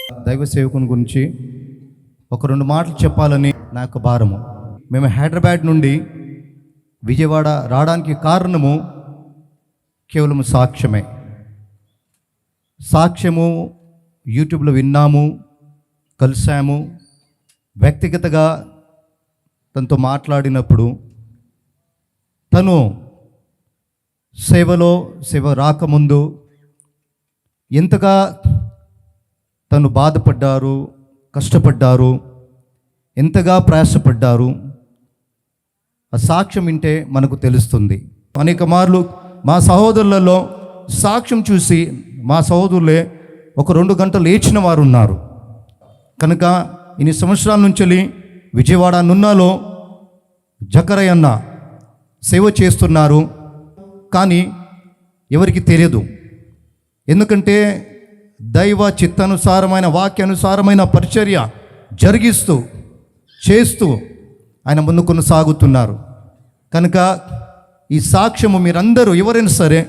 దైవ సేవకుని గురించి ఒక 2 మాటలు చెప్పాలని నా యొక్క భారము. మేము హైదరాబాద్ నుండి విజయవాడ రావడానికి కారణము కేవలం సాక్ష్యమే. సాక్ష్యము యూట్యూబ్లో విన్నాము, కలిసాము. వ్యక్తిగతంగా తనతో మాట్లాడినప్పుడు తను సేవ రాకముందు ఎంతగా తను బాధపడ్డారు, కష్టపడ్డారు, ఎంతగా ప్రయాసపడ్డారు. ఆ సాక్ష్యం వింటే మనకు తెలుస్తుంది. అనేక మార్లు మా సహోదరులలో సాక్ష్యం చూసి మా సహోదరులే ఒక 2 గంటలు లేచిన వారు ఉన్నారు. కనుక ఇన్ని సంవత్సరాల నుంచి విజయవాడ నున్నాలో జకరయ్య అన్న సేవ చేస్తున్నారు. కానీ ఎవరికి తెలియదు. ఎందుకంటే దైవ చిత్తానుసారమైన వాక్యానుసారమైన పరిచర్య జరిగిస్తూ చేస్తూ ఆయన ముందు కొనసాగుతున్నారు. కనుక ఈ సాక్ష్యము మీరందరూ ఎవరైనా సరే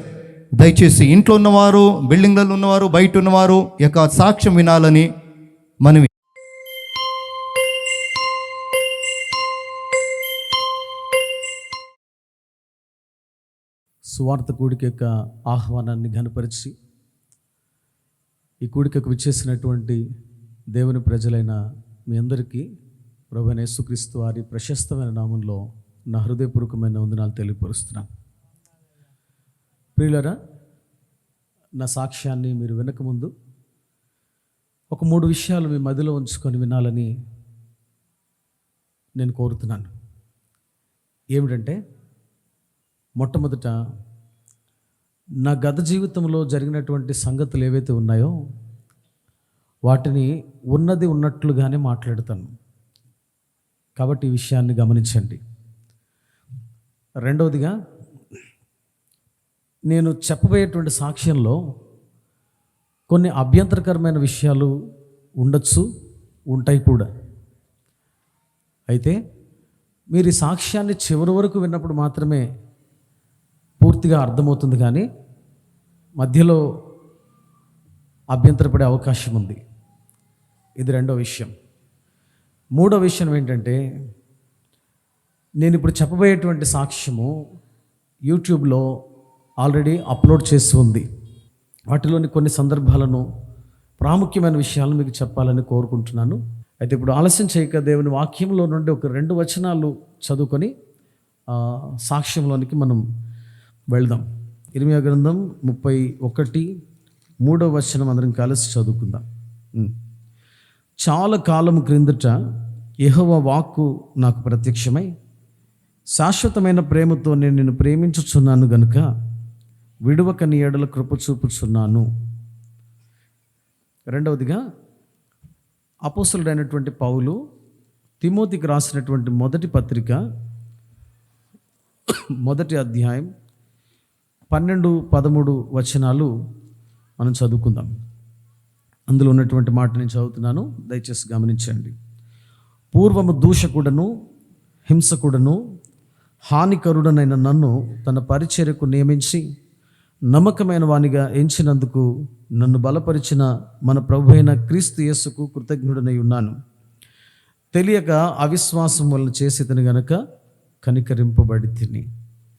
దయచేసి ఇంట్లో ఉన్నవారు, బిల్డింగ్లలో ఉన్నవారు, బయట ఉన్నవారు ఈ యొక్క సాక్ష్యం వినాలని మనవి. సువార్త కూడిక యొక్క ఆహ్వానాన్ని ఘనపరిచి ఈ కూడికకు విచ్చేసినటువంటి దేవుని ప్రజలైన మీ అందరికీ ప్రభువైన యేసుక్రీస్తు వారి ప్రశస్తమైన నామంలో నా హృదయపూర్వకమైన వందనాలు తెలియపరుస్తున్నాను. ప్రియులారా, నా సాక్ష్యాన్ని మీరు వినకముందు ఒక 3 విషయాలు మీ మదిలో ఉంచుకొని వినాలని నేను కోరుతున్నాను. ఏమిటంటే, మొట్టమొదట నా గత జీవితంలో జరిగినటువంటి సంగతులు ఏవైతే ఉన్నాయో వాటిని ఉన్నది ఉన్నట్లుగానే మాట్లాడతాను. కాబట్టి ఈ విషయాన్ని గమనించండి. రెండవదిగా, నేను చెప్పబోయేటువంటి సాక్ష్యంలో కొన్ని అభ్యంతరకరమైన విషయాలు ఉండొచ్చు, ఉంటాయి కూడా. అయితే మీరు ఈ సాక్ష్యాన్ని చివరి వరకు విన్నప్పుడు మాత్రమే పూర్తిగా అర్థమవుతుంది, కానీ మధ్యలో అభ్యంతరపడే అవకాశం ఉంది. ఇది రెండో విషయం. మూడో విషయం ఏంటంటే, నేను ఇప్పుడు చెప్పబోయేటువంటి సాక్ష్యము యూట్యూబ్లో ఆల్రెడీ అప్లోడ్ చేసి ఉంది. వాటిలోని కొన్ని సందర్భాలను, ప్రాముఖ్యమైన విషయాలను మీకు చెప్పాలని కోరుకుంటున్నాను. అయితే ఇప్పుడు ఆలస్యం చేయక దేవుని వాక్యంలో నుండి ఒక 2 వచనాలు చదువుకొని సాక్ష్యంలోనికి మనం వెళ్దాం. ఇర్మీయా గ్రంథం 31:3 వచనం అందరం కలిసి చదువుకుందాం. చాలా కాలం క్రిందట యెహోవా వాక్కు నాకు ప్రత్యక్షమై, శాశ్వతమైన ప్రేమతో నేను నిన్ను ప్రేమించుచున్నాను గనుక విడువక నీ ఎడల కృప చూపుచున్నాను. రెండవదిగా, అపోస్తలుడైనటువంటి పౌలు తిమోతికి రాసినటువంటి మొదటి పత్రిక 1వ అధ్యాయం 12-13 వచనాలు మనం చదువుకుందాం. అందులో ఉన్నటువంటి మాట నేను చదువుతున్నాను, దయచేసి గమనించండి. పూర్వము దూషకుడను, హింసకుడను, హానికరుడనైన నన్ను తన పరిచర్యకు నియమించి నమ్మకమైన వానిగా ఎంచినందుకు నన్ను బలపరిచిన మన ప్రభు అయిన క్రీస్తు యేసుకు కృతజ్ఞుడనై ఉన్నాను. తెలియక అవిశ్వాసం వలన చేసేతను గనక కనికరింపబడి తిని.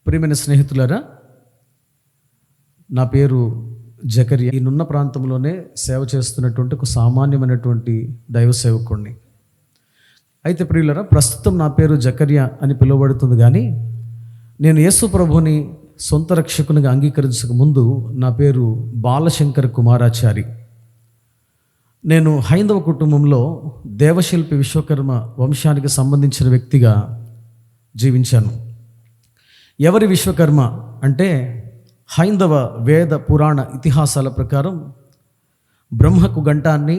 ప్రియమైన స్నేహితులారా, నా పేరు జకరియా. ఈ నున్న ప్రాంతంలోనే సేవ చేస్తున్నటువంటి ఒక సామాన్యమైనటువంటి దైవ సేవకుడిని. అయితే ప్రియులారా, ప్రస్తుతం నా పేరు జకరియా అని పిలువబడుతుంది, కానీ నేను యేసు ప్రభుని సొంత రక్షకునిగా అంగీకరించక ముందు నా పేరు బాలశంకర కుమారాచారి. నేను హైందవ కుటుంబంలో దేవశిల్పి విశ్వకర్మ వంశానికి సంబంధించిన వ్యక్తిగా జీవించాను. ఎవరి విశ్వకర్మ అంటే, హైందవ వేద పురాణ ఇతిహాసాల ప్రకారం బ్రహ్మకు గంటాన్ని,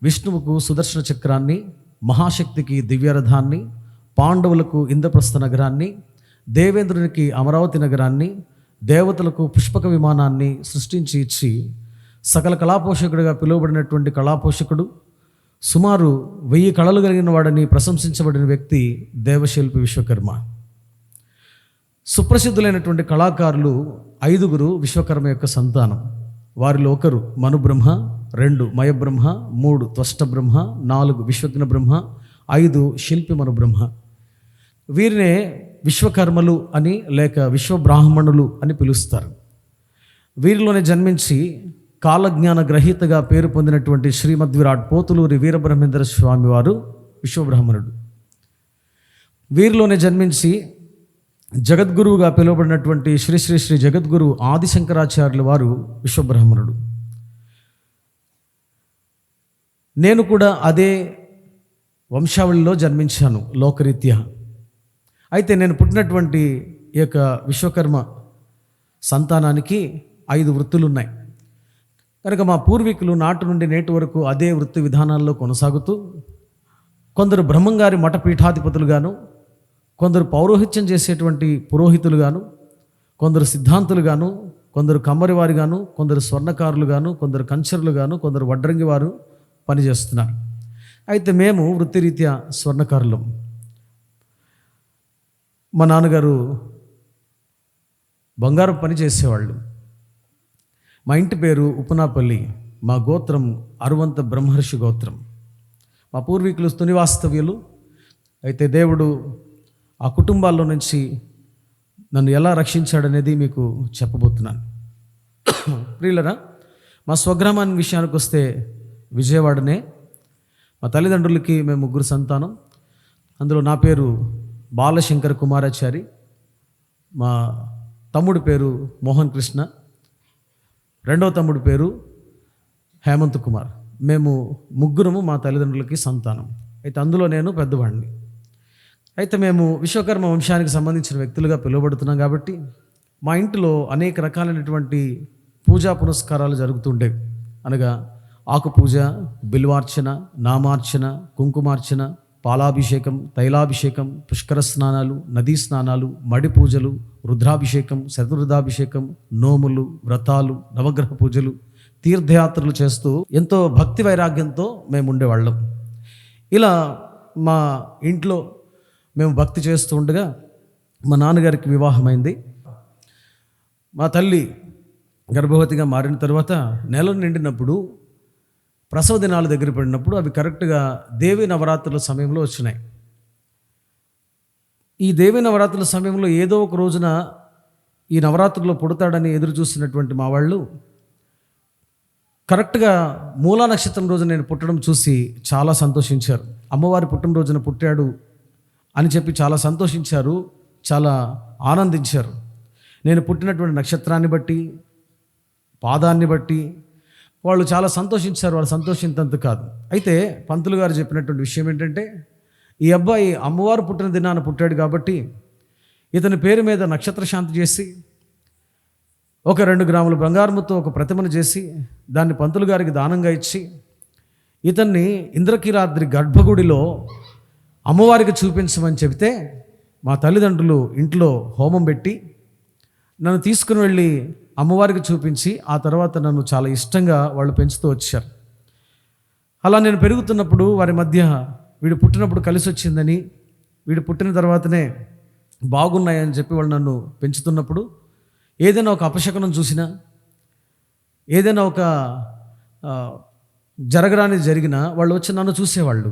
విష్ణువుకు సుదర్శన చక్రాన్ని, మహాశక్తికి దివ్యరథాన్ని, పాండవులకు ఇంద్రప్రస్థ నగరాన్ని, దేవేంద్రునికి అమరావతి నగరాన్ని, దేవతలకు పుష్పక విమానాన్ని సృష్టించి ఇచ్చి సకల కళాపోషకుడిగా పిలువబడినటువంటి కళాపోషకుడు, సుమారు 1000 కళలు కలిగిన వాడని ప్రశంసించబడిన వ్యక్తి దేవశిల్పి విశ్వకర్మ. సుప్రసిద్ధులైనటువంటి కళాకారులు 5 విశ్వకర్మ యొక్క సంతానం. వారిలో ఒకరు మనుబ్రహ్మ, 2 మయబ్రహ్మ, 3 త్వష్ట బ్రహ్మ, 4 విశ్వజ్ఞ బ్రహ్మ, 5 శిల్పిమను బ్రహ్మ. వీరినే విశ్వకర్మలు అని లేక విశ్వబ్రాహ్మణులు అని పిలుస్తారు. వీరిలోనే జన్మించి కాలజ్ఞాన గ్రహీతగా పేరు పొందినటువంటి శ్రీమద్విరాట్ పోతులూరి వీరబ్రహ్మేంద్ర స్వామి వారు విశ్వబ్రాహ్మణుడు. వీరిలోనే జన్మించి జగద్గురువుగా పిలువబడినటువంటి శ్రీ శ్రీ శ్రీ జగద్గురు ఆదిశంకరాచార్యుల వారు విశ్వబ్రాహ్మణుడు. నేను కూడా అదే వంశావళిలో జన్మించాను లోకరీత్యా. అయితే నేను పుట్టినటువంటి ఈ యొక్క విశ్వకర్మ సంతానానికి 5 వృత్తులు ఉన్నాయి కనుక మా పూర్వీకులు నాటి నుండి నేటి వరకు అదే వృత్తి విధానాల్లో కొనసాగుతూ కొందరు బ్రహ్మంగారి మఠపీఠాధిపతులుగాను, కొందరు పౌరోహిత్యం చేసేటువంటి పురోహితులుగాను, కొందరు సిద్ధాంతులుగాను, కొందరు కమ్మరివారిగాను, కొందరు స్వర్ణకారులుగాను, కొందరు కంచరులుగాను, కొందరు వడ్రంగి వారు పనిచేస్తున్నారు. అయితే మేము వృత్తిరీత్యా స్వర్ణకారులం. మా నాన్నగారు బంగారం పని చేసేవాళ్ళు. మా ఇంటి పేరు ఉపనాపల్లి. మా గోత్రం అరువంత బ్రహ్మర్షి గోత్రం. మా పూర్వీకులు స్తునివాస్తవ్యులు. అయితే దేవుడు ఆ కుటుంబాల్లో నుంచి నన్ను ఎలా రక్షించాడనేది మీకు చెప్పబోతున్నాను. ప్రియులరా, మా స్వగ్రామాన్ని విషయానికి వస్తే విజయవాడనే. మా తల్లిదండ్రులకి మేము 3 సంతానం. అందులో నా పేరు బాలశంకర కుమారాచారి, మా తమ్ముడి పేరు మోహన్ కృష్ణ, రెండవ తమ్ముడి పేరు హేమంత్ కుమార్. మేము 3 మా తల్లిదండ్రులకి సంతానం. అయితే అందులో నేను పెద్దవాడిని. అయితే మేము విశ్వకర్మ వంశానికి సంబంధించిన వ్యక్తులుగా పిలువబడుతున్నాం కాబట్టి మా ఇంటిలో అనేక రకాలైనటువంటి పూజా పునస్కారాలు జరుగుతుండేవి. అనగా ఆకు పూజ, బిల్వార్చన, నామార్చన, కుంకుమార్చన, పాలాభిషేకం, తైలాభిషేకం, పుష్కర స్నానాలు, నదీ స్నానాలు, మడి పూజలు, రుద్రాభిషేకం, శతరుద్రాభిషేకం, నోములు, వ్రతాలు, నవగ్రహ పూజలు, తీర్థయాత్రలు చేస్తూ ఎంతో భక్తి వైరాగ్యంతో మేము ఉండేవాళ్ళం. ఇలా మా ఇంట్లో మేము భక్తి చేస్తూ ఉండగా మా నాన్నగారికి వివాహమైంది. మా తల్లి గర్భవతిగా మారిన తర్వాత నెలలు నిండినప్పుడు, ప్రసవ దినాలు దగ్గర పడినప్పుడు అవి కరెక్ట్గా దేవీ నవరాత్రుల సమయంలో వచ్చినాయి. ఈ దేవీ నవరాత్రుల సమయంలో ఏదో ఒక రోజున ఈ నవరాత్రుల్లో పుడతాడని ఎదురు చూస్తున్నటువంటి మా వాళ్ళు కరెక్ట్గా మూలా నక్షత్రం రోజు నేను పుట్టడం చూసి చాలా సంతోషించారు. అమ్మవారి పుట్టినరోజున పుట్టాడు అని చెప్పి చాలా సంతోషించారు, చాలా ఆనందించారు. నేను పుట్టినటువంటి నక్షత్రాన్ని బట్టి, పాదాన్ని బట్టి వాళ్ళు చాలా సంతోషించారు. వాళ్ళు సంతోషించేంత కాదు. అయితే పంతులు గారు చెప్పినటువంటి విషయం ఏంటంటే, ఈ అబ్బాయి అమ్మవారు పుట్టిన దినాన పుట్టాడు కాబట్టి ఇతని పేరు మీద నక్షత్ర శాంతి చేసి ఒక 2 గ్రాముల బంగారంతో ఒక ప్రతిమను చేసి దాన్ని పంతులు గారికి దానంగా ఇచ్చి ఇతన్ని ఇంద్రకీలాద్రి గర్భగుడిలో అమ్మవారికి చూపించమని చెబితే మా తల్లిదండ్రులు ఇంట్లో హోమం పెట్టి నన్ను తీసుకుని వెళ్ళి అమ్మవారికి చూపించి ఆ తర్వాత నన్ను చాలా ఇష్టంగా వాళ్ళు పెంచుతూ వచ్చారు. అలా నేను పెరుగుతున్నప్పుడు వారి మధ్య వీడు పుట్టినప్పుడు కలిసి వచ్చిందని, వీడు పుట్టిన తర్వాతనే బాగున్నాయని చెప్పి వాళ్ళు నన్ను పెంచుతున్నప్పుడు ఏదైనా ఒక అపశకునం చూసినా, ఏదైనా ఒక జరగరానిది జరిగినా వాళ్ళు వచ్చి నన్ను చూసేవాళ్ళు.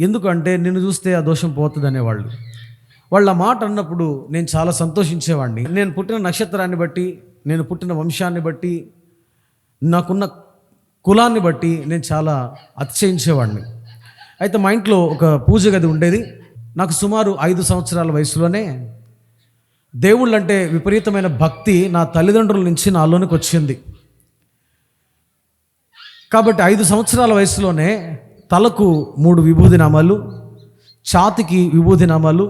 ఎందుకంటే నిన్ను చూస్తే ఆ దోషం పోతుంది అనేవాళ్ళు. వాళ్ళ మాట అన్నప్పుడు నేను చాలా సంతోషించేవాడిని. నేను పుట్టిన నక్షత్రాన్ని బట్టి, నేను పుట్టిన వంశాన్ని బట్టి, నాకున్న కులాన్ని బట్టి నేను చాలా అతిశయించేవాడిని. అయితే మా ఇంట్లో ఒక పూజ గది ఉండేది. నాకు సుమారు 5 సంవత్సరాల వయసులోనే దేవుళ్ళంటే విపరీతమైన భక్తి నా తల్లిదండ్రుల నుంచి నాలోనికి వచ్చింది. కాబట్టి 5 సంవత్సరాల వయసులోనే తలకు 3 విభూది నామాలు, ఛాతికి విభూది నామాలు,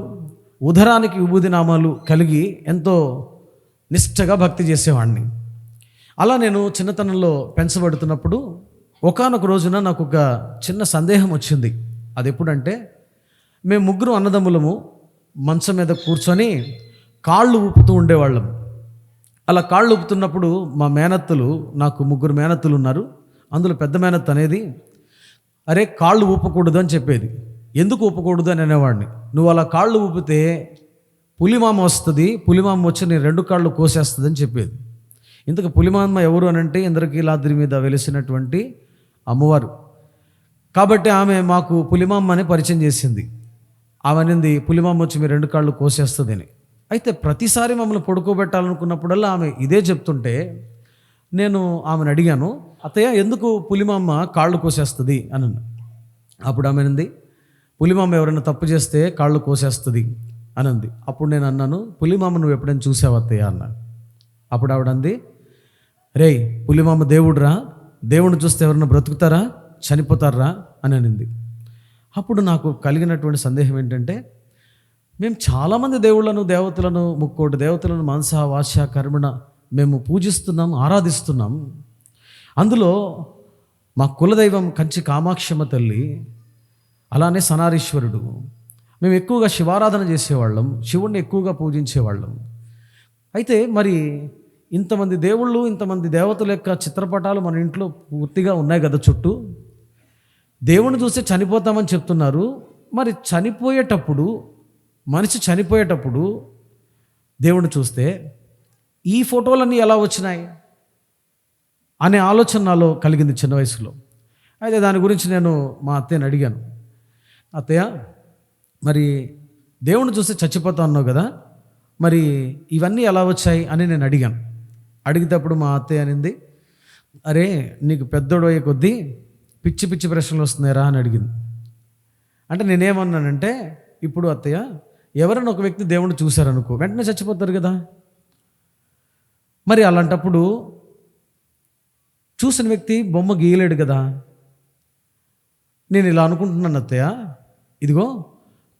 ఉదరానికి విభూది నామాలు కలిగి ఎంతో నిష్ఠగా భక్తి చేసేవాడిని. అలా నేను చిన్నతనంలో పెంచబడుతున్నప్పుడు ఒకానొక రోజున నాకు ఒక చిన్న సందేహం వచ్చింది. అది ఎప్పుడంటే, మేము 3 అన్నదమ్ములము మంచం మీద కూర్చొని కాళ్ళు ఊపుతూ ఉండేవాళ్ళం. అలా కాళ్ళు ఊపుతున్నప్పుడు మా మేనత్తలు, నాకు 3 మేనత్తలు ఉన్నారు. అందులో పెద్ద మేనత్త అనేది, అరే కాళ్ళు ఊపకూడదు అని చెప్పేది. ఎందుకు ఊపకూడదు అని అనేవాడిని. నువ్వు అలా కాళ్ళు ఊపితే పులిమామ వస్తుంది, పులిమామ వచ్చి నేను 2 కాళ్ళు కోసేస్తుంది అని చెప్పేది. ఇంతకు పులిమామ ఎవరు అని అంటే ఇంద్రకీలాద్రి మీద వెలిసినటువంటి అమ్మవారు. కాబట్టి ఆమె మాకు పులిమామ అని పరిచయం చేసింది. ఆమె అనింది, పులిమామ వచ్చి మీ 2 కాళ్ళు కోసేస్తుంది అని. అయితే ప్రతిసారి మమ్మల్ని పడుకోబెట్టాలనుకున్నప్పుడల్లా ఆమె ఇదే చెప్తుంటే నేను ఆమెను అడిగాను, అత్తయ్య ఎందుకు పులిమామ కాళ్ళు కోసేస్తుంది అని అన్నా. అప్పుడు ఆమె అనింది, పులిమామ ఎవరైనా తప్పు చేస్తే కాళ్ళు కోసేస్తుంది అని అంది. అప్పుడు నేను అన్నాను, పులిమామ నువ్వు ఎప్పుడైనా చూసావు అత్తయ్య అన్నాను. అప్పుడు ఆవిడ అంది, రేయ్ పులిమామ దేవుడురా, దేవుడిని చూస్తే ఎవరైనా బ్రతుకుతారా చనిపోతారా అని అనింది. అప్పుడు నాకు కలిగినటువంటి సందేహం ఏంటంటే, మేము చాలామంది దేవుళ్ళను దేవతలను 3 దేవతలను మనస వాచ కర్మణ మేము పూజిస్తున్నాం, ఆరాధిస్తున్నాం. అందులో మా కులదైవం కంచి కామాక్షమ్మ తల్లి, అలానే సనారీశ్వరుడు, మేము ఎక్కువగా శివారాధన చేసేవాళ్ళం, శివుణ్ణి ఎక్కువగా పూజించేవాళ్ళం. అయితే మరి ఇంతమంది దేవుళ్ళు, ఇంతమంది దేవతల యొక్క చిత్రపటాలు మన ఇంట్లో పూర్తిగా ఉన్నాయి కదా చుట్టూ. దేవుణ్ణి చూస్తే చనిపోతామని చెప్తున్నారు. మరి మనిషి చనిపోయేటప్పుడు దేవుణ్ణి చూస్తే ఈ ఫోటోలన్నీ ఎలా వచ్చినాయి అనే ఆలోచన నాలో కలిగింది చిన్న వయసులో. అయితే దాని గురించి నేను మా అత్తయ్యని అడిగాను, అత్తయ్య మరి దేవుణ్ణి చూస్తే చచ్చిపోతా అన్నావు కదా, మరి ఇవన్నీ ఎలా వచ్చాయి అని నేను అడిగాను. అడిగేటప్పుడు మా అత్తయ్య అనింది, అరే నీకు పెద్దోడు అయ్యే కొద్దీ పిచ్చి పిచ్చి ప్రశ్నలు వస్తున్నాయిరా అని అడిగింది. అంటే నేనేమన్నానంటే, ఇప్పుడు అత్తయ్య ఎవరైనా ఒక వ్యక్తి దేవుణ్ణి చూశారనుకో వెంటనే చచ్చిపోతారు కదా, మరి అలాంటప్పుడు చూసిన వ్యక్తి బొమ్మ గీయలేడు కదా. నేను ఇలా అనుకుంటున్నాను అత్తయ్య, ఇదిగో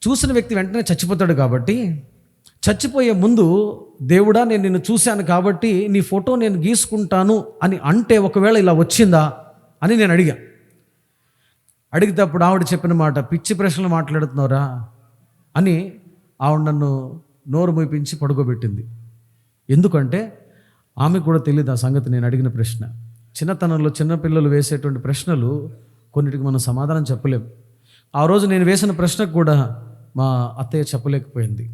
చూసిన వ్యక్తి వెంటనే చచ్చిపోతాడు కాబట్టి చచ్చిపోయే ముందు దేవుడా నేను నిన్ను చూశాను కాబట్టి నీ ఫోటో నేను గీసుకుంటాను అని అంటే ఒకవేళ ఇలా వచ్చిందా అని నేను అడిగితే ఆవిడ చెప్పిన మాట, పిచ్చి ప్రశ్నలు మాట్లాడుతున్నావురా అని ఆవిడ నన్ను నోరు మూపించి పడుకోబెట్టింది. ఎందుకంటే ఆమెకు కూడా తెలియదు ఆ సంగతి, నేను అడిగిన ప్రశ్న. చిన్నతనంలో చిన్నపిల్లలు వేసేటువంటి ప్రశ్నలు కొన్నిటికి మనం సమాధానం చెప్పలేం. ఆ రోజు నేను వేసిన ప్రశ్నకు కూడా మా అత్తయ్య చెప్పలేకపోయింది.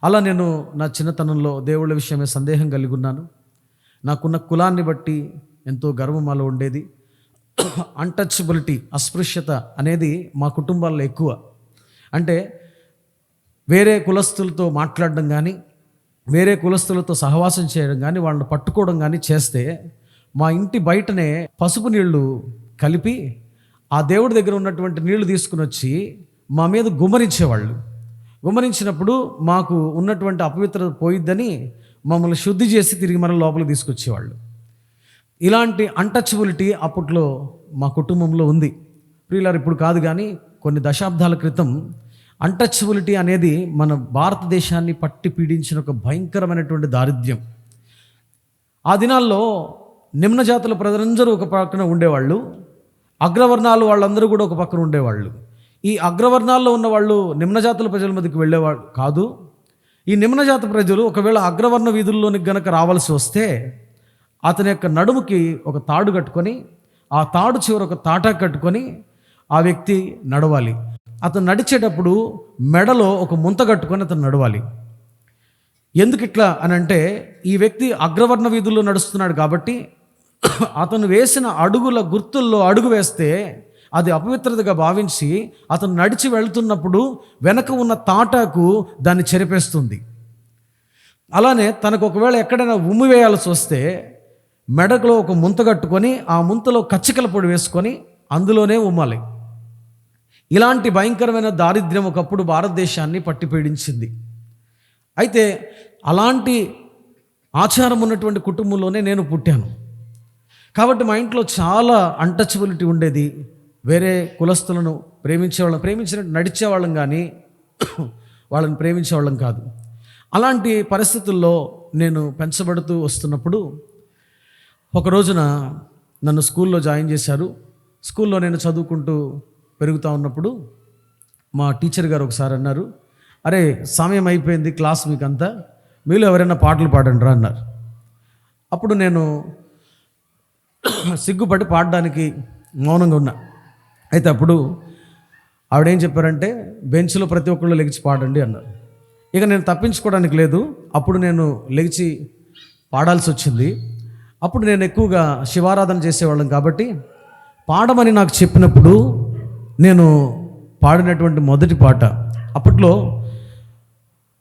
అలా నేను నా చిన్నతనంలో దేవుళ్ళ విషయమే సందేహం కలిగి ఉన్నాను. నాకున్న కులాన్ని బట్టి ఎంతో గర్వం మాలో ఉండేది. అన్టచబిలిటీ, అస్పృశ్యత అనేది మా కుటుంబాల్లో ఎక్కువ. అంటే వేరే కులస్తులతో మాట్లాడడం కానీ, వేరే కులస్తులతో సహవాసం చేయడం కానీ, వాళ్ళని పట్టుకోవడం కానీ చేస్తే మా ఇంటి బయటనే పసుపు నీళ్లు కలిపి ఆ దేవుడి దగ్గర ఉన్నటువంటి నీళ్లు తీసుకుని వచ్చి మా మీద గుమ్మరించేవాళ్ళు. గుమ్మరించినప్పుడు మాకు ఉన్నటువంటి అపవిత్రత పోయిద్దని మమ్మల్ని శుద్ధి చేసి తిరిగి మన లోపలికి తీసుకొచ్చేవాళ్ళు. ఇలాంటి అన్టచబిలిటీ అప్పట్లో మా కుటుంబంలో ఉంది. ప్రియులారు, ఇప్పుడు కాదు కానీ కొన్ని దశాబ్దాల క్రితం అన్టచబిలిటీ అనేది మన భారతదేశాన్ని పట్టి పీడించిన ఒక భయంకరమైనటువంటి దారిద్ర్యం. ఆ దినాల్లో నిమ్న జాతుల ప్రజలందరూ ఒక పక్కన ఉండేవాళ్ళు, అగ్రవర్ణాలు వాళ్ళందరూ కూడా ఒక పక్కన ఉండేవాళ్ళు. ఈ అగ్రవర్ణాల్లో ఉన్న వాళ్ళు నిమ్నజాతుల ప్రజల మధ్యకి వెళ్ళేవాళ్ళు కాదు. ఈ నిమ్నజాతి ప్రజలు ఒకవేళ అగ్రవర్ణ వీధుల్లోనికి గనక రావాల్సి వస్తే అతని యొక్క నడుముకి ఒక తాడు కట్టుకొని, ఆ తాడు చివర ఒక తాటా కట్టుకొని ఆ వ్యక్తి నడవాలి. అతను నడిచేటప్పుడు మెడలో ఒక ముంత కట్టుకొని అతను నడవాలి. ఎందుకు ఇట్లా అని అంటే, ఈ వ్యక్తి అగ్రవర్ణ వీధుల్లో నడుస్తున్నాడు కాబట్టి అతను వేసిన అడుగుల గుర్తుల్లో అడుగు వేస్తే అది అపవిత్రతగా భావించి అతను నడిచి వెళ్తున్నప్పుడు వెనక ఉన్న తాటాకు దాన్ని చెరిపేస్తుంది. అలానే తనకు ఒకవేళ ఎక్కడైనా ఉమ్మి వేయాల్సి వస్తే మెడలో ఒక ముంత కట్టుకొని ఆ ముంతలో కచ్చికల పొడి వేసుకొని అందులోనే ఉమ్మాలి. ఇలాంటి భయంకరమైన దారిద్ర్యం ఒకప్పుడు భారతదేశాన్ని పట్టి పీడించింది. అయితే అలాంటి ఆచారం ఉన్నటువంటి కుటుంబంలోనే నేను పుట్టాను. కాబట్టి మా ఇంట్లో చాలా అన్టచబిలిటీ ఉండేది. వేరే కులస్తులను ప్రేమించినట్టు నడిచేవాళ్ళం కానీ వాళ్ళని ప్రేమించేవాళ్ళం కాదు. అలాంటి పరిస్థితుల్లో నేను పెంచబడుతూ వస్తున్నప్పుడు ఒక రోజున నన్ను స్కూల్లో జాయిన్ చేశారు. స్కూల్లో నేను చదువుకుంటూ పెరుగుతూ ఉన్నప్పుడు మా టీచర్ గారు ఒకసారి అన్నారు, అరే సమయం అయిపోయింది క్లాస్ మీకంతా, మీలో ఎవరైనా పాటలు పాడండి రా అన్నారు. అప్పుడు నేను సిగ్గుపడి పాడడానికి మౌనంగా ఉన్నా. అయితే అప్పుడు ఆవిడేం చెప్పారంటే, బెంచ్లో ప్రతి ఒక్కళ్ళు లెగిచి పాడండి అన్నారు. ఇక నేను తప్పించుకోవడానికి లేదు. అప్పుడు నేను లెగిచి పాడాల్సి వచ్చింది. అప్పుడు నేను ఎక్కువగా శివారాధన చేసేవాళ్ళం కాబట్టి పాడమని నాకు చెప్పినప్పుడు నేను పాడినటువంటి మొదటి పాట, అప్పట్లో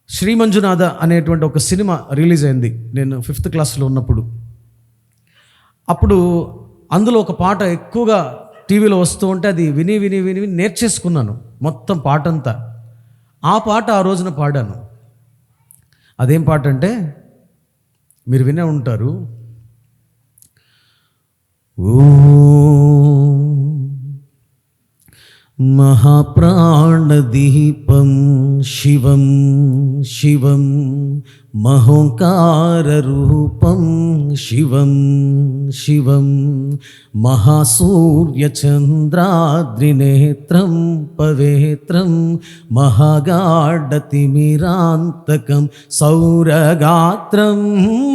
శ్రీ మంజునాథ అనేటువంటి ఒక సినిమా రిలీజ్ అయింది నేను 5th క్లాస్లో ఉన్నప్పుడు. అప్పుడు అందులో ఒక పాట ఎక్కువగా టీవీలో వస్తూ ఉంటే అది విని విని విని విని నేర్చేసుకున్నాను మొత్తం పాట అంతా. ఆ పాట ఆ రోజున పాడాను. అదేం పాట అంటే మీరు వినే ఉంటారు. ఓ మహాప్రాణదీపం శివం శివం మహోంకారరూపం శివం శివం మహాసూర్యచంద్రాద్రినేత్రం పవేత్రం మహాగాఢతిమిరాంతకం సౌరగాత్రం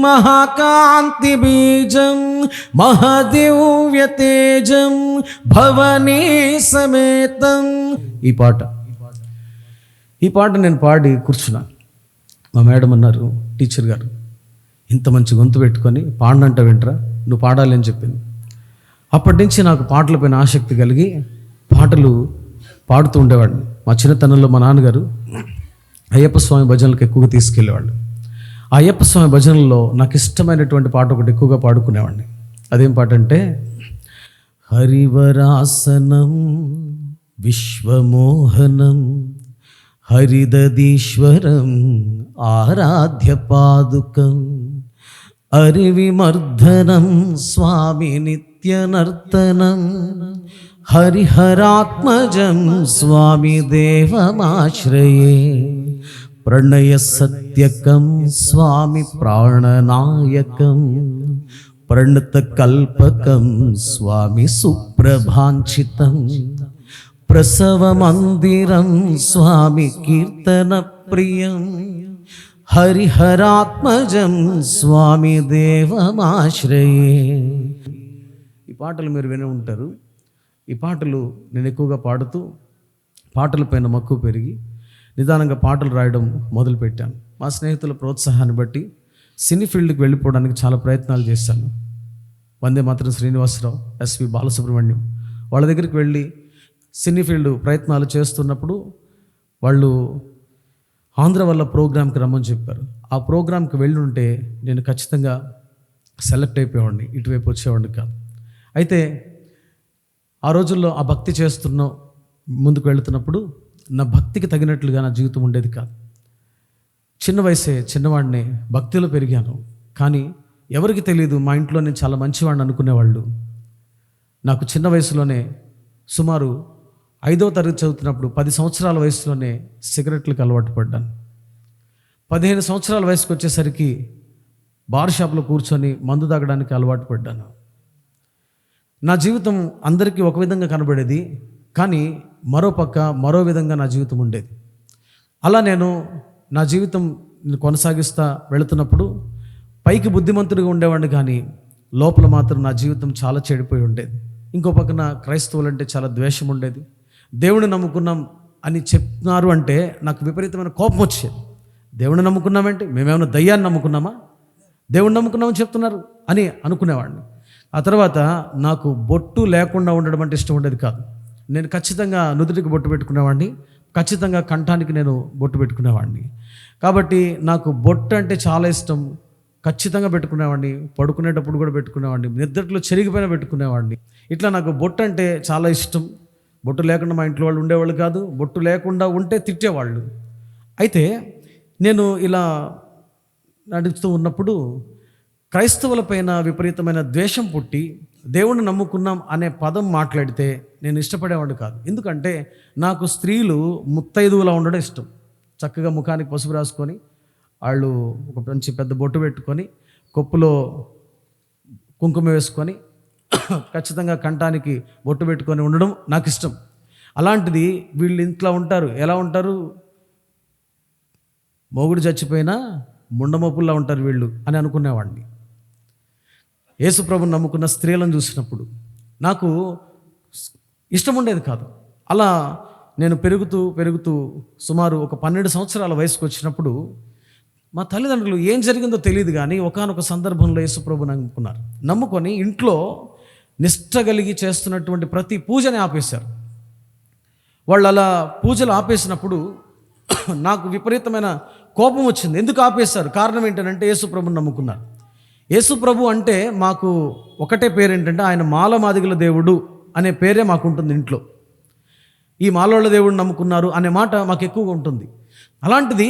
మహాకాంతిబీజం మహాదివ్యతేజం భవనీ సమేతం. ఈ పాట నేను పాడి కూర్చున్నా. మా మేడం అన్నారు, టీచర్ గారు, ఇంత మంచి గొంతు పెట్టుకొని పాడనంట వింటరా, నువ్వు పాడాలి అని చెప్పింది. అప్పటి నుంచి నాకు పాటలపైన ఆసక్తి కలిగి పాటలు పాడుతూ ఉండేవాడిని. మా చిన్నతనంలో మా నాన్నగారు అయ్యప్ప స్వామి భజనలకు ఎక్కువగా తీసుకెళ్ళేవాళ్ళు. ఆ అయ్యప్ప స్వామి భజనల్లో నాకు ఇష్టమైనటువంటి పాట ఒకటి ఎక్కువగా పాడుకునేవాడిని. అదేం పాట అంటే, హరివరాసనం విశ్వమోహనం హరిదదీశ్వరం ఆరాధ్య పాదుకం హరివిమర్ధనం స్వామి నిత్యనర్తనం హరిహరాత్మజం స్వామి దేవమాశ్రయే ప్రణయ సత్యకం స్వామి ప్రాణనాయకం ప్రణతకల్పకం స్వామి సుప్రభాంచితం ప్రసవమందిరం స్వామి కీర్తన ప్రియం హరిహరాత్మజం స్వామి దేవమాశ్రయే. ఈ పాటలు మీరు విని ఉంటారు. ఈ పాటలు నేను ఎక్కువగా పాడుతూ పాటలపైన మక్కువ పెరిగి నిదానంగా పాటలు రాయడం మొదలుపెట్టాను. మా స్నేహితుల ప్రోత్సాహాన్ని బట్టి సినీ ఫీల్డ్కి వెళ్ళిపోవడానికి చాలా ప్రయత్నాలు చేశాను. వందే మాత్రం శ్రీనివాసరావు, ఎస్వి బాలసుబ్రహ్మణ్యం వాళ్ళ దగ్గరికి వెళ్ళి సినీ ఫీల్డ్ ప్రయత్నాలు చేస్తున్నప్పుడు వాళ్ళు ఆంధ్ర వల్ల ప్రోగ్రామ్కి రమ్మని చెప్పారు. ఆ ప్రోగ్రామ్కి వెళ్ళి ఉంటే నేను ఖచ్చితంగా సెలెక్ట్ అయిపోయేవాడిని, ఇటువైపు వచ్చేవాడిని కాదు. అయితే ఆ రోజుల్లో ఆ భక్తి ముందుకు వెళుతున్నప్పుడు నా భక్తికి తగినట్లుగా నా జీవితం ఉండేది కాదు. చిన్న వయసే, చిన్నవాడిని, భక్తిలో పెరిగాను. కానీ ఎవరికి తెలియదు, మా ఇంట్లో నేను చాలా మంచివాడిని అనుకునేవాళ్ళు. నాకు చిన్న వయసులోనే, సుమారు 5వ తరగతి చదువుతున్నప్పుడు 10 సంవత్సరాల వయసులోనే సిగరెట్లకు అలవాటు పడ్డాను. 15 సంవత్సరాల వయసుకు వచ్చేసరికి బార్ షాప్లో కూర్చొని మందు తాగడానికి అలవాటు పడ్డాను. నా జీవితం అందరికీ ఒక విధంగా కనబడేది, కానీ మరో విధంగా నా జీవితం ఉండేది. అలా నేను నా జీవితం కొనసాగిస్తా వెళుతున్నప్పుడు పైకి బుద్ధిమంతుడిగా ఉండేవాడిని, కానీ లోపల మాత్రం నా జీవితం చాలా చెడిపోయి ఉండేది. ఇంకో పక్కన క్రైస్తవులంటే చాలా ద్వేషం ఉండేది. దేవుడిని నమ్ముకున్నాం అని చెప్తున్నారు అంటే నాకు విపరీతమైన కోపం వచ్చేది. దేవుడిని నమ్ముకున్నామంటే మేమేమైనా దయ్యాన్ని నమ్ముకున్నామా, దేవుడిని నమ్ముకున్నామని చెప్తున్నారు అని అనుకునేవాడిని. ఆ తర్వాత నాకు బొట్టు లేకుండా ఉండడం అంటే ఇష్టం ఉండేది కాదు. నేను ఖచ్చితంగా నుదుటికి బొట్టు పెట్టుకునేవాడిని, ఖచ్చితంగా కంఠానికి నేను బొట్టు పెట్టుకునేవాడిని. కాబట్టి నాకు బొట్టు అంటే చాలా ఇష్టం. ఖచ్చితంగా పెట్టుకునేవాడిని, పడుకునేటప్పుడు కూడా పెట్టుకునేవాడిని, నిద్రలో చెరిగిపోయినా పెట్టుకునేవాడిని. ఇట్లా నాకు బొట్టు అంటే చాలా ఇష్టం. బొట్టు లేకుండా మా ఇంట్లో వాళ్ళు ఉండేవాళ్ళు కాదు, బొట్టు లేకుండా ఉంటే తిట్టేవాళ్ళు. అయితే నేను ఇలా నడుస్తూ ఉన్నప్పుడు క్రైస్తవులపైన విపరీతమైన ద్వేషం పుట్టి దేవుణ్ణి నమ్ముకున్నాం అనే పదం మాట్లాడితే నేను ఇష్టపడేవాడిని కాదు. ఎందుకంటే నాకు స్త్రీలు ముత్తైదువులా ఉండడం ఇష్టం. చక్కగా ముఖానికి పసుపు రాసుకొని, వాళ్ళు ఒక మంచి పెద్ద బొట్టు పెట్టుకొని, కొప్పులో కుంకుమ వేసుకొని, ఖచ్చితంగా కంఠానికి బొట్టు పెట్టుకొని ఉండడం నాకు ఇష్టం. అలాంటిది వీళ్ళు ఇంట్లో ఉంటారు. ఎలా ఉంటారు? మొగుడు చచ్చిపోయినా ముండమొప్పుల్లా ఉంటారు వీళ్ళు అని అనుకునేవాడిని. యేసుప్రభుని నమ్ముకున్న స్త్రీలను చూసినప్పుడు నాకు ఇష్టం ఉండేది కాదు. అలా నేను పెరుగుతూ సుమారు ఒక 12 సంవత్సరాల వయసుకు వచ్చినప్పుడు మా తల్లిదండ్రులు ఏం జరిగిందో తెలియదు, కానీ ఒకానొక సందర్భంలో యేసుప్రభుని నమ్ముకున్నారు. నమ్ముకొని ఇంట్లో నిష్ఠ కలిగి చేస్తున్నటువంటి ప్రతి పూజని ఆపేశారు. వాళ్ళు అలా పూజలు ఆపేసినప్పుడు నాకు విపరీతమైన కోపం వచ్చింది. ఎందుకు ఆపేశారు? కారణం ఏంటంటే యేసుప్రభుని నమ్ముకున్నారు. యేసుప్రభు అంటే మాకు ఒకటే పేరు ఏంటంటే ఆయన మాలమాదిగల దేవుడు అనే పేరే మాకు ఉంటుంది ఇంట్లో. ఈ మాలోళ్ళ దేవుడిని నమ్ముకున్నారు అనే మాట మాకు ఎక్కువగా ఉంటుంది. అలాంటిది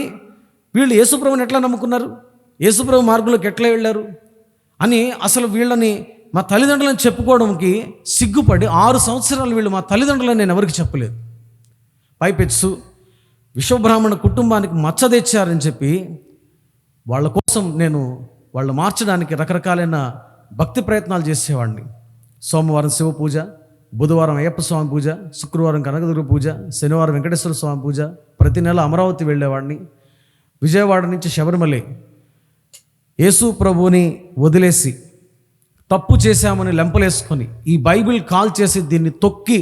వీళ్ళు యేసుప్రభుని ఎట్లా నమ్ముకున్నారు, యేసుప్రభు మార్గంలోకి ఎట్లా వెళ్ళారు అని అసలు వీళ్ళని మా తల్లిదండ్రులను చెప్పుకోవడానికి సిగ్గుపడి 6 సంవత్సరాలు వీళ్ళు మా తల్లిదండ్రులను నేను ఎవరికి చెప్పలేదు. పైపెచ్చు విశ్వబ్రాహ్మణ కుటుంబానికి మచ్చ తెచ్చారని చెప్పి వాళ్ళ కోసం నేను వాళ్ళు మార్చడానికి రకరకాలైన భక్తి ప్రయత్నాలు చేసేవాడిని. సోమవారం శివ పూజ, బుధవారం అయ్యప్ప స్వామి పూజ, శుక్రవారం కనకదుర్గ పూజ, శనివారం వెంకటేశ్వర స్వామి పూజ, ప్రతి నెల అమరావతి వెళ్ళేవాడిని. విజయవాడ నుంచి శబరిమలై యేసు ప్రభువుని వదిలేసి తప్పు చేశామని లెంపలేసుకొని ఈ బైబిల్ కాల్ చేసి దీన్ని తొక్కి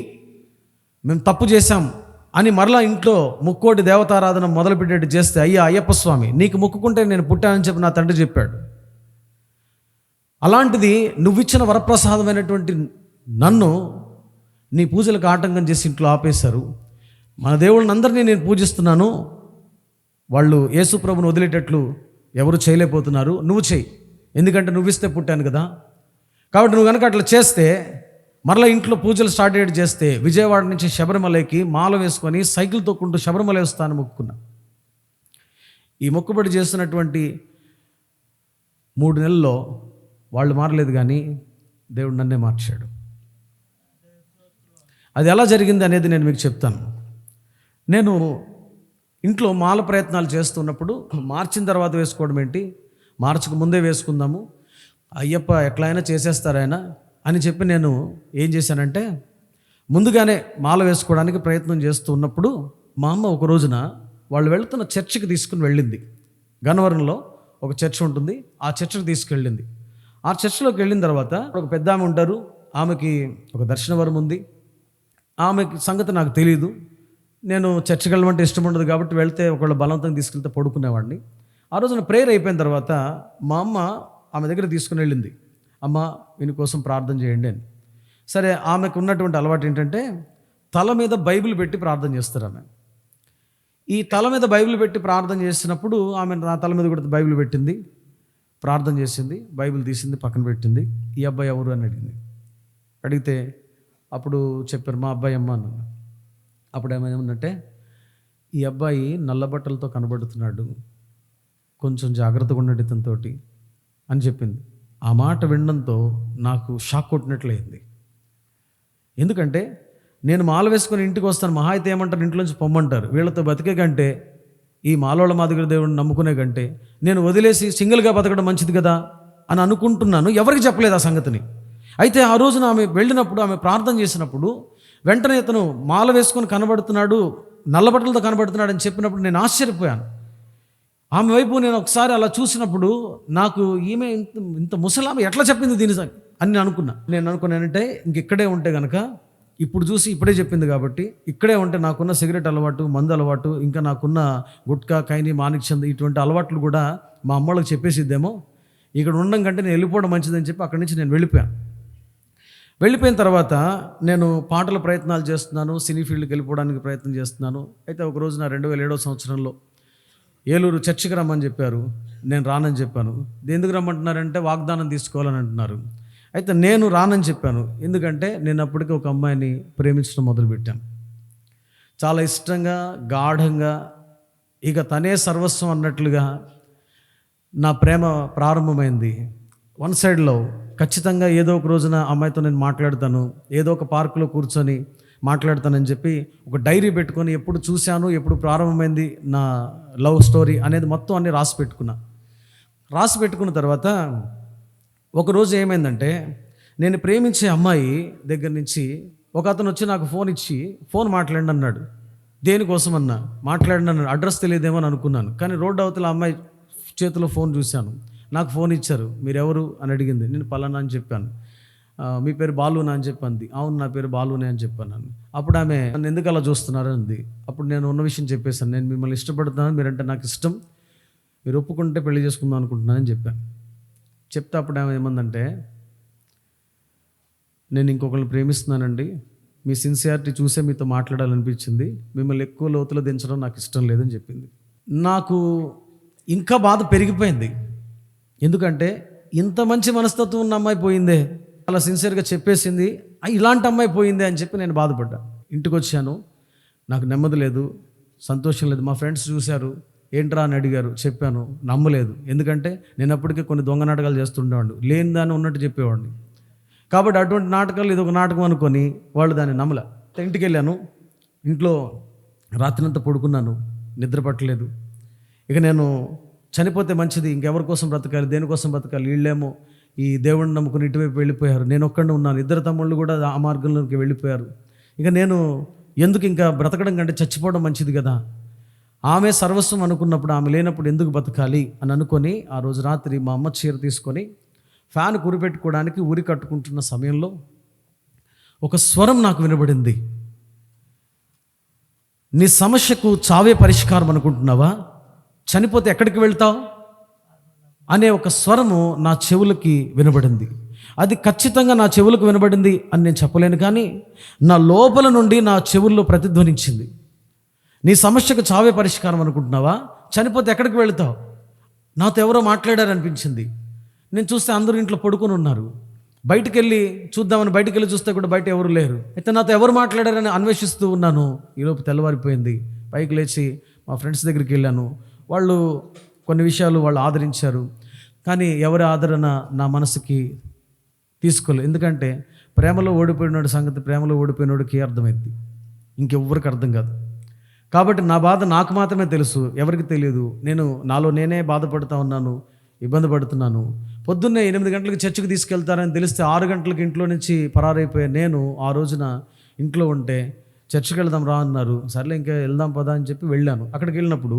మేము తప్పు చేశాం అని మరలా ఇంట్లో ముక్కోటి దేవతారాధన మొదలుపెట్టేట్టు చేస్తే, అయ్యా అయ్యప్ప స్వామి నీకు మొక్కుకుంటే నేను పుట్టానని చెప్పి నా తండ్రి చెప్పాడు. అలాంటిది నువ్విచ్చిన వరప్రసాదమైనటువంటి నన్ను నీ పూజలకు ఆటంకం చేసి ఇంట్లో ఆపేశారు. మన దేవుళ్ళని అందరినీ నేను పూజిస్తున్నాను, వాళ్ళు యేసు ప్రభుని వదిలేటట్లు ఎవరు చేయలేకపోతున్నారు, నువ్వు చెయ్యి, ఎందుకంటే నువ్విస్తే పుట్టాను కదా. కాబట్టి నువ్వు కనుక అట్లా చేస్తే మరలా ఇంట్లో పూజలు స్టార్ట్ అయ్యేది చేస్తే విజయవాడ నుంచి శబరిమలైకి మాల వేసుకొని సైకిల్ తొక్కుంటూ శబరిమల వస్తాను మొక్కుకున్నా. ఈ మొక్కుబడి చేస్తున్నటువంటి 3 నెలల్లో వాళ్ళు మారలేదు, కానీ దేవుడు నన్నే మార్చాడు. అది ఎలా జరిగింది అనేది నేను మీకు చెప్తాను. నేను ఇంట్లో మాల ప్రయత్నాలు చేస్తున్నప్పుడు మార్చిన తర్వాత వేసుకోవడం ఏంటి, మార్చక ముందే వేసుకుందాము, అయ్యప్ప ఎట్లా అయినా చేసేస్తారాయన అని చెప్పి నేను ఏం చేశానంటే ముందుగానే మాల వేసుకోవడానికి ప్రయత్నం చేస్తూ ఉన్నప్పుడు మా అమ్మ ఒక రోజున వాళ్ళు వెళ్తున్న చర్చికి తీసుకుని వెళ్ళింది. గన్నవరంలో ఒక చర్చ్ ఉంటుంది, ఆ చర్చికి తీసుకెళ్ళింది. ఆ చర్చిలోకి వెళ్ళిన తర్వాత ఒక పెద్ద ఆమె ఉంటారు, ఆమెకి ఒక దర్శన వరం ఉంది. ఆమెకి సంగతి నాకు తెలియదు. నేను చర్చికి వెళ్ళమంటే ఇష్టం ఉండదు కాబట్టి వెళ్తే ఒకళ్ళు బలవంతంగా తీసుకెళ్తే పడుకునేవాడిని. ఆ రోజున ప్రేయర్ అయిపోయిన తర్వాత మా అమ్మ ఆమె దగ్గర తీసుకుని వెళ్ళింది. అమ్మ వీని కోసం ప్రార్థన చేయండి అని. సరే, ఆమెకు ఉన్నటువంటి అలవాటు ఏంటంటే తల మీద బైబిల్ పెట్టి ప్రార్థన చేస్తారు. ఆమె ఈ తల మీద బైబిల్ పెట్టి ప్రార్థన చేసినప్పుడు ఆమె నా తల మీద కూడా బైబిల్ పెట్టింది, ప్రార్థన చేసింది, బైబిల్ తీసింది, పక్కన పెట్టింది. ఈ అబ్బాయి ఎవరు అని అడిగింది. అడిగితే అప్పుడు చెప్పారు మా అబ్బాయి అమ్మ అన్న. అప్పుడు ఏమైందంటే ఈ అబ్బాయి నల్ల బట్టలతో కనబడుతున్నాడు, కొంచెం జాగ్రత్తగా ఉండండి ఇతనితోటి అని చెప్పింది. ఆ మాట వినడంతో నాకు షాక్ కొట్టినట్లయింది. ఎందుకంటే నేను మాల వేసుకొని ఇంటికి వస్తాను, మహా అయితే ఏమంటారు ఇంట్లోంచి పొమ్మంటారు. వీళ్ళతో బతికే కంటే ఈ మాలోళ్ళ మాదిగల దేవుడిని నమ్ముకునే కంటే నేను వదిలేసి సింగిల్గా బతకడం మంచిది కదా అని అనుకుంటున్నాను. ఎవరికి చెప్పలేదు ఆ సంగతిని. అయితే ఆ రోజున ఆమె వెళ్ళినప్పుడు, ఆమె ప్రార్థన చేసినప్పుడు వెంటనే ఇతను మాల వేసుకొని కనబడుతున్నాడు, నల్లబట్టలతో కనబడుతున్నాడు అని చెప్పినప్పుడు నేను ఆశ్చర్యపోయాను. ఆమె వైపు నేను ఒకసారి అలా చూసినప్పుడు నాకు ఈమె ఇంత ముసలామె ఎట్లా చెప్పింది దీని అని నేను అనుకున్నానంటే ఇక్కడే ఉంటే కనుక ఇప్పుడు చూసి ఇప్పుడే చెప్పింది కాబట్టి ఇక్కడే ఉంటే నాకున్న సిగరెట్ అలవాటు, మందు అలవాటు, ఇంకా నాకున్న గుట్కా, ఖైనీ, మాణిక్చంద్ ఇటువంటి అలవాట్లు కూడా మా అమ్మళ్ళకి చెప్పేసిద్దేమో, ఇక్కడ ఉండడం కంటే నేను వెళ్ళిపోవడం మంచిదని చెప్పి అక్కడి నుంచి నేను వెళ్ళిపోయిన తర్వాత నేను పాటల ప్రయత్నాలు చేస్తున్నాను, సినీ ఫీల్డ్కి వెళ్ళిపోవడానికి ప్రయత్నం చేస్తున్నాను. అయితే ఒక రోజు నా 2007 సంవత్సరంలో ఏలూరు చర్చికి రమ్మని చెప్పారు. నేను రానని చెప్పాను. ఎందుకు రమ్మంటున్నారంటే వాగ్దానం తీసుకోవాలని అంటున్నారు. అయితే నేను రానని చెప్పాను. ఎందుకంటే నేను అప్పటికే ఒక అమ్మాయిని ప్రేమించడం మొదలుపెట్టాను. చాలా ఇష్టంగా, గాఢంగా, ఇక తనే సర్వస్వం అన్నట్లుగా నా ప్రేమ ప్రారంభమైంది. వన్ సైడ్లో ఖచ్చితంగా ఏదో ఒక రోజున అమ్మాయితో నేను మాట్లాడతాను, ఏదో ఒక పార్కులో కూర్చొని మాట్లాడతానని చెప్పి ఒక డైరీ పెట్టుకొని ఎప్పుడు చూశాను, ఎప్పుడు ప్రారంభమైంది నా లవ్ స్టోరీ అనేది మొత్తం అన్నీ రాసి పెట్టుకున్న తర్వాత ఒకరోజు ఏమైందంటే నేను ప్రేమించే అమ్మాయి దగ్గర నుంచి ఒక అతను వచ్చి నాకు ఫోన్ ఇచ్చి ఫోన్ మాట్లాడండి అన్నాడు. దేనికోసం అన్నా మాట్లాడండి అన్నాడు. అడ్రస్ తెలియదేమో అని అనుకున్నాను, కానీ రోడ్డు అవతల అమ్మాయి చేతిలో ఫోన్ చూశాను. నాకు ఫోన్ ఇచ్చారు. మీరెవరు అని అడిగింది. నేను పలానా అని చెప్పాను. మీ పేరు బాలునా అని చెప్పింది. అవును, నా పేరు బాలునే అని చెప్పాను. అప్పుడు ఆమె నన్ను ఎందుకు అలా చూస్తున్నారు అంది. అప్పుడు నేను ఉన్న విషయం చెప్పేశాను. నేను మిమ్మల్ని ఇష్టపడుతున్నాను, మీరంటే నాకు ఇష్టం, మీరు ఒప్పుకుంటే పెళ్లి చేసుకుందాం అనుకుంటున్నానని చెప్పాను. చెప్తే అప్పుడు ఆమె ఏమందంటే నేను ఇంకొకరిని ప్రేమిస్తున్నానండి, మీ సిన్సియారిటీ చూసే మీతో మాట్లాడాలనిపించింది, మిమ్మల్ని ఎక్కువ లోతులో దించడం నాకు ఇష్టం లేదని చెప్పింది. నాకు ఇంకా బాధ పెరిగిపోయింది. ఎందుకంటే ఇంత మంచి మనస్తత్వం ఉన్న అమ్మాయి పోయిందే, అలా సిన్సియర్గా చెప్పేసింది, ఇలాంటి అమ్మాయి పోయిందే అని చెప్పి నేను బాధపడ్డా. ఇంటికి వచ్చాను, నాకు నెమ్మది లేదు, సంతోషం లేదు. మా ఫ్రెండ్స్ చూశారు, ఏంట్రా అని అడిగారు, చెప్పాను, నమ్మలేదు. ఎందుకంటే నేను అప్పటికే కొన్ని దొంగ నాటకాలు చేస్తుండేవాడిని, లేని దాన్ని ఉన్నట్టు చెప్పేవాడిని. కాబట్టి అటువంటి నాటకాలు ఇది ఒక నాటకం అనుకొని వాళ్ళు దాన్ని నమ్మలే. ఇంటికి వెళ్ళాను, ఇంట్లో రాత్రినంతా పడుకున్నాను, నిద్ర పట్టలేదు. ఇక నేను చనిపోతే మంచిది, ఇంకెవరి కోసం బ్రతకాలి, దేనికోసం బ్రతకాలి, వీళ్ళేమో ఈ దేవుడిని నమ్ముకుని ఇటువైపు వెళ్ళిపోయారు, నేను ఒక్కడే ఉన్నాను, ఇద్దరు తమ్ముళ్ళు కూడా ఆ మార్గంలోకి వెళ్ళిపోయారు. ఇక నేను ఎందుకు ఇంకా బ్రతకడం కంటే చచ్చిపోవడం మంచిది కదా, ఆమె సర్వస్వం అనుకున్నప్పుడు ఆమె లేనప్పుడు ఎందుకు బతకాలి అని అనుకొని ఆ రోజు రాత్రి మా అమ్మ చీర తీసుకొని ఫ్యాన్ కురిపెట్టుకోవడానికి ఉరి కట్టుకుంటున్న సమయంలో ఒక స్వరం నాకు వినబడింది. నీ సమస్యకు చావే పరిష్కారం అనుకుంటున్నావా, చనిపోతే ఎక్కడికి వెళ్తావు అనే ఒక స్వరము నా చెవులకి వినబడింది. అది ఖచ్చితంగా నా చెవులకు వినబడింది అని నేను చెప్పలేను, కానీ నా లోపల నుండి నా చెవుల్లో ప్రతిధ్వనించింది. నీ సమస్యకు చావే పరిష్కారం అనుకుంటున్నావా, చనిపోతే ఎక్కడికి వెళతావు. నాతో ఎవరో మాట్లాడారనిపించింది. నేను చూస్తే అందరూ ఇంట్లో పడుకొని ఉన్నారు. బయటికి వెళ్ళి చూద్దామని బయటికి వెళ్ళి చూస్తే కూడా బయట ఎవరు లేరు. అయితే నాతో ఎవరు మాట్లాడారని అన్వేషిస్తూ ఉన్నాను. ఈలోపు తెల్లవారిపోయింది. పైకి లేచి మా ఫ్రెండ్స్ దగ్గరికి వెళ్ళాను. వాళ్ళు కొన్ని విషయాలు వాళ్ళు ఆదరించారు, కానీ ఎవరి ఆదరణ నా మనసుకి తీసుకోలేదు. ఎందుకంటే ప్రేమలో ఓడిపోయినోడి సంగతి ప్రేమలో ఓడిపోయినోడికి అర్థమైంది, ఇంకెవ్వరికి అర్థం కాదు. కాబట్టి నా బాధ నాకు మాత్రమే తెలుసు, ఎవరికి తెలియదు. నేను నాలో నేనే బాధపడుతూ ఉన్నాను, ఇబ్బంది పడుతున్నాను. పొద్దున్నే 8 గంటలకు చర్చికి తీసుకెళ్తారని తెలిస్తే 6 గంటలకు ఇంట్లో నుంచి పరారైపోయే నేను ఆ రోజున ఇంట్లో ఉంటే చర్చికి వెళ్దాం రా అన్నారు. సర్లే ఇంకా వెళ్దాం పదా అని చెప్పి వెళ్ళాను. అక్కడికి వెళ్ళినప్పుడు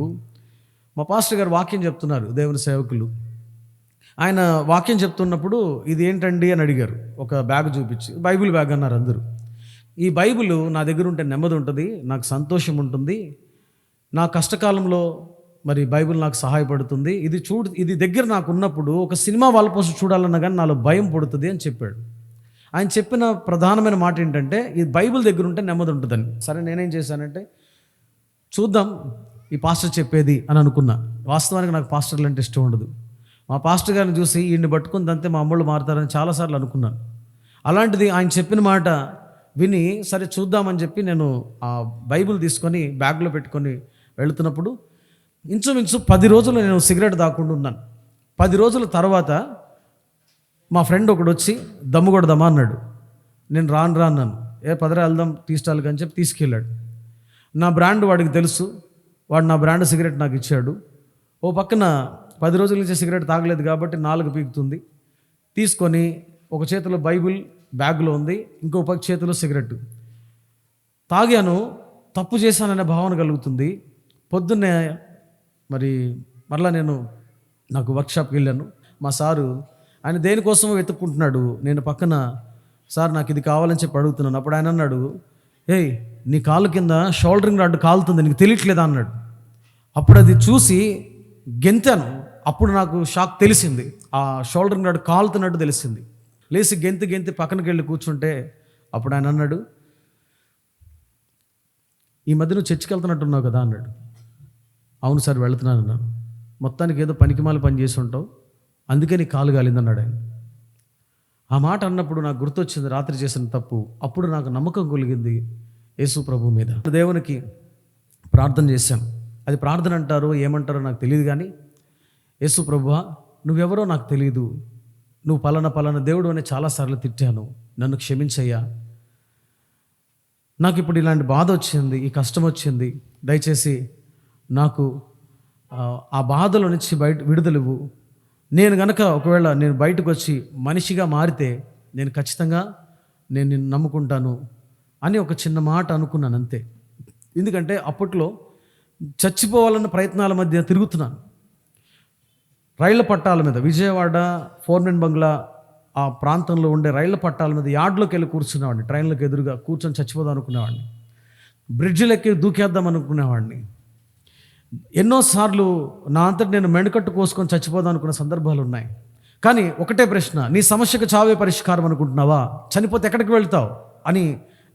మా పాస్టర్ గారు వాక్యం చెప్తున్నారు, దేవుని సేవకులు. ఆయన వాక్యం చెప్తున్నప్పుడు ఇది ఏంటండి అని అడిగారు. ఒక బ్యాగ్ చూపించి, బైబిల్ బ్యాగ్ అన్నారు అందరూ. ఈ బైబిల్ నా దగ్గర ఉంటే నెమ్మది ఉంటుంది, నాకు సంతోషం ఉంటుంది, నా కష్టకాలంలో మరి బైబిల్ నాకు సహాయపడుతుంది, ఇది దగ్గర నాకు ఉన్నప్పుడు ఒక సినిమా వాల్పోస్ట్ చూడాలన్నా కానీ నాలో భయం పడుతుంది అని చెప్పాడు. ఆయన చెప్పిన ప్రధానమైన మాట ఏంటంటే ఈ బైబిల్ దగ్గర ఉంటే నెమ్మది ఉంటుందని. సరే నేనేం చేశానంటే చూద్దాం ఈ పాస్టర్ చెప్పేది అని అనుకున్నా. వాస్తవానికి నాకు పాస్టర్లు అంటే ఇష్టం ఉండదు. మా పాస్టర్ గారిని చూసి ఈయన్ని పట్టుకుని తంతే మా అమ్మళ్ళు మారుతారని చాలాసార్లు అనుకున్నాను. అలాంటిది ఆయన చెప్పిన మాట విని సరే చూద్దామని చెప్పి నేను ఆ బైబిల్ తీసుకొని బ్యాగ్లో పెట్టుకొని వెళుతున్నప్పుడు ఇంచుమించు 10 రోజులు నేను సిగరెట్ దాక్కుండా ఉన్నాను. 10 రోజుల తర్వాత మా ఫ్రెండ్ ఒకడు వచ్చి దమ్ము కొడదామా అన్నాడు. నేను రాను అన్నాను. పదరా వెళ్దాం టీ స్టాల్కి అని చెప్పి తీసుకెళ్ళాడు. నా బ్రాండ్ వాడికి తెలుసు, వాడు నా బ్రాండ్ సిగరెట్ నాకు ఇచ్చాడు. ఓ పక్కన 10 రోజుల నుంచి సిగరెట్ తాగలేదు కాబట్టి 4 పీకుతుంది. తీసుకొని ఒక చేతిలో బైబిల్ బ్యాగ్లో ఉంది, ఇంకో పక్క చేతిలో సిగరెట్. తాగాను, తప్పు చేశాననే భావన కలుగుతుంది. పొద్దున్నే మరలా నాకు వర్క్షాప్కి వెళ్ళాను. మా సారు ఆయన దేనికోసమో వెతుక్కుంటున్నాడు. నేను పక్కన సార్ నాకు ఇది కావాలని చెప్పి అడుగుతున్నాను. అప్పుడు ఆయన అన్నాడు, ఏయ్ నీ కాలు కింద షోల్డరింగ్ రాడ్ కాలుతుంది, నీకు తెలియట్లేదా అన్నాడు. అప్పుడు అది చూసి గెంతాను. అప్పుడు నాకు షాక్ తెలిసింది, ఆ షోల్డరింగ్ రాడ్ కాలుతున్నట్టు తెలిసింది. లేచి గెంతి పక్కనకి వెళ్ళి కూర్చుంటే అప్పుడు ఆయన అన్నాడు, ఈ మధ్య నువ్వు చర్చికి వెళ్తున్నట్టున్నావు కదా అన్నాడు. అవును సార్ వెళుతున్నాను అన్నాను. మొత్తానికి ఏదో పనికిమాల పని చేసి ఉంటావు, అందుకే నీ కాలు కాలిందన్నాడు ఆయన. ఆ మాట అన్నప్పుడు నాకు గుర్తొచ్చింది రాత్రి చేసిన తప్పు. అప్పుడు నాకు నమ్మకం కలిగింది యేసు ప్రభు మీద. దేవునికి ప్రార్థన చేశాను. అది ప్రార్థన అంటారో ఏమంటారో నాకు తెలియదు, కానీ యేసు ప్రభువా నువ్వెవరో నాకు తెలియదు, నువ్వు పలానా దేవుడు అని చాలాసార్లు తిట్టాను, నన్ను క్షమించయ్యా. నాకు ఇప్పుడు ఇలాంటి బాధ వచ్చింది, ఈ కష్టం వచ్చింది, దయచేసి నాకు ఆ బాధలో నుంచి విడుదలవు. నేను గనక ఒకవేళ నేను బయటకు వచ్చి మనిషిగా మారితే నేను ఖచ్చితంగా నిన్ను నమ్ముకుంటాను అని ఒక చిన్న మాట అనుకున్నాను అంతే. ఎందుకంటే అప్పట్లో చచ్చిపోవాలన్న ప్రయత్నాల మధ్య తిరుగుతున్నాను. రైళ్ల పట్టాల మీద, విజయవాడ ఫోర్మెన్ బంగ్లా ఆ ప్రాంతంలో ఉండే రైళ్ల పట్టాల మీద యార్డ్లోకి వెళ్ళి కూర్చునేవాడిని. ట్రైన్లకు ఎదురుగా కూర్చొని చచ్చిపోదాం అనుకునేవాడిని. బ్రిడ్జిలెక్కి దూకేద్దాం అనుకునేవాడిని. ఎన్నోసార్లు నా అంతటి నేను మెండకట్టు కోసుకొని చచ్చిపోదాం అనుకున్న సందర్భాలు ఉన్నాయి. కానీ ఒకటే ప్రశ్న, నీ సమస్యకు చావే పరిష్కారం అనుకుంటున్నావా? చనిపోతే ఎక్కడికి వెళ్తావు అని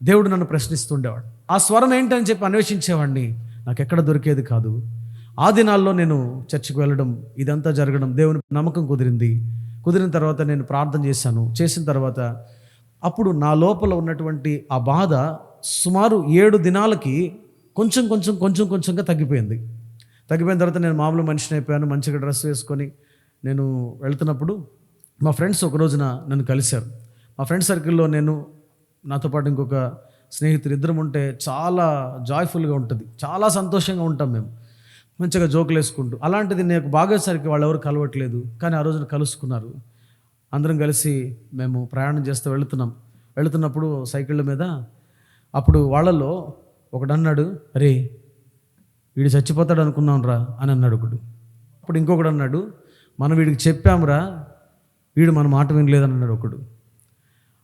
దేవుడు నన్ను ప్రశ్నిస్తుండేవాడు. ఆ స్వరం ఏంటని చెప్పి అన్వేషించేవాడిని. నాకు ఎక్కడ దొరికేది కాదు. ఆ దినాల్లో నేను చర్చికి వెళ్ళడం, ఇదంతా జరగడం, దేవుని నమ్మకం కుదిరిన తర్వాత నేను ప్రార్థన చేసిన తర్వాత అప్పుడు నా లోపల ఉన్నటువంటి ఆ బాధ సుమారు 7 దినాలకి కొంచెంగా తగ్గిపోయింది. తగ్గిపోయిన తర్వాత నేను మామూలు మనిషిని అయిపోయాను. మంచిగా డ్రెస్ వేసుకొని నేను వెళ్తున్నప్పుడు మా ఫ్రెండ్స్ ఒక రోజున నన్ను కలిశారు. మా ఫ్రెండ్ సర్కిల్లో నాతో పాటు ఇంకొక స్నేహితులు ఇద్దరం ఉంటే చాలా జాయ్ఫుల్గా ఉంటుంది, చాలా సంతోషంగా ఉంటాం మేము, మంచిగా జోకులు వేసుకుంటూ. అలాంటిది నాకు బాగోసరికి వాళ్ళు ఎవరు కలవట్లేదు, కానీ ఆ రోజున కలుసుకున్నారు. అందరం కలిసి మేము ప్రయాణం చేస్తూ వెళుతున్నప్పుడు సైకిళ్ళ మీద అప్పుడు వాళ్ళలో ఒకడు అన్నాడు, అరే వీడు చచ్చిపోతాడు అనుకున్నాం రా అని అన్నాడు ఒకడు. అప్పుడు ఇంకొకడు అన్నాడు, మనం వీడికి చెప్పాంరా, వీడు మన మాట వినలేదని అన్నాడు ఒకడు.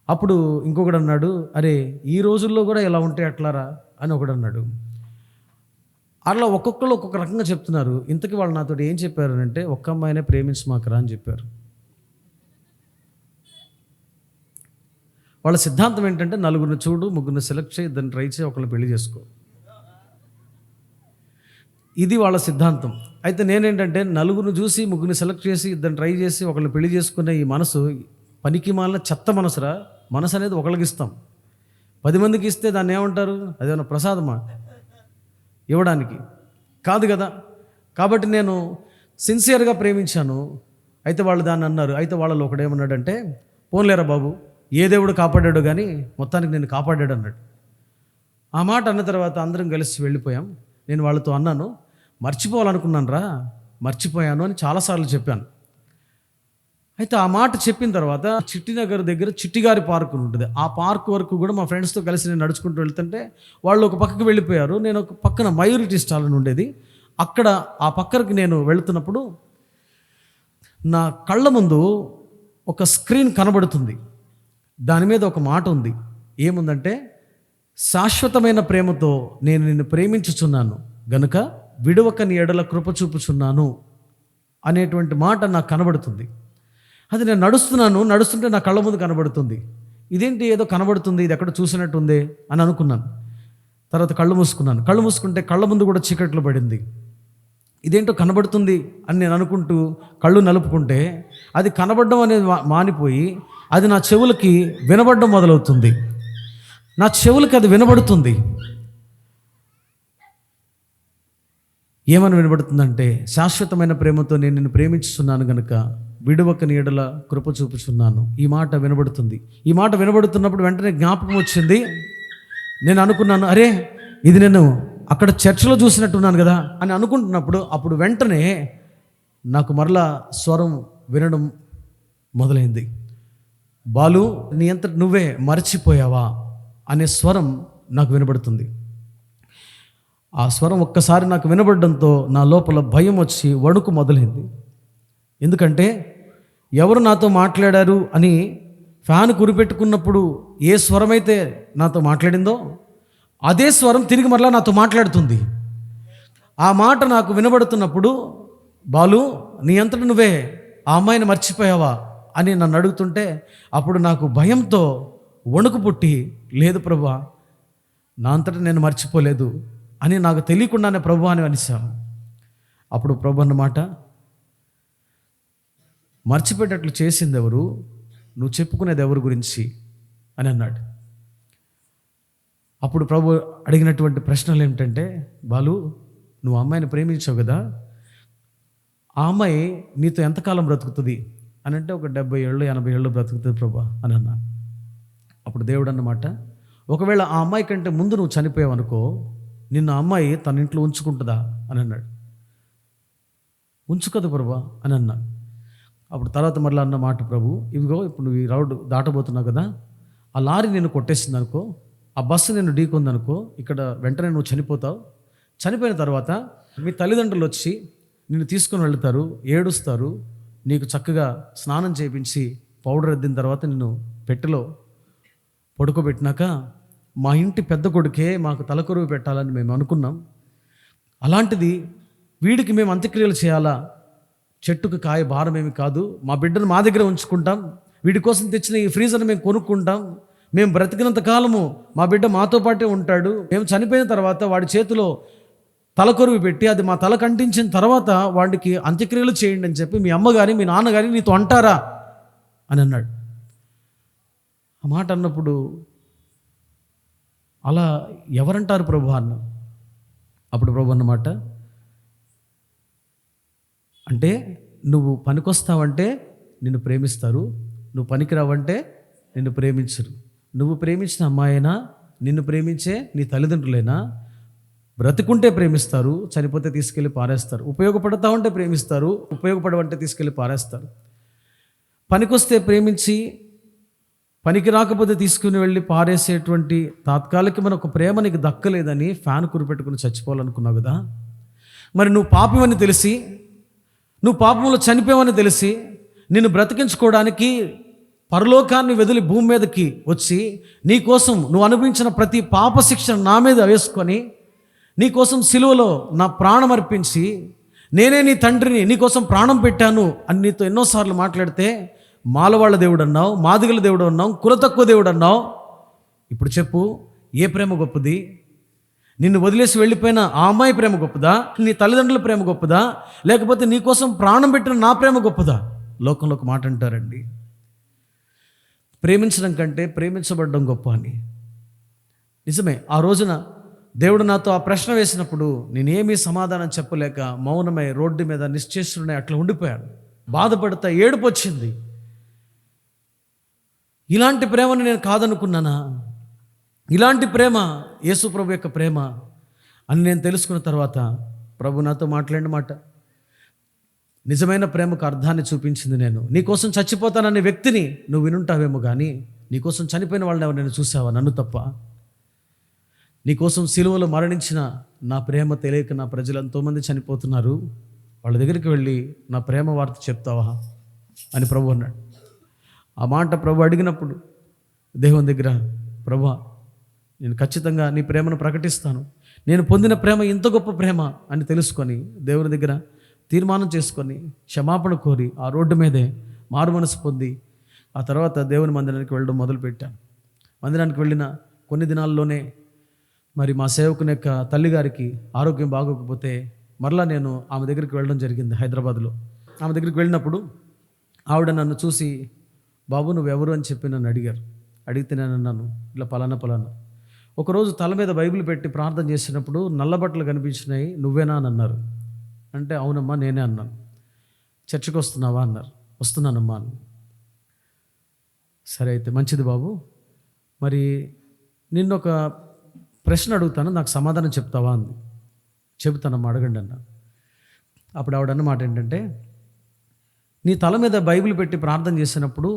అప్పుడు ఇంకొకడు అన్నాడు, అరే ఈ రోజుల్లో కూడా ఎలా ఉంటే అట్లారా అని ఒకడు అన్నాడు. అట్లా ఒక్కొక్కరు ఒక్కొక్క రకంగా చెప్తున్నారు. ఇంతకీ వాళ్ళు నాతో ఏం చెప్పారు అంటే, ఒక్క అమ్మాయినే ప్రేమించమాకరా అని చెప్పారు. వాళ్ళ సిద్ధాంతం ఏంటంటే, నలుగురిని చూడు, ముగ్గురిని సెలెక్ట్ చేయి, దాన్ని ట్రై చేయి, ఒకళ్ళు పెళ్లి చేసుకో. ఇది వాళ్ళ సిద్ధాంతం. అయితే నేనేంటంటే, నలుగురిని చూసి ముగ్గురిని సెలెక్ట్ చేసి దాన్ని ట్రై చేసి ఒకళ్ళని పెళ్లి చేసుకునే ఈ మనసు పనికి మాలిన చెత్త మనసురా. మనసు అనేది ఒకళ్ళకి ఇస్తాం, 10 మందికి ఇస్తే దాన్ని ఏమంటారు? అదేమన్నా ప్రసాదమా ఇవ్వడానికి? కాదు కదా. కాబట్టి నేను సిన్సియర్గా ప్రేమించాను. అయితే వాళ్ళు దాన్ని అన్నారు. అయితే వాళ్ళలో ఒకడు ఏమన్నాడంటే, పోన్లేరా బాబు, ఏ దేవుడు కాపాడాడు కానీ మొత్తానికి నేను కాపాడాడు అన్నాడు. ఆ మాట అన్న తర్వాత అందరం కలిసి వెళ్ళిపోయాం. నేను వాళ్ళతో అన్నాను, మర్చిపోవాలనుకున్నాను రా, మర్చిపోయాను అని చాలాసార్లు చెప్పాను. అయితే ఆ మాట చెప్పిన తర్వాత చిట్టినగర్ దగ్గర చిట్టిగారి పార్క్ ఉంటుంది. ఆ పార్క్ వరకు కూడా మా ఫ్రెండ్స్తో కలిసి నేను నడుచుకుంటూ వెళ్తుంటే వాళ్ళు ఒక పక్కకి వెళ్ళిపోయారు. నేను ఒక పక్కన మయూరిటీ స్టాల్ అని ఉండేది, అక్కడ ఆ పక్కకి నేను వెళుతున్నప్పుడు నా కళ్ళ ముందు ఒక స్క్రీన్ కనబడుతుంది. దాని మీద ఒక మాట ఉంది. ఏముందంటే, శాశ్వతమైన ప్రేమతో నేను నిన్ను ప్రేమించుచున్నాను గనుక విడవక నీ ఎడల కృప చూపుచున్నాను అనేటువంటి మాట నాకు కనబడుతుంది. అది నేను నడుస్తుంటే నా కళ్ళ ముందు కనబడుతుంది. ఇదేంటి ఏదో కనబడుతుంది, ఇది ఎక్కడ చూసినట్టుంది అని అనుకున్నాను. తర్వాత కళ్ళు మూసుకుంటే కళ్ళ ముందు కూడా చీకట్లో పడింది. ఇదేంటో కనబడుతుంది అని నేను అనుకుంటూ కళ్ళు నలుపుకుంటే అది కనబడడం అనేది మానిపోయి అది నా చెవులకి వినబడడం మొదలవుతుంది. నా చెవులకి అది వినబడుతుంది. ఏమని వినబడుతుందంటే, శాశ్వతమైన ప్రేమతో నేను నిన్ను ప్రేమించుతున్నాను గనుక విడువక నీ ఎడల కృప చూపుచున్నాను. ఈ మాట వినబడుతుంది. ఈ మాట వినబడుతున్నప్పుడు వెంటనే జ్ఞాపకం వచ్చింది. నేను అనుకున్నాను, అరే ఇది నేను అక్కడ చర్చిలో చూసినట్టున్నాను కదా అని అనుకుంటున్నప్పుడు అప్పుడు వెంటనే నాకు మరలా స్వరం వినడం మొదలైంది. బాలు, నీ అంతట నువ్వే మర్చిపోయావా అనే స్వరం నాకు వినబడుతుంది. ఆ స్వరం ఒక్కసారి నాకు వినబడడంతో నా లోపల భయం వచ్చి వణుకు మొదలైంది. ఎందుకంటే ఎవరు నాతో మాట్లాడారు అని ఫ్యాన్ కురిపెట్టుకున్నప్పుడు ఏ స్వరమైతే నాతో మాట్లాడిందో అదే స్వరం తిరిగి మరలా నాతో మాట్లాడుతుంది. ఆ మాట నాకు వినబడుతున్నప్పుడు, బాలు నీ అంతట నువ్వే ఆ అమ్మాయిని మర్చిపోయావా అని నన్ను అడుగుతుంటే అప్పుడు నాకు భయంతో వణుకు పుట్టి, లేదు ప్రభువా, నా అంతటా నేను మర్చిపోలేదు అని నాకు తెలియకుండానే ప్రభు అని అనిశాను. అప్పుడు ప్రభు అన్నమాట, మర్చిపోయేటట్లు చేసింది ఎవరు, నువ్వు చెప్పుకునేది ఎవరి గురించి అని అన్నాడు. అప్పుడు ప్రభు అడిగినటువంటి ప్రశ్నలు ఏమిటంటే, బాలు నువ్వు అమ్మాయిని ప్రేమించావు కదా, ఆ అమ్మాయి నీతో ఎంతకాలం బ్రతుకుతుంది అని అంటే, ఒక 70 ఏళ్ళు 80 ఏళ్ళు బ్రతుకుతుంది ప్రభు అని అన్నా. అప్పుడు దేవుడు అన్నమాట, ఒకవేళ ఆ అమ్మాయి కంటే ముందు నువ్వు చనిపోయావు అనుకో, నిన్ను ఆ అమ్మాయి తన ఇంట్లో ఉంచుకుంటుందా అని అన్నాడు. ఉంచుకోదు ప్రభు అని అన్నా. అప్పుడు తర్వాత మరలా అన్న మాట, ప్రభు ఇవిగో ఇప్పుడు నువ్వు ఈ రోడ్డు దాటబోతున్నావు కదా, ఆ లారీ నిన్ను కొట్టేసింది అనుకో, ఆ బస్సు నిన్ను ఢీకొందనుకో, ఇక్కడ వెంటనే నువ్వు చనిపోతావు. చనిపోయిన తర్వాత మీ తల్లిదండ్రులు వచ్చి నిన్ను తీసుకొని వెళ్తారు, ఏడుస్తారు, నీకు చక్కగా స్నానం చేయించి పౌడర్ అద్దిన తర్వాత నిన్ను పెట్టెలో పడుకోబెట్టినాక, మా ఇంటి పెద్ద కొడుకే మాకు తలకొరువు పెట్టాలని మేము అనుకున్నాం, అలాంటిది వీడికి మేము అంత్యక్రియలు చేయాలా చెట్టుకు కాయ భారం ఏమి కాదు, మా బిడ్డను మా దగ్గర ఉంచుకుంటాం, వీడి కోసం తెచ్చిన ఈ ఫ్రీజర్ని మేము కొనుక్కుంటాం, మేము బ్రతికినంత కాలము మా బిడ్డ మాతో పాటే ఉంటాడు, మేము చనిపోయిన తర్వాత వాడి చేతిలో తలకొరువు పెట్టి అది మా తల కంటించిన తర్వాత వాడికి అంత్యక్రియలు చేయండి అని చెప్పి మీ అమ్మ కానీ మీ నాన్న కానీ నీతో అంటారా అని అన్నాడు. ఆ మాట అన్నప్పుడు అలా ఎవరంటారు ప్రభు అన్న. అప్పుడు ప్రభు అన్నమాట, అంటే నువ్వు పనికొస్తావంటే నిన్ను ప్రేమిస్తారు, నువ్వు పనికిరావంటే నిన్ను ప్రేమించరు. నువ్వు ప్రేమించిన అమ్మాయినా, నిన్ను ప్రేమించే నీ తల్లిదండ్రులైనా బ్రతికుంటే ప్రేమిస్తారు, చనిపోతే తీసుకెళ్ళి పారేస్తారు. ఉపయోగపడతా ఉంటే ప్రేమిస్తారు, ఉపయోగపడవంటే తీసుకెళ్ళి పారేస్తారు. పనికొస్తే ప్రేమించి పనికి రాకపోతే తీసుకుని వెళ్ళి పారేసేటువంటి తాత్కాలికమైన ఒక ప్రేమ నీకు దక్కలేదని ఫ్యాన్ కురిపెట్టుకుని చచ్చిపోవాలనుకున్నావు కదా. మరి నువ్వు పాపమని తెలిసి, నువ్వు పాపంలో చనిపోవని తెలిసి నిన్ను బ్రతికించుకోవడానికి పరలోకాన్ని వదిలి భూమి మీదకి వచ్చి నీకోసం నువ్వు అనుభవించిన ప్రతి పాప శిక్షను నా మీద వేసుకొని నీకోసం సిలువలో నా ప్రాణం అర్పించి నేనే నీ తండ్రిని, నీకోసం ప్రాణం పెట్టాను అని నీతో ఎన్నోసార్లు మాట్లాడితే మాలవాళ్ళ దేవుడు అన్నావు, మాదిగల దేవుడు అన్నావు, కుల తక్కువ దేవుడు అన్నావు. ఇప్పుడు చెప్పు, ఏ ప్రేమ గొప్పది? నిన్ను వదిలేసి వెళ్ళిపోయిన ఆ అమ్మాయి ప్రేమ గొప్పదా? నీ తల్లిదండ్రుల ప్రేమ గొప్పదా? లేకపోతే నీకోసం ప్రాణం పెట్టిన నా ప్రేమ గొప్పదా? లోకంలో ఒక మాట అంటారండి, ప్రేమించడం కంటే ప్రేమించబడడం గొప్ప అని. నిజమే. ఆ రోజున దేవుడు నాతో ఆ ప్రశ్న వేసినప్పుడు నేనేమీ సమాధానం చెప్పలేక మౌనమై రోడ్డు మీద నిశ్చేష్టుడై అట్లా ఉండిపోయాను. బాధపడతా ఏడుపు వచ్చింది. ఇలాంటి ప్రేమను నేను కాదనుకున్నానా? ఇలాంటి ప్రేమ యేసు ప్రభు యొక్క ప్రేమ అని నేను తెలుసుకున్న తర్వాత ప్రభు నాతో మాట్లాడిన మాట, నిజమైన ప్రేమకు అర్థాన్ని చూపించింది నేను. నీకోసం చచ్చిపోతాననే వ్యక్తిని నువ్వు వినుంటావేమో కానీ నీకోసం చనిపోయిన వాళ్ళని ఎవరు నేను చూసావా? నన్ను తప్ప. నీకోసం సిలువలో మరణించిన నా ప్రేమ తెలియక నా ప్రజలు ఎంతోమంది చనిపోతున్నారు, వాళ్ళ దగ్గరికి వెళ్ళి నా ప్రేమ వార్త చెప్తావా అని ప్రభు అన్నాడు. ఆ మాట ప్రభు అడిగినప్పుడు దేవుని దగ్గర, ప్రభు నేను ఖచ్చితంగా నీ ప్రేమను ప్రకటిస్తాను, నేను పొందిన ప్రేమ ఇంత గొప్ప ప్రేమ అని తెలుసుకొని దేవుని దగ్గర తీర్మానం చేసుకొని క్షమాపణ కోరి ఆ రోడ్డు మీదే మారు మనసు పొంది ఆ తర్వాత దేవుని మందిరానికి వెళ్ళడం మొదలుపెట్టాను. మందిరానికి వెళ్ళిన కొన్ని దినాల్లోనే మరి మా సేవకుని యొక్క తల్లిగారికి ఆరోగ్యం బాగోకపోతే మరలా నేను ఆమె దగ్గరికి వెళ్ళడం జరిగింది హైదరాబాద్లో. ఆమె దగ్గరికి వెళ్ళినప్పుడు ఆవిడ నన్ను చూసి, బాబు నువ్వెవరు అని చెప్పి నన్ను అడిగారు. అడిగితే నేను అన్నాను, ఇలా పలానా. ఒకరోజు తల మీద బైబిల్ పెట్టి ప్రార్థన చేసినప్పుడు నల్లబట్టలు కనిపించినాయి, నువ్వేనా అని అన్నారు. అంటే అవునమ్మా నేనే అన్నాను. చర్చికి వస్తున్నావా అన్నారు. వస్తున్నానమ్మా అని. సరే అయితే మంచిది బాబు, మరి నిన్నొక ప్రశ్న అడుగుతాను, నాకు సమాధానం చెప్తావా అంది. చెబుతానమ్మా అడగండి అన్న. అప్పుడు ఆవిడ అన్నమాట ఏంటంటే, నీ తల మీద బైబిల్ పెట్టి ప్రార్థన చేసినప్పుడు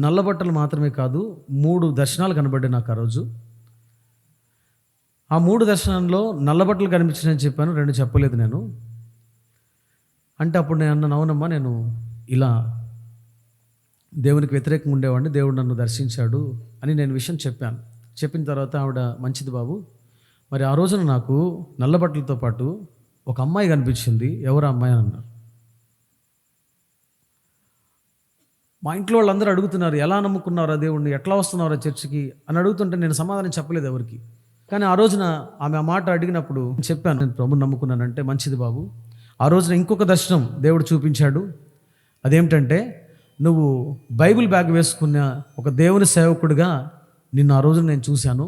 నల్లబట్టలు మాత్రమే కాదు 3 దర్శనాలు కనబడ్డాయి నాకు ఆ రోజు. ఆ 3 దర్శనంలో నల్లబట్టలు కనిపించినాయని చెప్పాను, 2 చెప్పలేదు నేను. అంటే అప్పుడు నేను అన్నాను, అవునమ్మా నేను ఇలా దేవునికి వ్యతిరేకంగా ఉండేవాడిని, దేవుడు నన్ను దర్శించాడు అని నేను విషయం చెప్పాను. చెప్పిన తర్వాత ఆవిడ, మంచిది బాబు, మరి ఆ రోజున నాకు నల్లబట్టలతో పాటు ఒక అమ్మాయి కనిపించింది, ఎవరు అమ్మాయి అని అన్నారు. మా ఇంట్లో వాళ్ళందరూ అడుగుతున్నారు, ఎలా నమ్ముకున్నారా దేవుణ్ణి, ఎట్లా వస్తున్నారా చర్చికి అని అడుగుతుంటే నేను సమాధానం చెప్పలేదు ఎవరికి. కానీ ఆ రోజున ఆమె ఆ మాట అడిగినప్పుడు చెప్పాను, నేను ప్రభుని నమ్ముకున్నానంటే. మంచిది బాబు, ఆ రోజున ఇంకొక దర్శనం దేవుడు చూపించాడు. అదేమిటంటే, నువ్వు బైబిల్ బ్యాగ్ వేసుకున్న ఒక దేవుని సేవకుడిగా నిన్ను ఆ రోజున నేను చూశాను.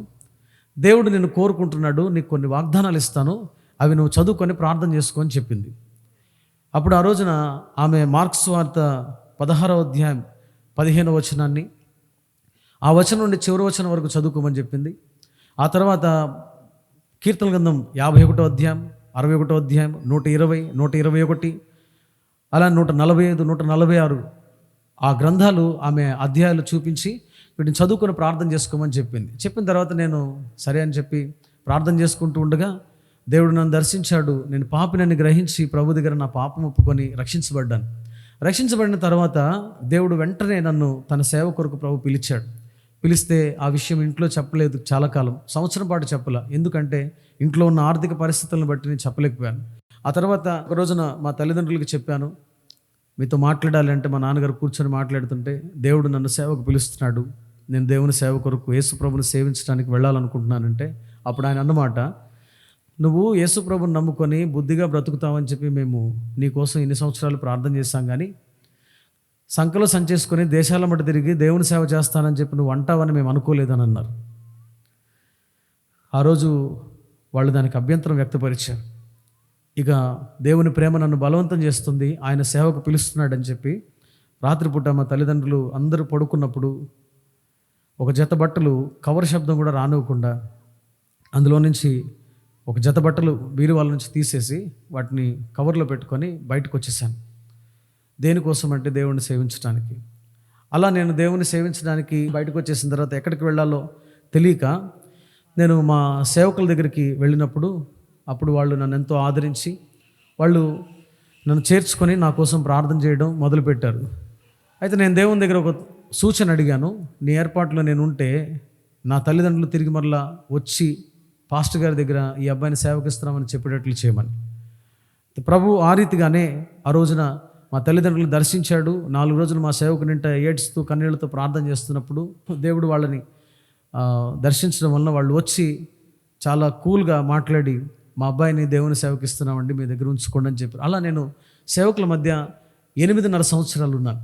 దేవుడు నిన్ను కోరుకుంటున్నాడు, నీకు కొన్ని వాగ్దానాలు ఇస్తాను, అవి నువ్వు చదువుకొని ప్రార్థన చేసుకొని చెప్పింది. అప్పుడు ఆ రోజున ఆమె మార్క్స్ వార్త 16వ అధ్యాయం 15వ వచనాన్ని, ఆ వచనం నుండి చివరి వచనం వరకు చదువుకోమని చెప్పింది. ఆ తర్వాత కీర్తన గ్రంథం 51వ అధ్యాయం, 61వ అధ్యాయం, 120, 121, అలా 145, 146 ఆ గ్రంథాలు ఆమె అధ్యాయాలు చూపించి వీటిని చదువుకొని ప్రార్థన చేసుకోమని చెప్పింది. చెప్పిన తర్వాత నేను సరే అని చెప్పి ప్రార్థన చేసుకుంటూ ఉండగా దేవుడు నన్ను దర్శించాడు. నేను పాపినని గ్రహించి ప్రభు దగ్గర నా పాపం ఒప్పుకొని రక్షించబడ్డాను. రక్షించబడిన తర్వాత దేవుడు వెంటనే నన్ను తన సేవ కొరకు ప్రభు పిలిచాడు. పిలిస్తే ఆ విషయం ఇంట్లో చెప్పలేదు చాలా కాలం, సంవత్సరం పాటు చెప్పలా. ఎందుకంటే ఇంట్లో ఉన్న ఆర్థిక పరిస్థితులను బట్టి నేను చెప్పలేకపోయాను. ఆ తర్వాత ఒక రోజున మా తల్లిదండ్రులకు చెప్పాను, మీతో మాట్లాడాలి అంటే మా నాన్నగారు కూర్చొని మాట్లాడుతుంటే దేవుడు నన్ను సేవకు పిలుస్తున్నాడు, నేను దేవుని సేవ కొరకు యేసుప్రభుని సేవించడానికి వెళ్ళాలనుకుంటున్నానంటే అప్పుడు ఆయన అన్నమాట, నువ్వు యేసుప్రభుని నమ్ముకొని బుద్ధిగా బ్రతుకుతావని చెప్పి మేము నీకోసం ఇన్ని సంవత్సరాలు ప్రార్థన చేశాం, కానీ సంకలో సంచేసుకొని దేశాల మధ్య తిరిగి దేవుని సేవ చేస్తానని చెప్పి నువ్వు అంటావని మేము అనుకోలేదని అన్నారు. ఆ రోజు వాళ్ళు దానికి అభ్యంతరం వ్యక్తపరిచారు. ఇక దేవుని ప్రేమ నన్ను బలవంతం చేస్తుంది, ఆయన సేవకు పిలుస్తున్నాడని చెప్పి రాత్రిపూట మా తల్లిదండ్రులు అందరూ పడుకున్నప్పుడు ఒక జత బట్టలు కవర్ శబ్దం కూడా రానివ్వకుండా అందులో నుంచి ఒక జత బట్టలు బీరువాల నుంచి తీసేసి వాటిని కవర్లో పెట్టుకొని బయటకు వచ్చేసాను. దేనికోసం అంటే దేవుణ్ణి సేవించడానికి. అలా నేను దేవుని సేవించడానికి బయటకు వచ్చేసిన తర్వాత ఎక్కడికి వెళ్ళాలో తెలియక నేను మా సేవకుల దగ్గరికి వెళ్ళినప్పుడు అప్పుడు వాళ్ళు నన్ను ఎంతో ఆదరించి వాళ్ళు నన్ను చేర్చుకొని నా కోసం ప్రార్థన చేయడం మొదలుపెట్టారు. అయితే నేను దేవుని దగ్గర ఒక సూచన అడిగాను, నీ ఏర్పాట్లో నేను ఉంటే నా తల్లిదండ్రులు తిరిగి మరలా వచ్చి పాస్టర్ గారి దగ్గర ఈ అబ్బాయిని సేవకిస్తున్నామని చెప్పేటట్లు చేయమని. ప్రభు ఆ రీతిగానే ఆ రోజున మా తల్లిదండ్రులు దర్శించాడు. 4 రోజులు మా సేవకు నింట ఏడ్చుతూ కన్నీళ్లతో ప్రార్థన చేస్తున్నప్పుడు దేవుడు వాళ్ళని దర్శించడం వలన వాళ్ళు వచ్చి చాలా కూల్గా మాట్లాడి మా అబ్బాయిని దేవుని సేవకిస్తున్నామండి, మీ దగ్గర ఉంచుకోండి అని చెప్పారు. అలా నేను సేవకుల మధ్య 8.5 సంవత్సరాలు ఉన్నాను.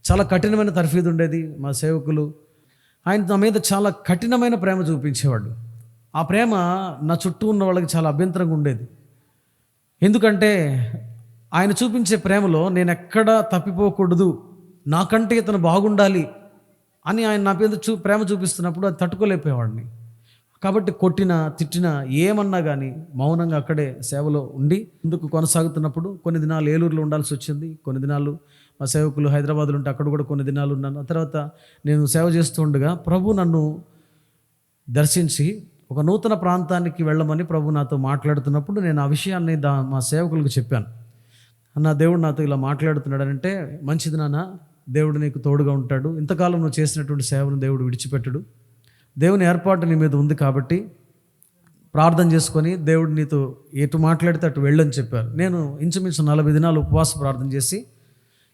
చాలా కఠినమైన తర్ఫీదు ఉండేది. మా సేవకులు ఆయన నా మీద చాలా కఠినమైన ప్రేమ చూపించేవాడు. ఆ ప్రేమ నా చుట్టూ ఉన్న వాళ్ళకి చాలా అభ్యంతరంగా ఉండేది. ఎందుకంటే ఆయన చూపించే ప్రేమలో నేను ఎక్కడా తప్పిపోకూడదు, నాకంటే ఇతను బాగుండాలి అని ఆయన నా మీద ప్రేమ చూపిస్తున్నప్పుడు అది తట్టుకోలేకపోయేవాడిని. కాబట్టి కొట్టినా తిట్టినా ఏమన్నా కానీ మౌనంగా అక్కడే సేవలో ఉండి ముందుకు కొనసాగుతున్నప్పుడు కొన్ని దినాలు ఏలూరులో ఉండాల్సి వచ్చింది. కొన్ని దినాలు మా సేవకులు హైదరాబాద్లో ఉంటే అక్కడ కూడా కొన్ని దినాలు ఉన్నాను. ఆ తర్వాత నేను సేవ చేస్తూ ఉండగా ప్రభు నన్ను దర్శించి ఒక నూతన ప్రాంతానికి వెళ్ళమని ప్రభు నాతో మాట్లాడుతున్నప్పుడు నేను ఆ విషయాన్ని మా సేవకులకు చెప్పాను. నా దేవుడు నాతో ఇలా మాట్లాడుతున్నాడు అంటే, మంచిది నాన్న, దేవుడు నీకు తోడుగా ఉంటాడు, ఇంతకాలం నువ్వు చేసినటువంటి సేవను దేవుడు విడిచిపెట్టడు, దేవుని ఏర్పాటు నీ మీద ఉంది కాబట్టి ప్రార్థన చేసుకొని దేవుడు నీతో ఎటు మాట్లాడితే అటు వెళ్ళని చెప్పారు. నేను ఇంచుమించు 40 దినాలు ఉపవాస ప్రార్థన చేసి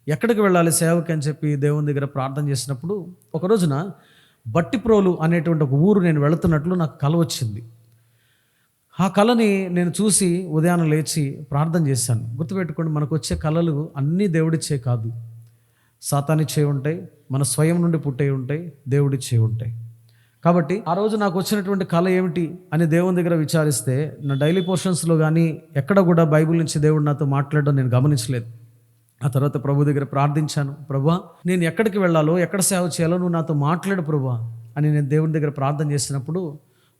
ఎక్కడికి వెళ్ళాలి సేవకి అని చెప్పి దేవుని దగ్గర ప్రార్థన చేసినప్పుడు ఒక రోజున బట్టిప్రోలు అనేటువంటి ఒక ఊరు నేను వెళుతున్నట్లు నాకు కల వచ్చింది. ఆ కళని నేను చూసి ఉదయాన్నే లేచి ప్రార్థన చేశాను. గుర్తుపెట్టుకోండి, మనకు వచ్చే కళలు అన్నీ దేవుడిచ్చే కాదు, సాతానిచ్చే ఉంటాయి, మన స్వయం నుండి పుట్టే ఉంటాయి, దేవుడిచ్చే ఉంటాయి. కాబట్టి ఆ రోజు నాకు వచ్చినటువంటి కళ ఏమిటి అని దేవుని దగ్గర విచారిస్తే నా డైలీ పోర్షన్స్లో కానీ ఎక్కడ కూడా బైబిల్ నుంచి దేవుడు నాతో మాట్లాడడం నేను గమనించలేదు. ఆ తర్వాత ప్రభు దగ్గర ప్రార్థించాను, ప్రభువా నేను ఎక్కడికి వెళ్ళాలో ఎక్కడ సేవ చేయాలో నువ్వు నాతో మాట్లాడు ప్రభువా అని నేను దేవుని దగ్గర ప్రార్థన చేసినప్పుడు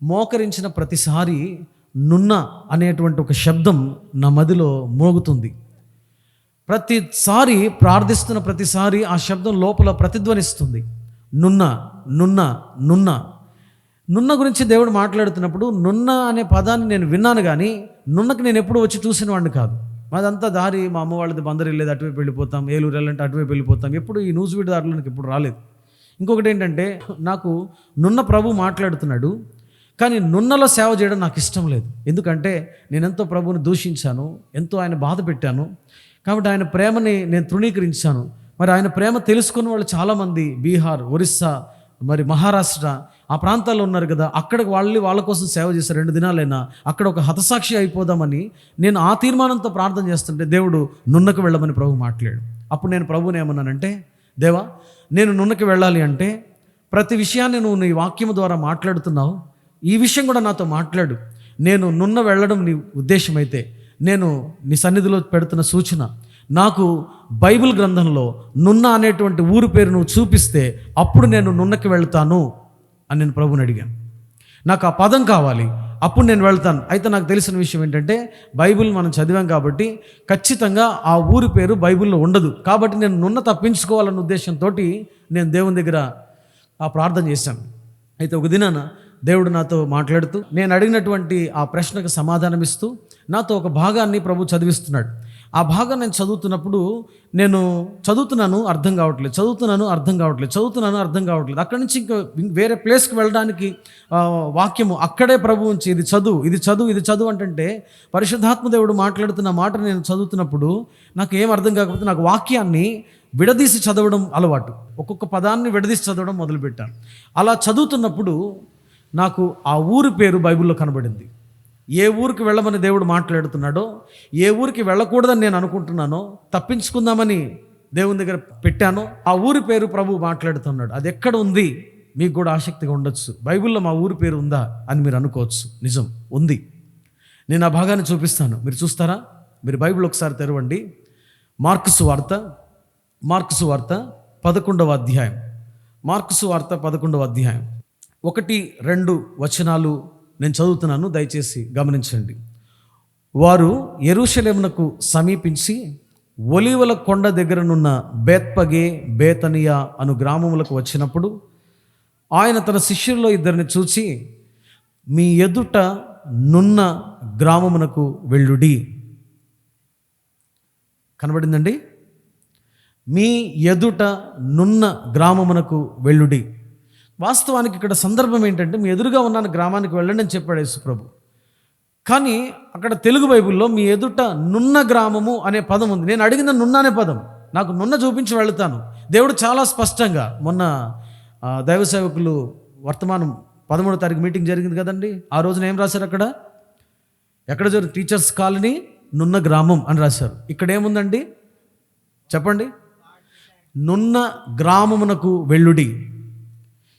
మోకరించిన ప్రతిసారి నున్న అనేటువంటి ఒక శబ్దం నా మదిలో మోగుతుంది. ప్రతిసారి ప్రార్థిస్తున్న ప్రతిసారి ఆ శబ్దం లోపల ప్రతిధ్వనిస్తుంది. నున్న నున్న నున్న నున్న గురించి దేవుడు మాట్లాడుతున్నప్పుడు నున్న అనే పదాన్ని నేను విన్నాను, కానీ నున్నకి నేను ఎప్పుడు వచ్చి చూసిన వాడిని కాదు. మాదంతా దారి, మా అమ్మ వాళ్ళది బందరు వెళ్ళేది, అటువైపు వెళ్ళిపోతాం, ఏలూరు వెళ్ళంటే అటువైపు వెళ్ళిపోతాం, ఎప్పుడు ఈ నూజివీడు దారిలోనికి ఎప్పుడు రాలేదు. ఇంకొకటి ఏంటంటే నాకు నున్న ప్రభు మాట్లాడుతున్నాడు, కానీ నున్నలో సేవ చేయడం నాకు ఇష్టం లేదు. ఎందుకంటే నేను ఎంతో ప్రభువుని దూషించాను, ఎంతో ఆయన బాధ పెట్టాను, కాబట్టి ఆయన ప్రేమని నేను తృణీకరించాను. మరి ఆయన ప్రేమ తెలుసుకున్న వాళ్ళు చాలామంది బీహార్, ఒరిస్సా, మరి మహారాష్ట్ర ఆ ప్రాంతాల్లో ఉన్నారు కదా, అక్కడికి వాళ్ళ కోసం సేవ చేశారు 2 దినాలైనా. అక్కడ ఒక హతసాక్షి అయిపోదామని నేను ఆ తీర్మానంతో ప్రార్థన చేస్తుంటే దేవుడు నున్నకు వెళ్ళమని ప్రభు మాట్లాడు. అప్పుడు నేను ప్రభువుని ఏమన్నానంటే, దేవా నేను నున్నకి వెళ్ళాలి అంటే ప్రతి విషయాన్ని నువ్వు నీ వాక్యం ద్వారా మాట్లాడుతున్నావు, ఈ విషయం కూడా నాతో మాట్లాడు. నేను నున్న వెళ్ళడం నీ ఉద్దేశం అయితే నేను నీ సన్నిధిలో పెడుతున్న సూచన, నాకు బైబిల్ గ్రంథంలో నున్న అనేటువంటి ఊరు పేరు నువ్వు చూపిస్తే అప్పుడు నేను నున్నకి వెళ్తాను అని నేను ప్రభుని అడిగాను. నాకు ఆ పదం కావాలి, అప్పుడు నేను వెళ్తాను. అయితే నాకు తెలిసిన విషయం ఏంటంటే బైబిల్ మనం చదివాం కాబట్టి ఖచ్చితంగా ఆ ఊరి పేరు బైబిల్లో ఉండదు. కాబట్టి నేను నున్న తప్పించుకోవాలన్న ఉద్దేశంతో నేను దేవుని దగ్గర ఆ ప్రార్థన చేశాను. అయితే ఒక దినాన దేవుడు నాతో మాట్లాడుతూ నేను అడిగినటువంటి ఆ ప్రశ్నకు సమాధానం ఇస్తూ నాతో ఒక భాగాన్ని ప్రభు చదివిస్తున్నాడు. ఆ భాగం నేను చదువుతున్నప్పుడు నేను చదువుతున్నాను అర్థం కావట్లేదు. అక్కడి నుంచి ఇంకా వేరే ప్లేస్కి వెళ్ళడానికి వాక్యము అక్కడే ప్రభు ఉంచి ఇది చదువు అంటే పరిశుద్ధాత్మ దేవుడు మాట్లాడుతున్న మాట నేను చదువుతున్నప్పుడు నాకు ఏం అర్థం కాకపోతే నాకు వాక్యాన్ని విడదీసి చదవడం అలవాటు. ఒక్కొక్క పదాన్ని విడదీసి చదవడం మొదలుపెట్టాను. అలా చదువుతున్నప్పుడు నాకు ఆ ఊరి పేరు బైబిల్లో కనబడింది. ఏ ఊరికి వెళ్ళమని దేవుడు మాట్లాడుతున్నాడో, ఏ ఊరికి వెళ్ళకూడదని నేను అనుకుంటున్నానో, తప్పించుకుందామని దేవుని దగ్గర పెట్టానో, ఆ ఊరి పేరు ప్రభు మాట్లాడుతున్నాడు. అది ఎక్కడ ఉంది? మీకు కూడా ఆసక్తిగా ఉండొచ్చు. బైబిల్లో మా ఊరి పేరు ఉందా అని మీరు అనుకోవచ్చు. నిజం ఉంది. నేను ఆ భాగాన్ని చూపిస్తాను, మీరు చూస్తారా? మీరు బైబిల్ ఒకసారి తెరవండి. మార్కు సువార్త 11వ అధ్యాయం. మార్కు సువార్త 11వ అధ్యాయం 1-2 వచనాలు నేను చదువుతున్నాను, దయచేసి గమనించండి. వారు యెరూషలేమునకు సమీపించి ఒలీవల కొండ దగ్గరనున్న బేత్పగే, బేతనియా అను గ్రామములకు వచ్చినప్పుడు ఆయన తన శిష్యుల్లో 2 చూచి, మీ ఎదుట నున్న గ్రామమునకు వెళ్ళుడి. కనబడిందండి? మీ ఎదుట నున్న గ్రామమునకు వెళ్ళుడి. వాస్తవానికి ఇక్కడ సందర్భం ఏంటంటే, మీ ఎదురుగా ఉన్న గ్రామానికి వెళ్ళండి అని చెప్పాడు యేసుప్రభు. కానీ అక్కడ తెలుగు బైబిల్లో మీ ఎదుట నున్న గ్రామము అనే పదం ఉంది. నేను అడిగిన నున్న అనే పదం, నాకు నున్న చూపించి వెళుతాను. దేవుడు చాలా స్పష్టంగా, మొన్న దైవ సేవకులు వర్తమానం 13వ తారీఖు మీటింగ్ జరిగింది కదండి, ఆ రోజున ఏం రాశారు? ఎక్కడ జరిగింది? టీచర్స్ కాలనీ నున్న గ్రామం అని రాశారు. ఇక్కడ ఏముందండి చెప్పండి? నున్న గ్రామమునకు వెళ్ళుడి.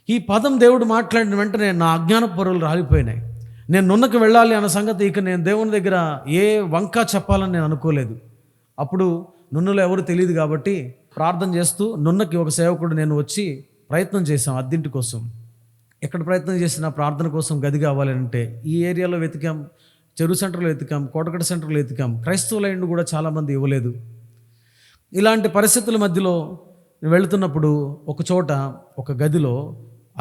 ఈ పదం దేవుడు మాట్లాడిన వెంటనే నా అజ్ఞాన పొరలు రాలిపోయినాయి. నేను నున్నకు వెళ్ళాలి అన్న సంగతి ఇక నేను దేవుని దగ్గర ఏ వంక చెప్పాలని నేను అనుకోలేదు. అప్పుడు నున్నలో ఎవరు తెలియదు కాబట్టి ప్రార్థన చేస్తూ నున్నకి ఒక సేవకుడు నేను వచ్చి ప్రయత్నం చేశాం అద్దింటి కోసం. ఎక్కడ ప్రయత్నం చేసినా ప్రార్థన కోసం గది కావాలి అంటే ఈ ఏరియాలో వెతికాం, చెరువు సెంటర్లో వెతికాం, కోటగడ సెంటర్లో వెతికాం. క్రైస్తవ లైన్లు కూడా చాలామంది ఇవ్వలేదు. ఇలాంటి పరిస్థితుల మధ్యలో వెళుతున్నప్పుడు ఒక చోట ఒక గదిలో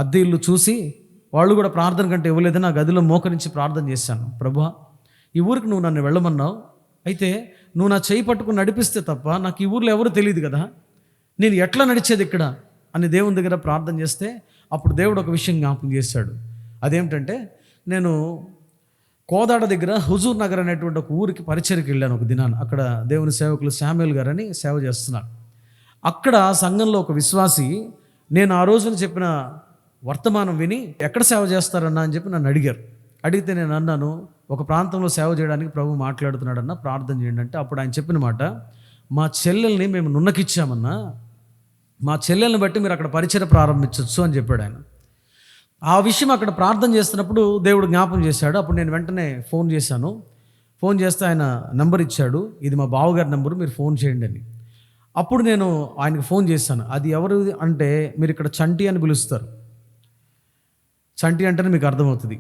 అద్దె ఇల్లు చూసి, వాళ్ళు కూడా ప్రార్థన కంటే ఇవ్వలేదని ఆ గదిలో మోకరించి ప్రార్థన చేశాను. ప్రభువా, ఈ ఊరికి నువ్వు నన్ను వెళ్ళమన్నావు, అయితే నువ్వు నా చేయి పట్టుకుని నడిపిస్తే తప్ప నాకు ఈ ఊర్లో ఎవరు తెలియదు కదా, నేను ఎట్లా నడిచేది ఇక్కడ అని దేవుని దగ్గర ప్రార్థన చేస్తే అప్పుడు దేవుడు ఒక విషయం జ్ఞాపకం చేశాడు. అదేమిటంటే, నేను కోదాడ దగ్గర హుజూర్ నగర్ అనేటువంటి ఒక ఊరికి పరిచయకి వెళ్ళాను ఒక దినాన్ని. అక్కడ దేవుని సేవకులు శామ్యూల్ గారని సేవ చేస్తున్నారు. అక్కడ సంఘంలో ఒక విశ్వాసి నేను ఆ రోజున చెప్పిన వర్తమానం విని ఎక్కడ సేవ చేస్తారన్నా అని చెప్పి నన్ను అడిగారు. అడిగితే నేను అన్నాను, ఒక ప్రాంతంలో సేవ చేయడానికి ప్రభు మాట్లాడుతున్నాడన్నా, ప్రార్థన చేయండి అంటే అప్పుడు ఆయన చెప్పిన మాట, మా చెల్లెల్ని మేము నున్నకిచ్చామన్నా, మా చెల్లెల్ని బట్టి మీరు అక్కడ పరిచయం ప్రారంభించవచ్చు అని చెప్పాడు ఆయన. ఆ విషయం అక్కడ ప్రార్థన చేస్తున్నప్పుడు దేవుడు జ్ఞాపకం చేశాడు. అప్పుడు నేను వెంటనే ఫోన్ చేశాను. ఫోన్ చేస్తే ఆయన నెంబర్ ఇచ్చాడు, ఇది మా బావగారి నెంబరు, మీరు ఫోన్ చేయండి అని. అప్పుడు నేను ఆయనకు ఫోన్ చేశాను. అది ఎవరు అంటే, మీరు ఇక్కడ చంటి అని పిలుస్తారు, చంటి అంటేనే మీకు అర్థమవుతుంది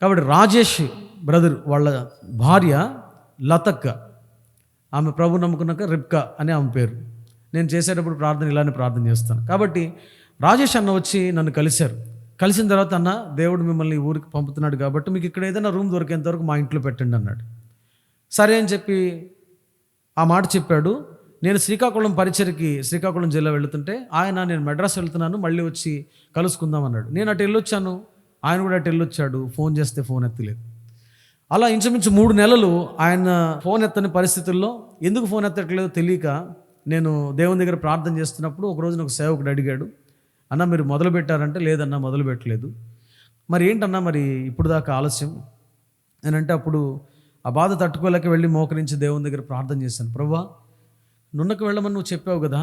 కాబట్టి రాజేష్ బ్రదర్ వాళ్ళ భార్య లతక్క, ఆమె ప్రభు నమ్ముకున్నాక రిబ్కా అని ఆమె పేరు. నేను చేసేటప్పుడు ప్రార్థన ఇలానే ప్రార్థన చేస్తాను. కాబట్టి రాజేష్ అన్న వచ్చి నన్ను కలిశారు. కలిసిన తర్వాత, అన్న దేవుడు మిమ్మల్ని ఈ ఊరికి పంపుతున్నాడు కాబట్టి మీకు ఇక్కడ ఏదైనా రూమ్ దొరికేంత వరకు మా ఇంట్లో పెట్టండి అన్నాడు. సరే అని చెప్పి ఆ మాట చెప్పాడు. నేను శ్రీకాకుళం పరిచయకి శ్రీకాకుళం జిల్లా వెళుతుంటే ఆయన, నేను మెడ్రాస్ వెళ్తున్నాను, మళ్ళీ వచ్చి కలుసుకుందాం అన్నాడు. నేను అటు వెళ్ళొచ్చాను, ఆయన కూడా అటు వెళ్ళొచ్చాడు. ఫోన్ చేస్తే ఫోన్ ఎత్తలేదు. అలా ఇంచుమించు 3 నెలలు ఆయన ఫోన్ ఎత్తని పరిస్థితుల్లో, ఎందుకు ఫోన్ ఎత్తట్లేదో తెలియక నేను దేవుని దగ్గర ప్రార్థన చేస్తున్నప్పుడు ఒక రోజున ఒక సేవకుడు అడిగాడు, అన్న మీరు మొదలు పెట్టారంటే, లేదన్నా మొదలు పెట్టలేదు. మరి ఏంటన్నా మరి ఇప్పుడు దాకా ఆలస్యం అని అంటే, అప్పుడు ఆ బాధ తట్టుకోలేక వెళ్ళి మోకరించి దేవుని దగ్గర ప్రార్థన చేశాను. ప్రభువా, నున్నకు వెళ్ళమని నువ్వు చెప్పావు కదా,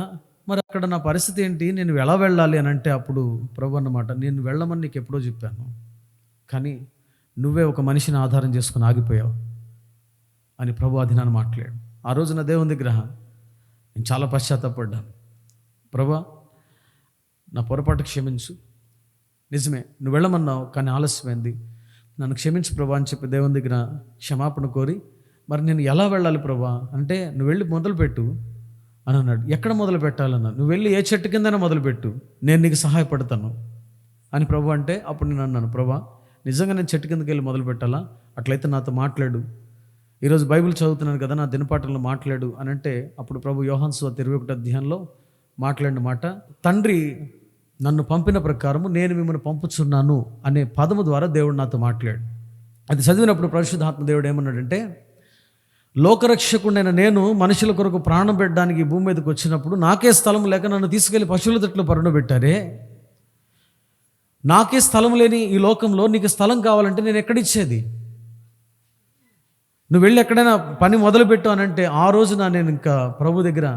మరి అక్కడ నా పరిస్థితి ఏంటి, నేను ఎలా వెళ్ళాలి అని అంటే, అప్పుడు ప్రభు అన్నమాట, నేను వెళ్ళమని నీకు ఎప్పుడో చెప్పాను, కానీ నువ్వే ఒక మనిషిని ఆధారం చేసుకుని ఆగిపోయావు అని ప్రభు అధినాన్ని మాట్లాడాడు. ఆ రోజున దేవుని దగ్గర నేను చాలా పశ్చాత్తాపడ్డాను. ప్రభువా, నా పొరపాటు క్షమించు, నిజమే నువ్వు వెళ్ళమన్నావు కానీ ఆలస్యమైంది, నన్ను క్షమించు ప్రభా అని చెప్పి దేవుని దగ్గర క్షమాపణ కోరి, మరి నేను ఎలా వెళ్ళాలి ప్రభా అంటే, నువ్వు వెళ్ళి మొదలుపెట్టు అని అన్నాడు. ఎక్కడ మొదలు పెట్టాలన్నా, నువ్వు వెళ్ళి ఏ చెట్టు కిందైనా మొదలుపెట్టు, నేను నీకు సహాయపడతాను అని ప్రభు అంటే, అప్పుడు నేను అన్నాను, ప్రభా నిజంగా నేను చెట్టు కిందకి వెళ్ళి మొదలు పెట్టాలా, అట్లయితే నాతో మాట్లాడు ఈరోజు బైబిల్ చదువుతున్నాను కదా, నా దినపాఠంలో మాట్లాడు అని అంటే, అప్పుడు ప్రభు యోహాను సువార్త 21వ అధ్యాయంలో మాట్లాడిన మాట, తండ్రి నన్ను పంపిన ప్రకారము నేను మిమ్మల్ని పంపుచున్నాను అనే పదము ద్వారా దేవుడు నాతో మాట్లాడు. అది చదివినప్పుడు పరిశుద్ధాత్మ దేవుడు ఏమన్నాడంటే, లోకరక్షకుడైన నేను మనుషుల కొరకు ప్రాణం పెట్టడానికి భూమి మీదకి వచ్చినప్పుడు నాకే స్థలం లేక నన్ను తీసుకెళ్లి పశువుల తట్లో పరుండబెట్టారే. నాకే స్థలం లేని ఈ లోకంలో నీకు స్థలం కావాలంటే నేను ఎక్కడిచ్చేది? నువ్వు వెళ్ళి ఎక్కడైనా పని మొదలుపెట్టు అని అంటే, ఆ రోజున నేను ఇంకా ప్రభు దగ్గర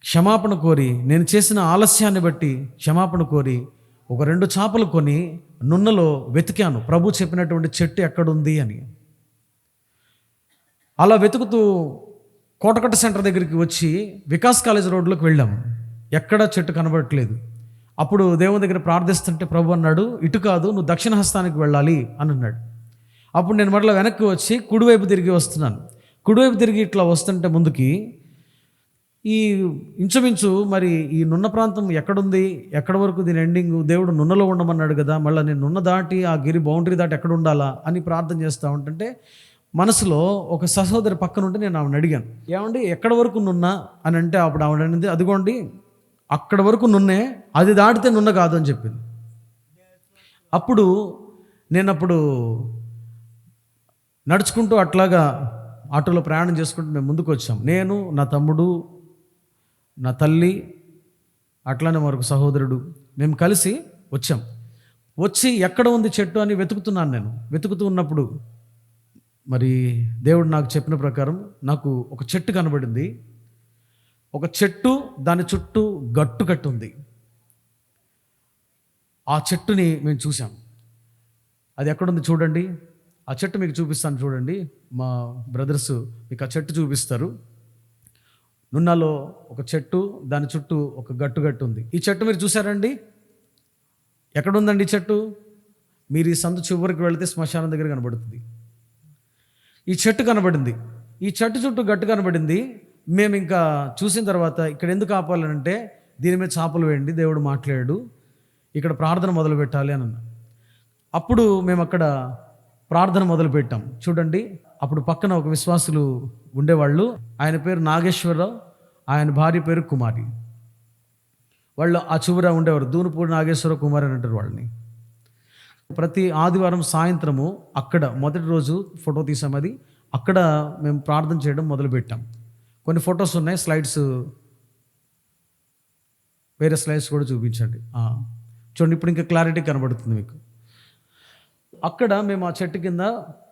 క్షమాపణ కోరి, నేను చేసిన ఆలస్యాన్ని బట్టి క్షమాపణ కోరి ఒక 2 చేపలు కొని నున్నలో వెతికాను ప్రభు చెప్పినటువంటి చెట్టు ఎక్కడుంది అని. అలా వెతుకుతూ కోటకట్ట సెంటర్ దగ్గరికి వచ్చి వికాస్ కాలేజ్ రోడ్లోకి వెళ్ళాము. ఎక్కడా చెట్టు కనబడట్లేదు. అప్పుడు దేవుని దగ్గర ప్రార్థిస్తుంటే ప్రభు అన్నాడు, ఇటు కాదు, నువ్వు దక్షిణ హస్తానికి వెళ్ళాలి అని అన్నాడు. అప్పుడు నేను మరలా వెనక్కి వచ్చి కుడివైపు తిరిగి వస్తున్నాను. కుడివైపు తిరిగి ఇట్లా వస్తుంటే ముందుకి ఈ ఇంచుమించు మరి ఈ నున్న ప్రాంతం ఎక్కడుంది, ఎక్కడ వరకు దీని ఎండింగ్, దేవుడు నున్నలో ఉండమన్నాడు కదా, మళ్ళీ నేను నున్న దాటి ఆ గిరి బౌండరీ దాటి ఎక్కడ ఉండాలా అని ప్రార్థన చేస్తూ ఉంటుంటే మనసులో ఒక సహోదరి పక్కన ఉంటే నేను ఆవిడని అడిగాను, ఏమండి ఎక్కడ వరకు నున్నా అని అంటే, అప్పుడు ఆవిడ అనేది, అదిగోండి అక్కడ వరకు నున్నే, అది దాటితే నున్న కాదు అని చెప్పింది. అప్పుడు నేనప్పుడు నడుచుకుంటూ అట్లాగా ఆటోలో ప్రయాణం చేసుకుంటూ మేము ముందుకు వచ్చాం. నేను, నా తమ్ముడు, నా తల్లి, అట్లానే మరొక సహోదరుడు, మేము కలిసి వచ్చాం. వచ్చి ఎక్కడ ఉంది చెట్టు అని వెతుకుతున్నాను. నేను వెతుకుతూ ఉన్నప్పుడు మరి దేవుడు నాకు చెప్పిన ప్రకారం నాకు ఒక చెట్టు కనబడింది. ఒక చెట్టు, దాని చుట్టూ గట్టు కట్టి ఉంది. ఆ చెట్టుని మేము చూసాం. అది ఎక్కడుంది చూడండి, ఆ చెట్టు మీకు చూపిస్తాను చూడండి. మా బ్రదర్స్ మీకు ఆ చెట్టు చూపిస్తారు. నున్నలో ఒక చెట్టు, దాని చుట్టూ ఒక గట్టు ఉంది. ఈ చెట్టు మీరు చూసారండి? ఎక్కడుందండి ఈ చెట్టు? మీరు ఈ సందు చివరికి వెళితే శ్మశానం దగ్గర కనబడుతుంది. ఈ చెట్టు కనబడింది. ఈ చెట్టు చుట్టూ గట్టు కనబడింది. మేము ఇంకా చూసిన తర్వాత ఇక్కడ ఎందుకు ఆపాలంటే, దీని మీద చేపలు వేయండి, దేవుడు మాట్లాడాడు, ఇక్కడ ప్రార్థన మొదలు పెట్టాలి అని అన్నా. అప్పుడు మేము అక్కడ ప్రార్థన మొదలు పెట్టాం. చూడండి, అప్పుడు పక్కన ఒక విశ్వాసులు ఉండేవాళ్ళు. ఆయన పేరు నాగేశ్వరరావు, ఆయన భార్య పేరు కుమారి. వాళ్ళు ఆ చివర ఉండేవారు. దూనపూడి నాగేశ్వరరావు కుమారి అని అంటారు వాళ్ళని. ప్రతి ఆదివారం సాయంత్రము అక్కడ మొదటి రోజు ఫోటో తీసాం. అది అక్కడ మేము ప్రార్థన చేయడం మొదలుపెట్టాం. కొన్ని ఫొటోస్ ఉన్నాయి, స్లైడ్స్, వేరే స్లైడ్స్ కూడా చూపించండి. చూడండి, ఇప్పుడు ఇంకా క్లారిటీ కనబడుతుంది మీకు. అక్కడ మేము ఆ చెట్టు కింద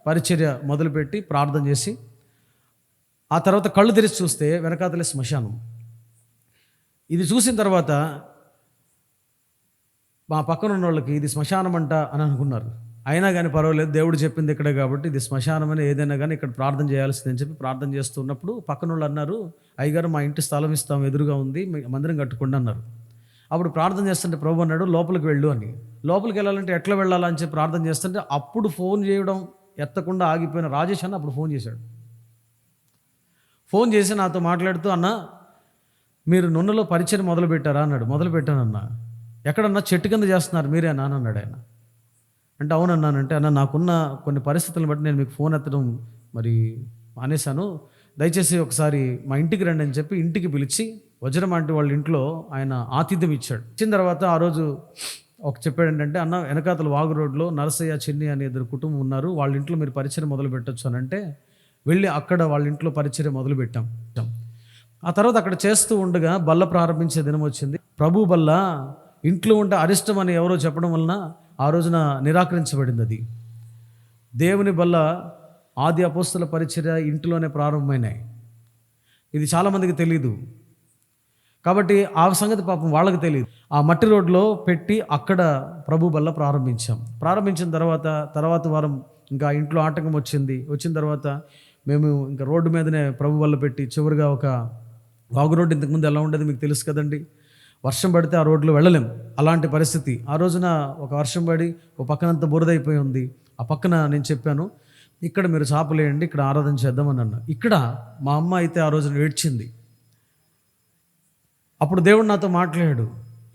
పరిచర్య మొదలుపెట్టి ప్రార్థన చేసి, ఆ తర్వాత కళ్ళు తెరిచి చూస్తే వెనకాతలే శ్మశానం. ఇది చూసిన తర్వాత మా పక్కన ఉన్న వాళ్ళకి ఇది శ్మశానం అంట అని అనుకున్నారు. అయినా కానీ పర్వాలేదు, దేవుడు చెప్పింది ఇక్కడే కాబట్టి ఇది శ్మశానం అని, ఏదైనా కానీ ఇక్కడ ప్రార్థన చేయాల్సిందని చెప్పి ప్రార్థన చేస్తున్నప్పుడు పక్కన వాళ్ళు అన్నారు, అయ్యగారు మా ఇంటి స్థలం ఇస్తాం, ఎదురుగా ఉంది, మందిరం కట్టుకోండి అన్నారు. అప్పుడు ప్రార్థన చేస్తుంటే ప్రభు అన్నాడు, లోపలికి వెళ్ళు అని. లోపలికి వెళ్ళాలంటే ఎట్లా వెళ్ళాలని చెప్పి ప్రార్థన చేస్తుంటే అప్పుడు ఫోన్ చేయడం ఎత్తకుండా ఆగిపోయిన రాజేష్ అన్న అప్పుడు ఫోన్ చేశాడు. ఫోన్ చేసి నాతో మాట్లాడుతూ, అన్న మీరు నున్నలో పరిచయం మొదలు పెట్టారా అన్నాడు. మొదలు పెట్టానన్నా. ఎక్కడన్నా చెట్టు కింద చేస్తున్నారు మీరేనా అని అన్నాడు ఆయన. అంటే అవునన్నానంటే, అన్న నాకున్న కొన్ని పరిస్థితులను బట్టి నేను మీకు ఫోన్ ఎత్తడం మరి మానేశాను, దయచేసి ఒకసారి మా ఇంటికి రండి అని చెప్పి ఇంటికి పిలిచి వజ్రం ఆంటీ వాళ్ళ ఇంట్లో ఆయన ఆతిథ్యం ఇచ్చాడు. ఇచ్చిన తర్వాత ఆ రోజు ఒక చెప్పాడు ఏంటంటే, అన్న వెనకాతల వాగు రోడ్లో నరసయ్య, చిన్ని అనే 2 కుటుంబం ఉన్నారు, వాళ్ళ ఇంట్లో మీరు పరిచయం మొదలు పెట్టచ్చు అని అంటే వెళ్ళి అక్కడ వాళ్ళ ఇంట్లో పరిచయం మొదలు పెట్టాం. ఆ తర్వాత అక్కడ చేస్తూ ఉండగా బల్ల ప్రారంభించే దినం వచ్చింది. ప్రభు బల్ల ఇంట్లో ఉంటే అరిష్టం అని ఎవరో చెప్పడం వలన ఆ రోజున నిరాకరించబడింది. అది దేవుని బల్ల ఆది అపోస్తల పరిచర్య ఇంటిలోనే ప్రారంభమైనాయి. ఇది చాలామందికి తెలీదు కాబట్టి ఆ సంగతి పాపం వాళ్ళకి తెలియదు. ఆ మట్టి రోడ్లో పెట్టి అక్కడ ప్రభు బల్ల ప్రారంభించిన తర్వాత వారం ఇంకా ఇంట్లో ఆటంకం వచ్చిన తర్వాత మేము ఇంకా రోడ్డు మీదనే ప్రభు బల్ల పెట్టి చివరిగా ఒక వాగు రోడ్డు, ఇంతకుముందు ఎలా ఉండేది మీకు తెలుసు కదండి, వర్షం పడితే ఆ రోడ్లో వెళ్ళలేం, అలాంటి పరిస్థితి. ఆ రోజున ఒక వర్షం పడి ఒక పక్కనంతా బురదైపోయి ఉంది. ఆ పక్కన నేను చెప్పాను, ఇక్కడ మీరు చేపలేయండి, ఇక్కడ ఆరాధన చేద్దామని అన్నా. ఇక్కడ మా అమ్మ అయితే ఆ రోజున ఏడ్చింది. అప్పుడు దేవుడు నాతో మాట్లాడాడు,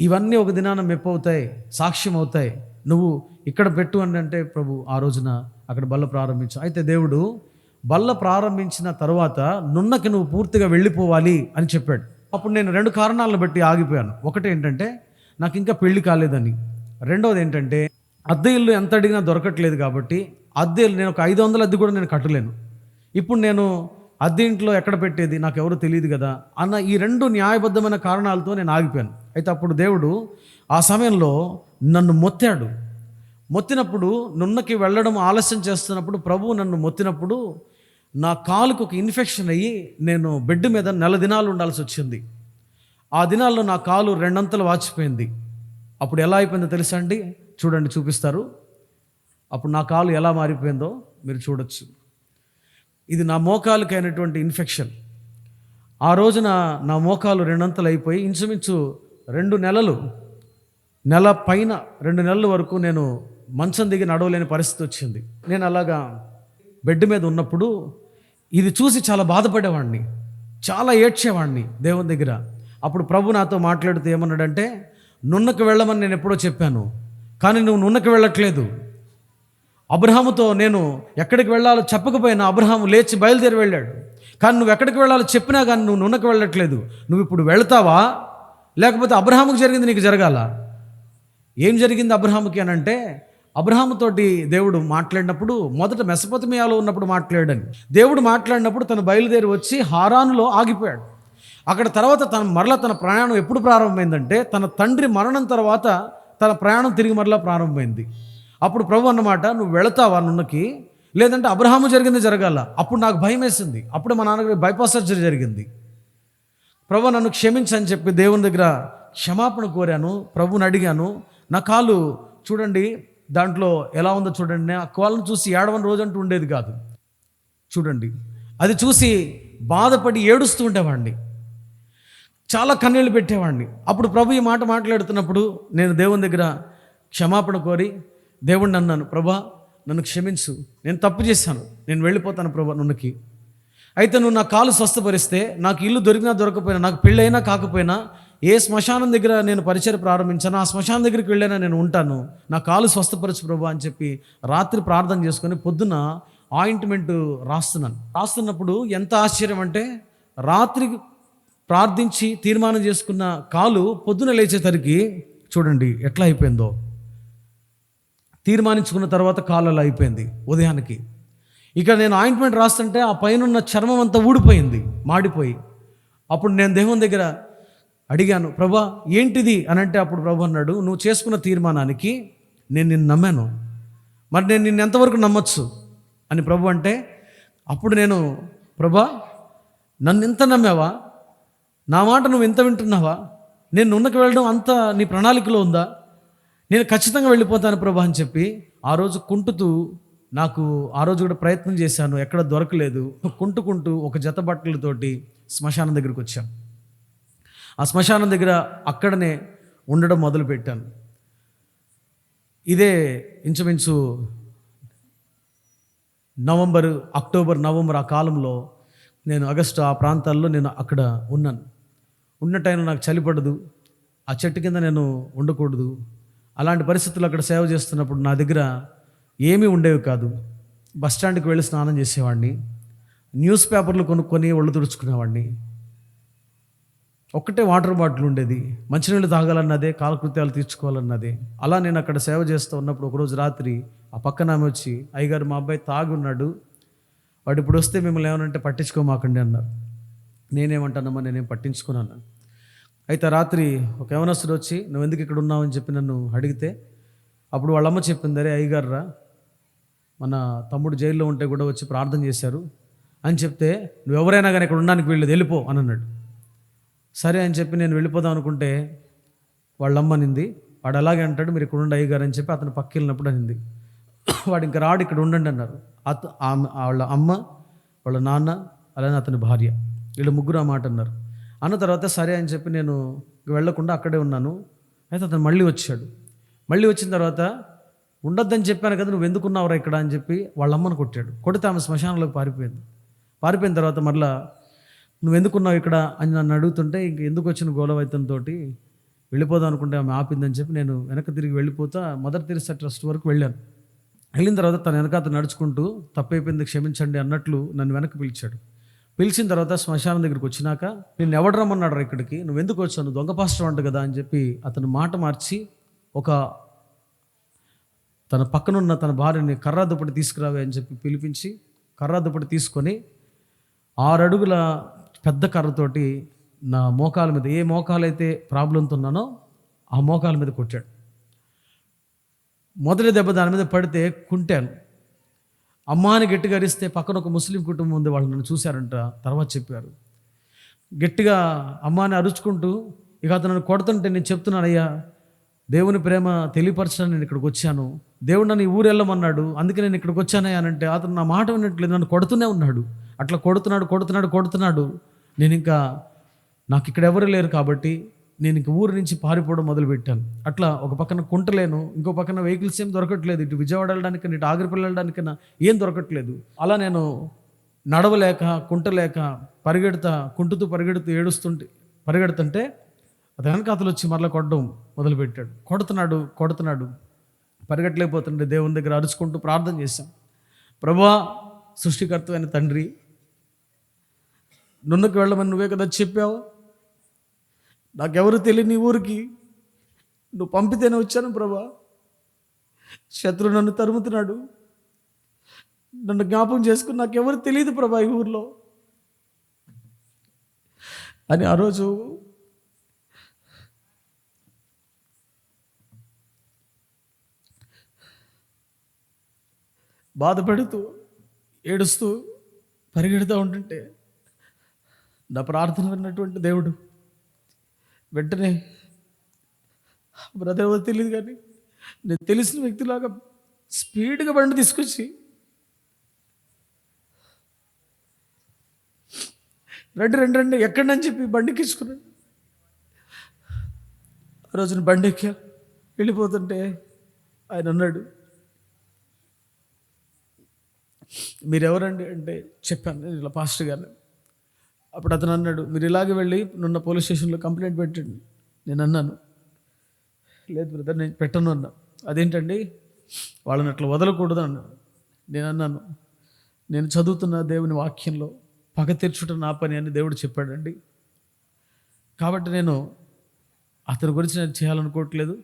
ఇవన్నీ ఒక దినాన మెప్పవుతాయి, సాక్ష్యం అవుతాయి, నువ్వు ఇక్కడ పెట్టు అని అంటే ప్రభు ఆ రోజున అక్కడ బల్ల ప్రారంభించాం. అయితే దేవుడు బల్ల ప్రారంభించిన తర్వాత నున్నకి నువ్వు పూర్తిగా వెళ్ళిపోవాలి అని చెప్పాడు. అప్పుడు నేను 2 కారణాలను బట్టి ఆగిపోయాను. ఒకటి ఏంటంటే నాకు ఇంకా పెళ్లి కాలేదని, రెండవది ఏంటంటే అద్దె ఇల్లు ఎంత అడిగినా దొరకట్లేదు కాబట్టి అద్దె ఇల్లు నేను ఒక 500 అద్దె కూడా నేను కట్టలేను. ఇప్పుడు నేను అద్దె ఇంట్లో ఎక్కడ పెట్టేది, నాకు ఎవరు తెలియదు కదా అన్న ఈ 2 న్యాయబద్ధమైన కారణాలతో నేను ఆగిపోయాను. అయితే అప్పుడు దేవుడు ఆ సమయంలో నన్ను మొత్తాడు. మొత్తినప్పుడు నున్నకి వెళ్ళడం ఆలస్యం చేస్తున్నప్పుడు ప్రభువు నన్ను మొత్తినప్పుడు నా కాలుకు ఒక ఇన్ఫెక్షన్ అయ్యి నేను బెడ్ మీద 4 దినాలు ఉండాల్సి వచ్చింది. ఆ దినాల్లో నా కాలు 2 అంతలు వాచిపోయింది. అప్పుడు ఎలా అయిపోయిందో తెలుసా అండి? చూడండి, చూపిస్తారు. అప్పుడు నా కాలు ఎలా మారిపోయిందో మీరు చూడొచ్చు. ఇది నా మోకాలుకి అయినటువంటి ఇన్ఫెక్షన్. ఆ రోజున నా మోకాలు 2 అంతలు అయిపోయి ఇంచుమించు 2 నెలలు, నెల పైన 2 నెలల వరకు నేను మంచం దిగి నడవలేని పరిస్థితి వచ్చింది. నేను అలాగా బెడ్ మీద ఉన్నప్పుడు ఇది చూసి చాలా బాధపడేవాడిని, చాలా ఏడ్చేవాడిని దేవుని దగ్గర. అప్పుడు ప్రభు నాతో మాట్లాడుతూ ఏమన్నాడంటే, నున్నకు వెళ్ళమని నేను ఎప్పుడో చెప్పాను, కానీ నువ్వు నున్నకు వెళ్ళట్లేదు. అబ్రహాముతో నేను ఎక్కడికి వెళ్ళాలో చెప్పకపోయినా అబ్రహాము లేచి బయలుదేరి వెళ్ళాడు. కానీ నువ్వు ఎక్కడికి వెళ్ళాలో చెప్పినా కానీ నువ్వు నున్నకు వెళ్ళట్లేదు. నువ్వు ఇప్పుడు వెళ్తావా, లేకపోతే అబ్రహాముకు జరిగింది నీకు జరగాల? ఏం జరిగింది అబ్రహాముకి అని అంటే, అబ్రహాముతోటి దేవుడు మాట్లాడినప్పుడు మొదట మెసొపొతేమియాలో ఉన్నప్పుడు మాట్లాడాను. దేవుడు మాట్లాడినప్పుడు తను బయలుదేరి వచ్చి హారానులో ఆగిపోయాడు. అక్కడ తర్వాత తన ప్రయాణం ఎప్పుడు ప్రారంభమైందంటే తన తండ్రి మరణం తర్వాత తన ప్రయాణం తిరిగి మరలా ప్రారంభమైంది. అప్పుడు ప్రభు అన్నమాట, నువ్వు వెళతావా నున్నకి, లేదంటే అబ్రహాము జరిగింది జరగాల? అప్పుడు నాకు భయం వేసింది. అప్పుడు మా నాన్నగారికి బైపాస్ సర్జరీ జరిగింది. ప్రభు నన్ను క్షమించని చెప్పి దేవుని దగ్గర క్షమాపణ కోరాను. ప్రభుని అడిగాను. నా కాలు చూడండి దాంట్లో ఎలా ఉందో చూడండి. ఆ కాళ్ళను చూసి ఏడవని రోజు అంటూ ఉండేది కాదు. చూడండి, అది చూసి బాధపడి ఏడుస్తూ ఉండేవాడిని, చాలా కన్నీళ్ళు పెట్టేవాడిని. అప్పుడు ప్రభు ఈ మాట మాట్లాడుతున్నప్పుడు నేను దేవుని దగ్గర క్షమాపణ కోరి దేవుడిని అన్నాను, ప్రభా నన్ను క్షమించు, నేను తప్పు చేశాను, నేను వెళ్ళిపోతాను ప్రభా నున్నకి. అయితే నువ్వు నా కాలు స్వస్థపరిస్తే, నాకు ఇల్లు దొరికినా దొరకపోయినా, నాకు పెళ్ళైనా కాకపోయినా, ఏ శ్మశానం దగ్గర నేను పరిచయం ప్రారంభించాను ఆ శ్మశానం దగ్గరికి వెళ్ళైనా నేను ఉంటాను, నా కాలు స్వస్థపరచు ప్రభా అని చెప్పి రాత్రి ప్రార్థన చేసుకొని పొద్దున ఆయింట్మెంట్ రాస్తున్నప్పుడు ఎంత ఆశ్చర్యం అంటే, రాత్రి ప్రార్థించి తీర్మానం చేసుకున్న కాలు పొద్దున లేచేసరికి చూడండి ఎట్లా అయిపోయిందో. తీర్మానించుకున్న తర్వాత కాలు అలా అయిపోయింది ఉదయానికి. ఇక నేను ఆయింట్మెంట్ రాస్తుంటే ఆ పైన చర్మం అంతా ఊడిపోయింది, మాడిపోయి. అప్పుడు నేను దేవుని దగ్గర అడిగాను, ప్రభా ఏంటిది అని అంటే, అప్పుడు ప్రభు అన్నాడు, నువ్వు చేసుకున్న తీర్మానానికి నేను నిన్ను నమ్మాను, మరి నేను నిన్ను ఎంతవరకు నమ్మొచ్చు అని ప్రభు అంటే, అప్పుడు నేను, ప్రభా నన్ను ఇంత నమ్మావా, నా మాట నువ్వు ఇంత వింటున్నావా, నేను నున్నకి వెళ్ళడం అంతా నీ ప్రణాళికలో ఉందా, నేను ఖచ్చితంగా వెళ్ళిపోతాను ప్రభా అని చెప్పి ఆ రోజు కుంటుతూ, నాకు ఆ రోజు కూడా ప్రయత్నం చేశాను, ఎక్కడ దొరకలేదు. కుంటుకుంటూ ఒక జత బట్టలతోటి శ్మశానం దగ్గరికి వచ్చాను. ఆ శ్మశానం దగ్గర అక్కడనే ఉండడం మొదలుపెట్టాను. ఇదే ఇంచుమించు అక్టోబర్ నవంబర్ ఆ కాలంలో నేను ఆగస్టు ఆ ప్రాంతాల్లో నేను అక్కడ ఉన్నాను. ఉన్నట్టయినా నాకు చలి పడదు, ఆ చెట్టు కింద నేను ఉండకూడదు. అలాంటి పరిస్థితుల్లో అక్కడ సేవ చేస్తున్నప్పుడు నా దగ్గర ఏమీ ఉండేవి కాదు. బస్టాండ్కి వెళ్ళి స్నానం చేసేవాడిని, న్యూస్ పేపర్లు కొనుక్కొని ఒళ్ళు తుడుచుకునేవాడిని. ఒక్కటే వాటర్ బాటిల్ ఉండేది, మంచినీళ్ళు తాగాలన్నదే, కాలకృత్యాలు తీర్చుకోవాలన్నదే. అలా నేను అక్కడ సేవ చేస్తూ ఉన్నప్పుడు ఒకరోజు రాత్రి ఆ పక్కన ఆమె వచ్చి, అయ్యగారు మా అబ్బాయి తాగి ఉన్నాడు, వాడు ఇప్పుడు వస్తే మిమ్మల్ని ఏమనంటే పట్టించుకోమాకండి అన్నారు. నేనేమంటానమ్మా, నేనేం పట్టించుకున్నాను. అయితే రాత్రి ఒక యవనస్తుడు వచ్చి, నువ్వు ఎందుకు ఇక్కడ ఉన్నావు అని చెప్పి నన్ను అడిగితే, అప్పుడు వాళ్ళమ్మ చెప్పింది, అరే అయ్యగారురా, మన తమ్ముడు జైల్లో ఉంటే కూడా వచ్చి ప్రార్థన చేశారు అని చెప్తే, నువ్వు ఎవరైనా కానీ ఇక్కడ ఉండడానికి వీళ్ళది, వెళ్ళిపో అని అన్నాడు. సరే అని చెప్పి నేను వెళ్ళిపోదాం అనుకుంటే వాళ్ళమ్మ నింది, వాడు అలాగే అంటాడు, మీరు ఇక్కడ ఉండి అయ్యగారు అని చెప్పి అతను పక్క వెళ్ళినప్పుడు అనింది, వాడు ఇంకా రాడు, ఇక్కడ ఉండండి అన్నారు. వాళ్ళ అమ్మ, వాళ్ళ నాన్న, అలానే అతని భార్య, వీళ్ళు ముగ్గురు ఆ మాట అన్నారు. అన్న తర్వాత సరే అని చెప్పి నేను వెళ్ళకుండా అక్కడే ఉన్నాను. అయితే అతను మళ్ళీ వచ్చాడు. మళ్ళీ వచ్చిన తర్వాత, ఉండొద్దని చెప్పాను కదా, నువ్వు ఎందుకున్నావురా ఇక్కడ అని చెప్పి వాళ్ళ అమ్మను కొట్టాడు. కొడితే ఆమె శ్మశానంలోకి పారిపోయింది. పారిపోయిన తర్వాత మళ్ళీ నువ్వు ఎందుకున్నావు ఇక్కడ అని నన్ను అడుగుతుంటే, ఇంక ఎందుకు వచ్చిన గోలవైతంతో వెళ్ళిపోదాం అనుకుంటే ఆమె ఆపిందని చెప్పి నేను వెనక్కి తిరిగి వెళ్ళిపోతా మదర్ తెరిసా ట్రస్ట్ వరకు వెళ్ళాను. వెళ్ళిన తర్వాత తన వెనకాత నడుచుకుంటూ తప్పైపోయింది క్షమించండి అన్నట్లు నన్ను వెనక్కి పిలిచాడు. పిలిచిన తర్వాత శ్మశానం దగ్గరికి వచ్చినాక, నేను ఎవడు రమ్మన్నాడు రా ఇక్కడికి, నువ్వు ఎందుకు వచ్చావు, దొంగ పాస్టర్ అంట కదా అని చెప్పి అతను మాట మార్చి తన పక్కనున్న తన భార్యని కర్రా దుప్పటి తీసుకురావే అని చెప్పి పిలిపించి కర్రా దుప్పటి తీసుకొని 6 అడుగుల పెద్ద కర్రతోటి నా మోకాల మీద, ఏ మోకాలైతే ప్రాబ్లంతో ఉన్నానో ఆ మోకాల మీద కొట్టాడు. మొదటి దెబ్బ దాని మీద పడితే కుంటాను. అమ్మాని గట్టిగా అరిస్తే పక్కన ఒక ముస్లిం కుటుంబం ఉంది, వాళ్ళు నన్ను చూశారంట. తర్వాత చెప్పారు. గట్టిగా అమ్మాని అరుచుకుంటూ ఇక అతను నన్ను కొడుతుంటే నేను చెప్తున్నాను, అయ్యా దేవుని ప్రేమ తెలియపరచడానికి నేను ఇక్కడికి వచ్చాను, దేవుడు నన్ను ఈ ఊరు వెళ్ళమన్నాడు, అందుకే నేను ఇక్కడికి వచ్చానయ్యా అని అంటే అతను నా మాట వినట్లేదు, నన్ను కొడుతూనే ఉన్నాడు. అట్లా కొడుతున్నాడు. నేను ఇంకా నాకు ఇక్కడ ఎవరు లేరు కాబట్టి నేను ఇంక ఊరి నుంచి పారిపోవడం మొదలుపెట్టాను. అట్లా ఒక పక్కన కుంటలేను, ఇంకో పక్కన వెహికల్స్ ఏం దొరకట్లేదు, ఇటు విజయవాడ వెళ్ళడానికన్నా ఇటు ఆగ్రిపల్లి వెళ్ళడానికన్నా ఏం దొరకట్లేదు. అలా నేను నడవలేక కుంటలేక కుంటుతూ పరిగెడుతుంటే అతని వెనకాతలు వచ్చి మరలా కొట్టడం మొదలుపెట్టాడు. కొడుతున్నాడు. పరిగెట్టలేకపోతుంటే దేవుని దగ్గర అరుచుకుంటూ ప్రార్థన చేశాం. ప్రభువా, సృష్టికర్తమైన తండ్రి, నున్నకు వెళ్ళమని నువ్వే కదా చెప్పావు, నాకెవరు తెలియని ఊరికి నువ్వు పంపితేనే వచ్చాను ప్రభా. శత్రువు నన్ను తరుముతున్నాడు, నన్ను జ్ఞాపకం చేసుకుని నాకెవరు తెలియదు ప్రభా ఈ ఊర్లో అని ఆ రోజు బాధపడుతూ ఏడుస్తూ పరిగెడుతూ ఉంటుంటే నా ప్రార్థన విన్నటువంటి దేవుడు వెంటనే, బ్రదర్ ఎవరు తెలియదు కానీ నేను తెలిసిన వ్యక్తిలాగా స్పీడ్గా బండి తీసుకొచ్చి రండి ఎక్కడని చెప్పి బండికి ఇచ్చుకున్నాడు. ఆ రోజున బండి ఎక్కా, వెళ్ళిపోతుంటే ఆయన అన్నాడు, మీరెవరండి అంటే చెప్పాను, నేను ఇలా పాస్టర్ గారిని. అప్పుడు అతను అన్నాడు, మీరు ఇలాగే వెళ్ళి నిన్న పోలీస్ స్టేషన్లో కంప్లైంట్ పెట్టండి. నేను అన్నాను, లేదు బ్రదర్ నేను పెట్టను అన్నా. అదేంటండి, వాళ్ళని అట్లా వదలకూడదు అన్నాడు. నేను అన్నాను, నేను చదువుతున్న దేవుని వాక్యంలో పగ తీర్చుట నా పని అని దేవుడు చెప్పాడండి, కాబట్టి నేను అతని గురించి నేను చేయాలనుకోవట్లేదు,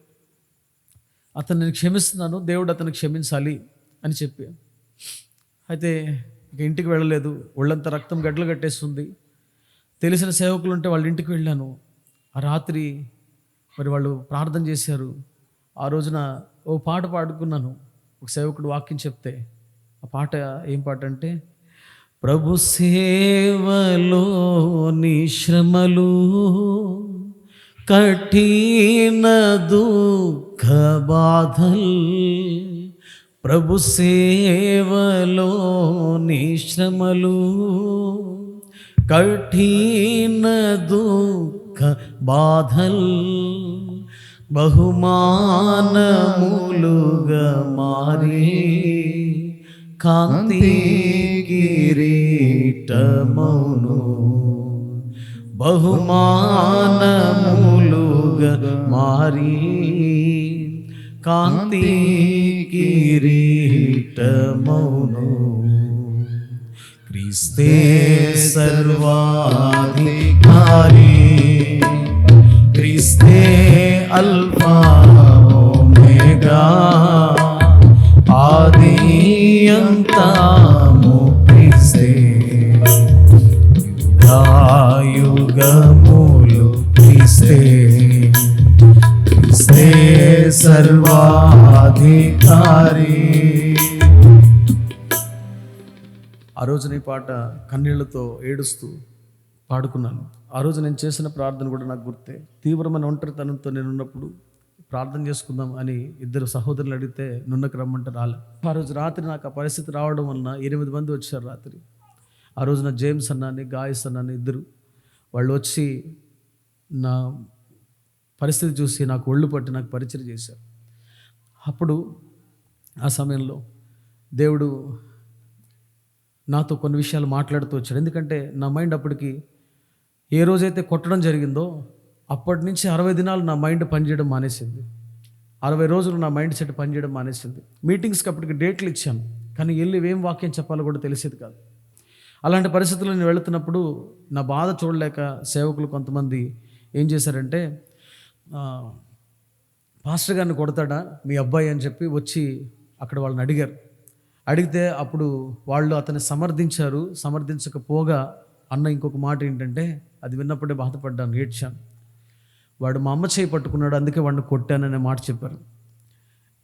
అతను నేను క్షమిస్తున్నాను, దేవుడు అతను క్షమించాలి అని చెప్పి. అయితే ఇక ఇంటికి వెళ్ళలేదు, ఒళ్ళంతా రక్తం గడ్డలు కట్టేస్తుంది. తెలిసిన సేవకులు ఉంటే వాళ్ళ ఇంటికి వెళ్ళాను. ఆ రాత్రి మరి వాళ్ళు ప్రార్థన చేశారు. ఆ రోజున ఓ పాట పాడుకున్నాను. ఒక సేవకుడు వాక్యం చెప్తే ఆ పాట ఏం పాట అంటే, ప్రభు సేవలోని శ్రమలు కఠిన దుఃఖ బాధల్, ప్రభు సేవలోని శ్రమలు కఠిన దుఃఖ బాధల్ బహుమానములుగా మారి కాంతి కిరీటమౌను, బహుమానములుగా మారి కాంతి కిరీటమౌను, క్రీస్తే సర్వాధికారి, క్రీస్తే అల్ఫా ఓమెగా, ఆది అంతము క్రీస్తే, యుగములు క్రీస్తే, క్రీస్తే సర్వాధికారి. ఆ రోజున ఈ పాట కన్నీళ్లతో ఏడుస్తూ పాడుకున్నాను. ఆ రోజు నేను చేసిన ప్రార్థన కూడా నాకు గుర్తే. తీవ్రమైన ఒంటరితనంతో నేను ఉన్నప్పుడు ప్రార్థన చేసుకుందాం అని 2 సహోదరులు అడిగితే నున్నకు రమ్మంటే రాలే. ఆ రోజు రాత్రి నాకు ఆ పరిస్థితి రావడం వలన 8 మంది వచ్చారు రాత్రి. ఆ రోజున జేమ్స్ అన్నాని, గాయస్ అన్నాని 2 వాళ్ళు వచ్చి నా పరిస్థితి చూసి నాకు ఒళ్ళు పట్టి నాకు పరిచయం చేశారు. అప్పుడు ఆ సమయంలో దేవుడు నాతో కొన్ని విషయాలు మాట్లాడుతూ వచ్చాడు. ఎందుకంటే నా మైండ్ అప్పటికి ఏ రోజైతే కొట్టడం జరిగిందో అప్పటి నుంచి 60 దినాలు నా మైండ్ పనిచేయడం మానేసింది. 60 రోజులు నా మైండ్ సెట్ పనిచేయడం మానేసింది. మీటింగ్స్కి అప్పటికి డేట్లు ఇచ్చాను, కానీ వెళ్ళి ఏం వాక్యం చెప్పాలో కూడా తెలిసేది కాదు. అలాంటి పరిస్థితుల్లో నేను వెళుతున్నప్పుడు నా బాధ చూడలేక సేవకులు కొంతమంది ఏం చేశారంటే, పాస్టర్ గారిని కొడతాడా మీ అబ్బాయి అని చెప్పి వచ్చి అక్కడ వాళ్ళని అడిగారు. అడిగితే అప్పుడు వాళ్ళు అతన్ని సమర్థించారు. సమర్థించకపోగా అన్న ఇంకొక మాట ఏంటంటే, అది విన్నప్పుడే బాధపడ్డాను, ఏడ్చాను. వాడు మా అమ్మ చేయి పట్టుకున్నాడు, అందుకే వాడిని కొట్టాననే మాట చెప్పారు.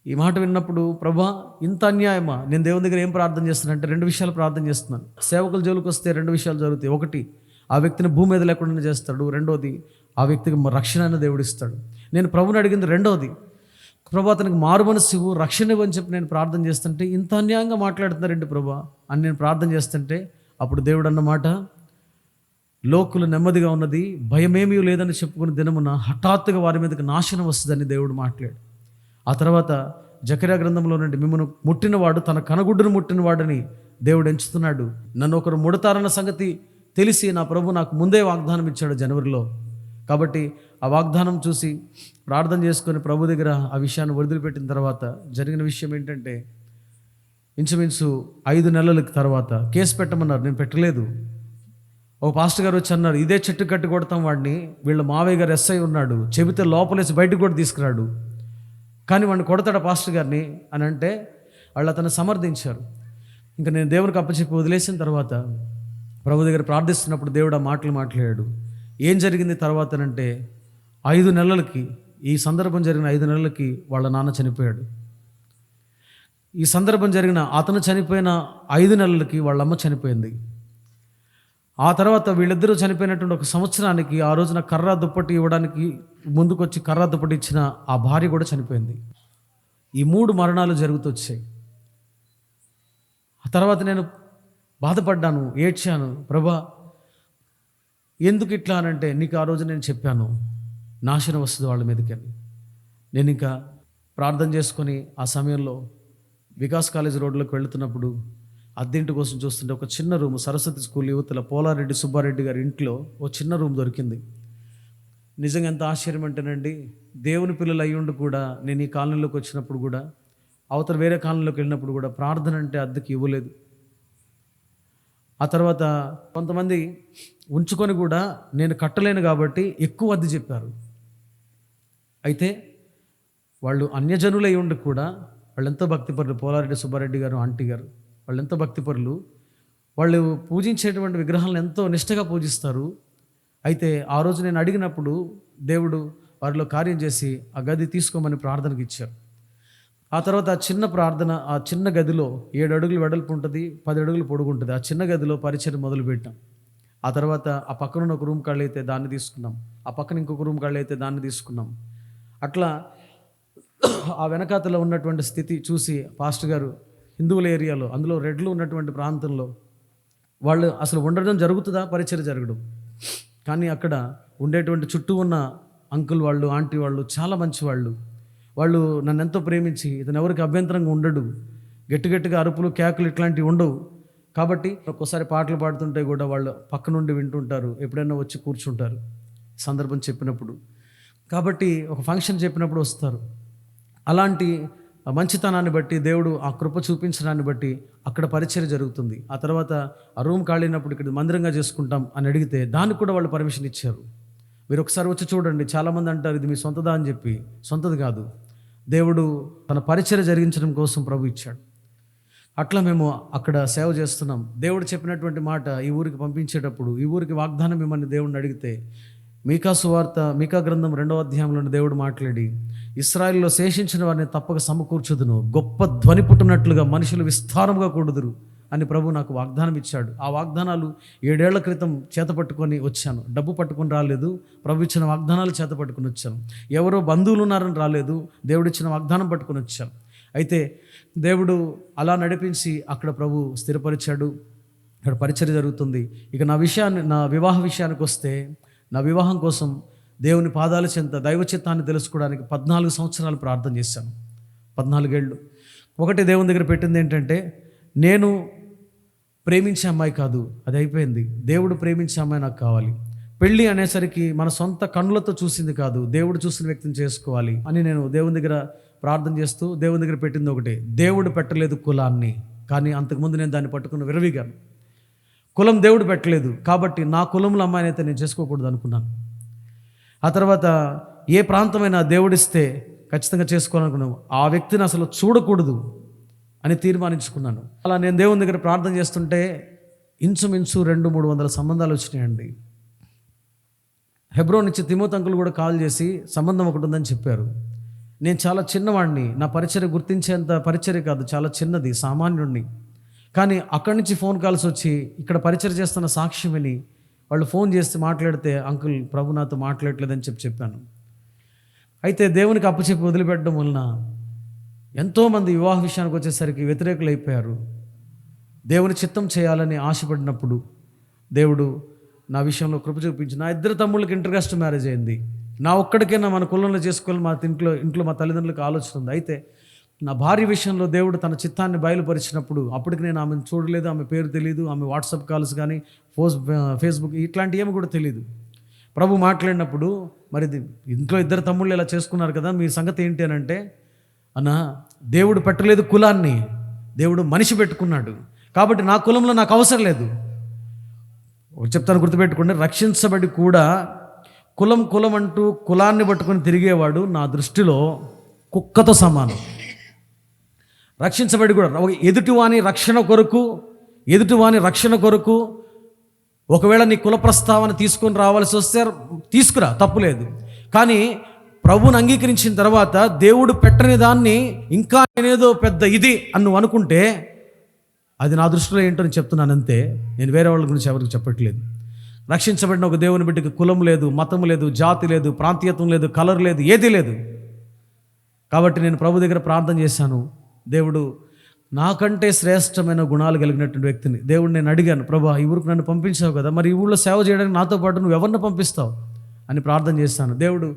ఈ మాట విన్నప్పుడు, ప్రభా ఇంత అన్యాయమా? నేను దేవుని దగ్గర ఏం ప్రార్థన చేస్తున్నానంటే 2 విషయాలు ప్రార్థన చేస్తున్నాను. సేవకుల జోలికి వస్తే 2 విషయాలు జరుగుతాయి. ఒకటి, ఆ వ్యక్తిని భూమి మీద లేకుండా చేస్తాడు. రెండోది, ఆ వ్యక్తికి రక్షణ అనే దేవుడు ఇస్తాడు. నేను ప్రభుని అడిగింది రెండోది, ప్రభా అతనికి మారు మనస్సు ఇవ్వు, రక్షణ ఇవ్వని చెప్పి నేను ప్రార్థన చేస్తుంటే, ఇంత అన్యాయంగా మాట్లాడుతున్నారండి ప్రభా అని నేను ప్రార్థన చేస్తుంటే, అప్పుడు దేవుడు అన్నమాట, లోకులు నెమ్మదిగా ఉన్నది, భయమేమీ లేదని చెప్పుకున్న దినమున హఠాత్తుగా వారి మీదకి నాశనం వస్తుందని దేవుడు మాట్లాడు. ఆ తర్వాత జకర్యా గ్రంథంలో నుండి, మిమ్మల్ని ముట్టినవాడు తన కనగుడ్డును ముట్టినవాడని దేవుడు ఎంచుతున్నాడు. నన్ను ఒకరు ముడతారన్న సంగతి తెలిసి నా ప్రభు నాకు ముందే వాగ్దానం ఇచ్చాడు జనవరిలో. కాబట్టి ఆ వాగ్దానం చూసి ప్రార్థన చేసుకొని ప్రభు దగ్గర ఆ విషయాన్ని వదిలిపెట్టిన తర్వాత జరిగిన విషయం ఏంటంటే, ఇంచుమించు 5 నెలల తర్వాత కేసు పెట్టమన్నారు. నేను పెట్టలేదు. ఒక పాస్టర్ గారు వచ్చి అన్నారు, ఇదే చెట్టు కట్టి కొడతాం వాడిని, వీళ్ళ మావయ్య గారు ఎస్ఐ ఉన్నాడు, చెబితే లోపలేసి బయటకు కూడా తీసుకురాడు, కానీ వాడిని కొడతాడా పాస్టర్ గారిని అని అంటే, వాళ్ళు అతను సమర్థించారు. ఇంకా నేను దేవునికి అప్పచెప్పి వదిలేసిన తర్వాత ప్రభు దగ్గర ప్రార్థిస్తున్నప్పుడు దేవుడు ఆ మాటలు మాట్లాడాడు. ఏం జరిగింది తర్వాత అంటే, 5 నెలలకి, ఈ సందర్భం జరిగిన 5 నెలలకి వాళ్ళ నాన్న చనిపోయాడు. ఈ సందర్భం జరిగిన అతను చనిపోయిన 5 నెలలకి వాళ్ళ అమ్మ చనిపోయింది. ఆ తర్వాత వీళ్ళిద్దరూ చనిపోయినటువంటి 1 సంవత్సరానికి ఆ రోజున కర్ర దుప్పటి ఇవ్వడానికి ముందుకొచ్చి కర్ర దుప్పటి ఇచ్చిన ఆ భార్య కూడా చనిపోయింది. ఈ 3 మరణాలు జరుగుతూ వచ్చాయి. ఆ తర్వాత నేను బాధపడ్డాను, ఏడ్చాను, ప్రభా ఎందుకు ఇట్లా అనంటే, నీకు ఆ రోజు నేను చెప్పాను నాశనం వస్తుంది వాళ్ళ మీదకి అని. నేను ఇంకా ప్రార్థన చేసుకొని ఆ సమయంలో వికాస్ కాలేజ్ రోడ్లోకి వెళుతున్నప్పుడు అద్దెంటి కోసం చూస్తుంటే ఒక చిన్న రూమ్, సరస్వతి స్కూల్ యువతల పోలారెడ్డి సుబ్బారెడ్డి గారి ఇంట్లో ఓ చిన్న రూమ్ దొరికింది. నిజంగా ఎంత ఆశ్చర్యం అంటేనండి, దేవుని పిల్లలు అయ్యుండి కూడా నేను ఈ కాలనీలోకి వచ్చినప్పుడు కూడా, అవతల వేరే కాలనీలోకి వెళ్ళినప్పుడు కూడా ప్రార్థన అంటే అద్దెకి ఇవ్వలేదు. ఆ తర్వాత కొంతమంది ఉంచుకొని కూడా నేను కట్టలేను కాబట్టి ఎక్కువ అద్దె చెప్పారు. అయితే వాళ్ళు అన్యజనులై ఉండి కూడా వాళ్ళెంతో భక్తిపరులు, పోలారెడ్డి సుబ్బారెడ్డి గారు ఆంటీ గారు వాళ్ళెంతో భక్తిపరులు. వాళ్ళు పూజించేటువంటి విగ్రహాలను ఎంతో నిష్టగా పూజిస్తారు. అయితే ఆ రోజు నేను అడిగినప్పుడు దేవుడు వారిలో కార్యం చేసి ఆ గది తీసుకోమని ప్రార్థనకి ఇచ్చారు. ఆ తర్వాత ఆ చిన్న ప్రార్థన, ఆ చిన్న గదిలో 7 అడుగులు వెడల్పు ఉంటుంది, 10 అడుగులు పొడుగు ఉంటుంది. ఆ చిన్న గదిలో పరిచయం మొదలుపెట్టాం. ఆ తర్వాత ఆ పక్కన ఒక రూమ్ ఖాళీ అయితే దాన్ని తీసుకున్నాం, ఆ పక్కన ఇంకొక రూమ్ ఖాళీ అయితే దాన్ని తీసుకున్నాం. అట్లా ఆ వెనకాతలో ఉన్నటువంటి స్థితి చూసి పాస్టర్ గారు హిందువుల ఏరియాలో, అందులో రెడ్లు ఉన్నటువంటి ప్రాంతంలో వాళ్ళు అసలు ఉండడం జరుగుతుందా, పరిచయం జరగడం. కానీ అక్కడ ఉండేటువంటి చుట్టూ ఉన్న అంకుల్ వాళ్ళు, ఆంటీ వాళ్ళు చాలా మంచి వాళ్ళు. వాళ్ళు నన్ను ఎంతో ప్రేమించి, ఇతను ఎవరికి అభ్యంతరంగా ఉండడు, గట్టిగా అరుపులు కేకలు ఇట్లాంటివి ఉండవు. కాబట్టి ఒక్కోసారి పాటలు పాడుతుంటే కూడా వాళ్ళు పక్క నుండి వింటుంటారు, ఎప్పుడైనా వచ్చి కూర్చుంటారు సందర్భం చెప్పినప్పుడు. కాబట్టి ఒక ఫంక్షన్ చెప్పినప్పుడు వస్తారు. అలాంటి మంచితనాన్ని బట్టి, దేవుడు ఆ కృప చూపించడాన్ని బట్టి అక్కడ పరిచర్య జరుగుతుంది. ఆ తర్వాత ఆ రూమ్ ఖాళీనప్పుడు ఇక్కడ మందిరంగా చేసుకుంటాం అని అడిగితే దానికి కూడా వాళ్ళు పర్మిషన్ ఇచ్చారు. మీరు ఒకసారి వచ్చి చూడండి. చాలామంది అంటారు ఇది మీ సొంతదా అని చెప్పి. సొంతది కాదు, దేవుడు తన పరిచర్య జరిగించడం కోసం ప్రభు ఇచ్చాడు. అట్లా మేము అక్కడ సేవ చేస్తున్నాం. దేవుడు చెప్పినటువంటి మాట ఈ ఊరికి పంపించేటప్పుడు, ఈ ఊరికి వాగ్దానం ఇవ్వమని దేవుడిని అడిగితే, మీకా సువార్త, మీకా గ్రంథం 2వ అధ్యాయంలో దేవుడు మాట్లాడి, ఇశ్రాయేలులో శేషించిన వారిని తప్పక సమకూర్చుదును, గొప్ప ధ్వని పుట్టినట్లుగా మనుషులు విస్తారముగా కూడుదురు అని ప్రభు నాకు వాగ్దానం ఇచ్చాడు. ఆ వాగ్దానాలు 7 ఏళ్ల క్రితం చేత పట్టుకొని వచ్చాను. డబ్బు పట్టుకొని రాలేదు, ప్రభు ఇచ్చిన వాగ్దానాలు చేత పట్టుకొని వచ్చాను. ఎవరో బంధువులు ఉన్నారని రాలేదు, దేవుడిచ్చిన వాగ్దానం పట్టుకొని వచ్చాను. అయితే దేవుడు అలా నడిపించి అక్కడ ప్రభు స్థిరపరిచాడు. అక్కడ పరిచర్య జరుగుతుంది. ఇక నా వివాహ విషయానికి వస్తే, నా వివాహం కోసం దేవుని పాదాల చెంత దైవ చిత్తాన్ని తెలుసుకోవడానికి 14 సంవత్సరాలు ప్రార్థన చేశాను. 14 ఏళ్ళు. ఒకటి దేవుని దగ్గర పెట్టింది ఏంటంటే, నేను ప్రేమించే అమ్మాయి కాదు, అది అయిపోయింది. దేవుడు ప్రేమించే అమ్మాయి నాకు కావాలి. పెళ్ళి అనేసరికి మన సొంత కన్నులతో చూసింది కాదు, దేవుడు చూసిన వ్యక్తిని చేసుకోవాలి అని నేను దేవుని దగ్గర ప్రార్థన చేస్తూ దేవుని దగ్గర పెట్టింది ఒకటే, దేవుడు పెట్టలేదు కులాన్ని. కానీ అంతకుముందు నేను దాన్ని పట్టుకుని విరవిగాను. కులం దేవుడు పెట్టలేదు కాబట్టి నా కులంలో అమ్మాయిని అయితే నేను చేసుకోకూడదు అనుకున్నాను. ఆ తర్వాత ఏ ప్రాంతమైనా దేవుడిస్తే ఖచ్చితంగా చేసుకోవాలనుకున్నాను. ఆ వ్యక్తిని అసలు చూడకూడదు అని తీర్మానించుకున్నాను. అలా నేను దేవుని దగ్గర ప్రార్థన చేస్తుంటే ఇంచుమించు 200-300 సంబంధాలు వచ్చినాయండి. హెబ్రోన్ నుంచి తిమోతి అంకుల్ కూడా కాల్ చేసి సంబంధం ఒకటి ఉందని చెప్పారు. నేను చాలా చిన్నవాడిని, నా పరిచర్య గుర్తించేంత పరిచర్య కాదు, చాలా చిన్నది, సామాన్యుడిని. కానీ అక్కడి నుంచి ఫోన్ కాల్స్ వచ్చి ఇక్కడ పరిచర్య చేస్తున్న సాక్ష్యం విని వాళ్ళు ఫోన్ చేసి మాట్లాడితే, అంకుల్ ప్రభు నాతో మాట్లాడలేదని చెప్పాను. అయితే దేవునికి అప్పచెప్పి వదిలిపెట్టడం వలన ఎంతోమంది వివాహ విషయానికి వచ్చేసరికి వ్యతిరేకులు అయిపోయారు. దేవుని చిత్తం చేయాలని ఆశపడినప్పుడు దేవుడు నా విషయంలో కృప చూపించి నా 2 తమ్ముళ్ళకి ఇంటర్కాస్ట్ మ్యారేజ్ అయింది. నా ఒక్కడికైనా మన కులంలో చేసుకోవాలి, మా ఇంట్లో మా తల్లిదండ్రులకు ఆలోచన ఉంది. అయితే నా భార్య విషయంలో దేవుడు తన చిత్తాన్ని బయలుపరిచినప్పుడు అప్పటికి నేను ఆమెను చూడలేదు, ఆమె పేరు తెలియదు, ఆమె వాట్సాప్ కాల్స్ కానీ ఫేస్బుక్ ఇట్లాంటి ఏమి కూడా తెలియదు. ప్రభు మాట్లాడినప్పుడు మరి ఇంట్లో 2 తమ్ముళ్ళు ఇలా చేసుకున్నారు కదా, మీ సంగతి ఏంటి అని అంటే, అన్నా దేవుడు పెట్టలేదు కులాన్ని, దేవుడు మనిషి పెట్టుకున్నాడు. కాబట్టి నా కులంలో నాకు అవసరం లేదు. చెప్తాను, గుర్తుపెట్టుకోండి, రక్షించబడి కూడా కులం అంటూ కులాన్ని పట్టుకొని తిరిగేవాడు నా దృష్టిలో కుక్కతో సమానం. రక్షించబడి కూడా ఎదుటివాని రక్షణ కొరకు ఒకవేళ నీ కుల ప్రస్తావన తీసుకొని రావాల్సి వస్తే తీసుకురా, తప్పులేదు. కానీ ప్రభువుని అంగీకరించిన తర్వాత దేవుడు పెట్టని దాన్ని ఇంకా నేనేదో పెద్ద ఇది అని నువ్వు అనుకుంటే అది నా దృష్టిలో ఏంటో నేను చెప్తున్నాను అంతే. నేను వేరే వాళ్ళ గురించి ఎవరికి చెప్పట్లేదు. రక్షించబడిన ఒక దేవుని బిడ్డకి కులం లేదు, మతం లేదు, జాతి లేదు, ప్రాంతీయత్వం లేదు, కలర్ లేదు, ఏదీ లేదు. కాబట్టి నేను ప్రభు దగ్గర ప్రార్థన చేశాను. దేవుడు నాకంటే శ్రేష్టమైన గుణాలు కలిగినటువంటి వ్యక్తిని దేవుడు నేను అడిగాను, ప్రభా ఈ ఊరికి నన్ను పంపించావు కదా, మరి ఈ ఊళ్ళో సేవ చేయడానికి నాతో పాటు నువ్వు ఎవరిని పంపిస్తావు అని ప్రార్థన చేశాను. దేవుడు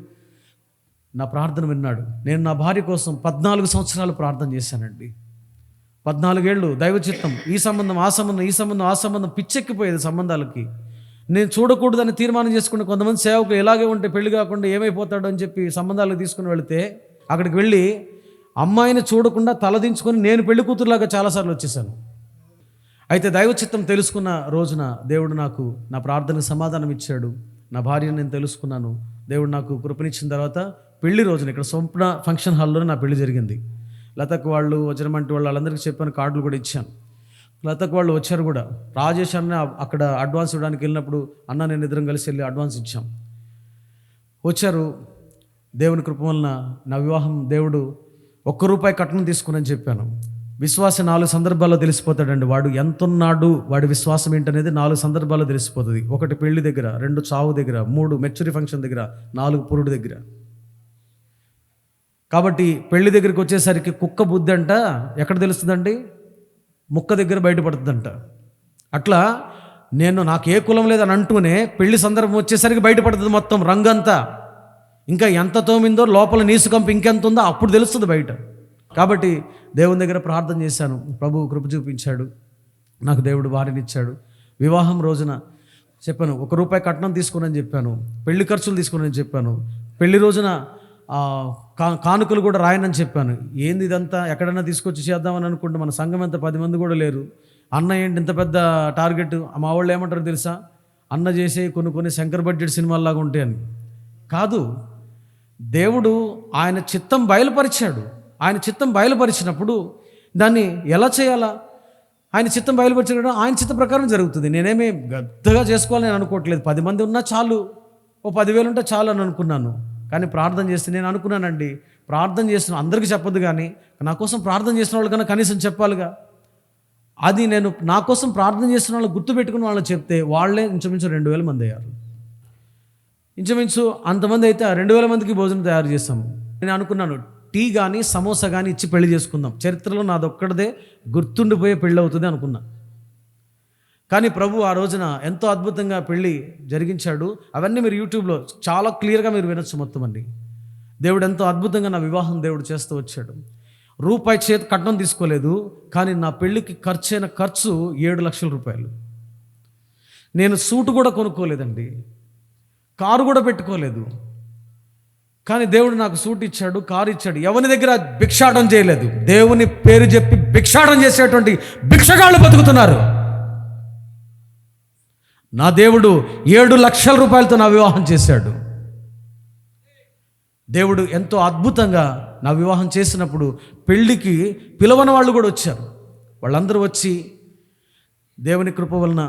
నా ప్రార్థన విన్నాడు. నేను నా భార్య కోసం 14 సంవత్సరాలు ప్రార్థన చేశానండి. 14 ఏళ్ళు దైవ చిత్తం, ఈ సంబంధం ఆ సంబంధం పిచ్చెక్కిపోయేది సంబంధాలకి. నేను చూడకూడదని తీర్మానం చేసుకుంటే కొంతమంది సేవకులు ఇలాగే ఉంటే పెళ్లి కాకుండా ఏమైపోతాడు అని చెప్పి సంబంధాలకు తీసుకుని వెళితే అక్కడికి వెళ్ళి అమ్మాయిని చూడకుండా తలదించుకొని నేను పెళ్లి కూతురులాగా చాలాసార్లు వచ్చేసాను. అయితే దైవ చిత్తం తెలుసుకున్న రోజున దేవుడు నాకు నా ప్రార్థనకు సమాధానం ఇచ్చాడు. నా భార్యను నేను తెలుసుకున్నాను. దేవుడు నాకు కృపనిచ్చిన తర్వాత పెళ్లి రోజున ఇక్కడ స్వప్న ఫంక్షన్ హాల్లోనే నా పెళ్లి జరిగింది. లతకు వాళ్ళు, వజ్రమంటి వాళ్ళు, వాళ్ళందరికీ చెప్పాను, కార్డులు కూడా ఇచ్చాను. లతకు వాళ్ళు వచ్చారు కూడా. రాజేష్ అన్న అక్కడ అడ్వాన్స్ ఇవ్వడానికి వెళ్ళినప్పుడు అన్న నేను ఇద్దరం కలిసి వెళ్ళి అడ్వాన్స్ ఇచ్చాం. వచ్చారు. దేవుని కృప వలన నా వివాహం దేవుడు ₹1 కట్నం తీసుకుని చెప్పాను. విశ్వాస 4 సందర్భాల్లో తెలిసిపోతాడండి. వాడు ఎంతున్నాడు, వాడి విశ్వాసం ఏంటనేది 4 సందర్భాల్లో తెలిసిపోతుంది. 1 పెళ్లి దగ్గర, 2 చావు దగ్గర, 3 మెచ్యూరి ఫంక్షన్ దగ్గర, 4 పురుడు దగ్గర. కాబట్టి పెళ్లి దగ్గరికి వచ్చేసరికి కుక్క బుద్ధి అంట ఎక్కడ తెలుస్తుందండి? ముక్క దగ్గర బయటపడుతుందంట. అట్లా నాకు ఏ కులం లేదని అంటూనే పెళ్లి సందర్భం వచ్చేసరికి బయటపడుతుంది మొత్తం రంగంతా. ఇంకా ఎంత తోమిందో లోపల నీసు కంపు ఇంకెంత ఉందో అప్పుడు తెలుస్తుంది బయట. కాబట్టి దేవుని దగ్గర ప్రార్థన చేశాను. ప్రభువు కృప చూపించాడు. నాకు దేవుడు వారినిచ్చాడు. వివాహం రోజున చెప్పాను, ₹1 కట్నం తీసుకుని చెప్పాను, పెళ్లి ఖర్చులు తీసుకుని చెప్పాను, పెళ్లి రోజున కానుకలు కూడా రాయనని చెప్పాను. ఏంది ఇదంతా, ఎక్కడైనా తీసుకొచ్చి చేద్దామని అనుకుంటే మన సంఘం ఎంత 10 మంది కూడా లేరు. అన్న ఏంటి ఇంత పెద్ద టార్గెట్? మా వాళ్ళు ఏమంటారు తెలుసా, అన్న చేసే కొన్ని శంకర్ బడ్జెట్ సినిమాల్లాగా ఉంటాయని. కాదు, దేవుడు ఆయన చిత్తం బయలుపరిచాడు. ఆయన చిత్తం బయలుపరిచినప్పుడు దాన్ని ఎలా చేయాలా, ఆయన చిత్తం బయలుపరిచాడు, ఆయన చిత్త ప్రకారం జరుగుతుంది. నేనేమి గద్దగా చేసుకోవాలని నేను అనుకోవట్లేదు. 10 మంది ఉన్నా చాలు, 10,000 ఉంటే చాలు అని అనుకున్నాను. కానీ ప్రార్థన చేస్తే నేను అనుకున్నానండి, ప్రార్థన చేస్తున్న అందరికీ చెప్పొద్దు, కానీ నా కోసం ప్రార్థన చేసిన వాళ్ళకన్నా కనీసం చెప్పాలిగా. అది నేను నా కోసం ప్రార్థన చేస్తున్న వాళ్ళు గుర్తుపెట్టుకుని వాళ్ళు చెప్తే వాళ్ళే ఇంచుమించు 2,000 మంది అయ్యారు. ఇంచుమించు అంతమంది అయితే 2,000 మందికి భోజనం తయారు చేస్తాము. నేను అనుకున్నాను, టీ కానీ సమోసా కానీ ఇచ్చి పెళ్లి చేసుకుందాం, చరిత్రలో నాదొక్కడదే గుర్తుండిపోయే పెళ్ళి అవుతుంది అనుకున్నా. కానీ ప్రభు ఆ రోజున ఎంతో అద్భుతంగా పెళ్ళి జరిగించాడు. అవన్నీ మీరు యూట్యూబ్లో చాలా క్లియర్గా మీరు వినొచ్చు మొత్తం అన్ని. దేవుడు ఎంతో అద్భుతంగా నా వివాహం దేవుడు చేస్తూ వచ్చాడు. ₹1 కట్నం తీసుకోలేదు, కానీ నా పెళ్ళికి ఖర్చు 7 లక్షల రూపాయలు. నేను సూటు కూడా కొనుక్కోలేదండి, కారు కూడా పెట్టుకోలేదు. కానీ దేవుడు నాకు సూట్ ఇచ్చాడు, కారు ఇచ్చాడు. ఎవరి దగ్గర భిక్షాటం చేయలేదు. దేవుని పేరు చెప్పి భిక్షాటం చేసేటువంటి భిక్షగాళ్ళు బతుకుతున్నారు. నా దేవుడు 7 లక్షల రూపాయలతో నా వివాహం చేశాడు. దేవుడు ఎంతో అద్భుతంగా నా వివాహం చేసినప్పుడు పెళ్ళికి పిలవని వాళ్ళు కూడా వచ్చారు. వాళ్ళందరూ వచ్చి దేవుని కృప వలన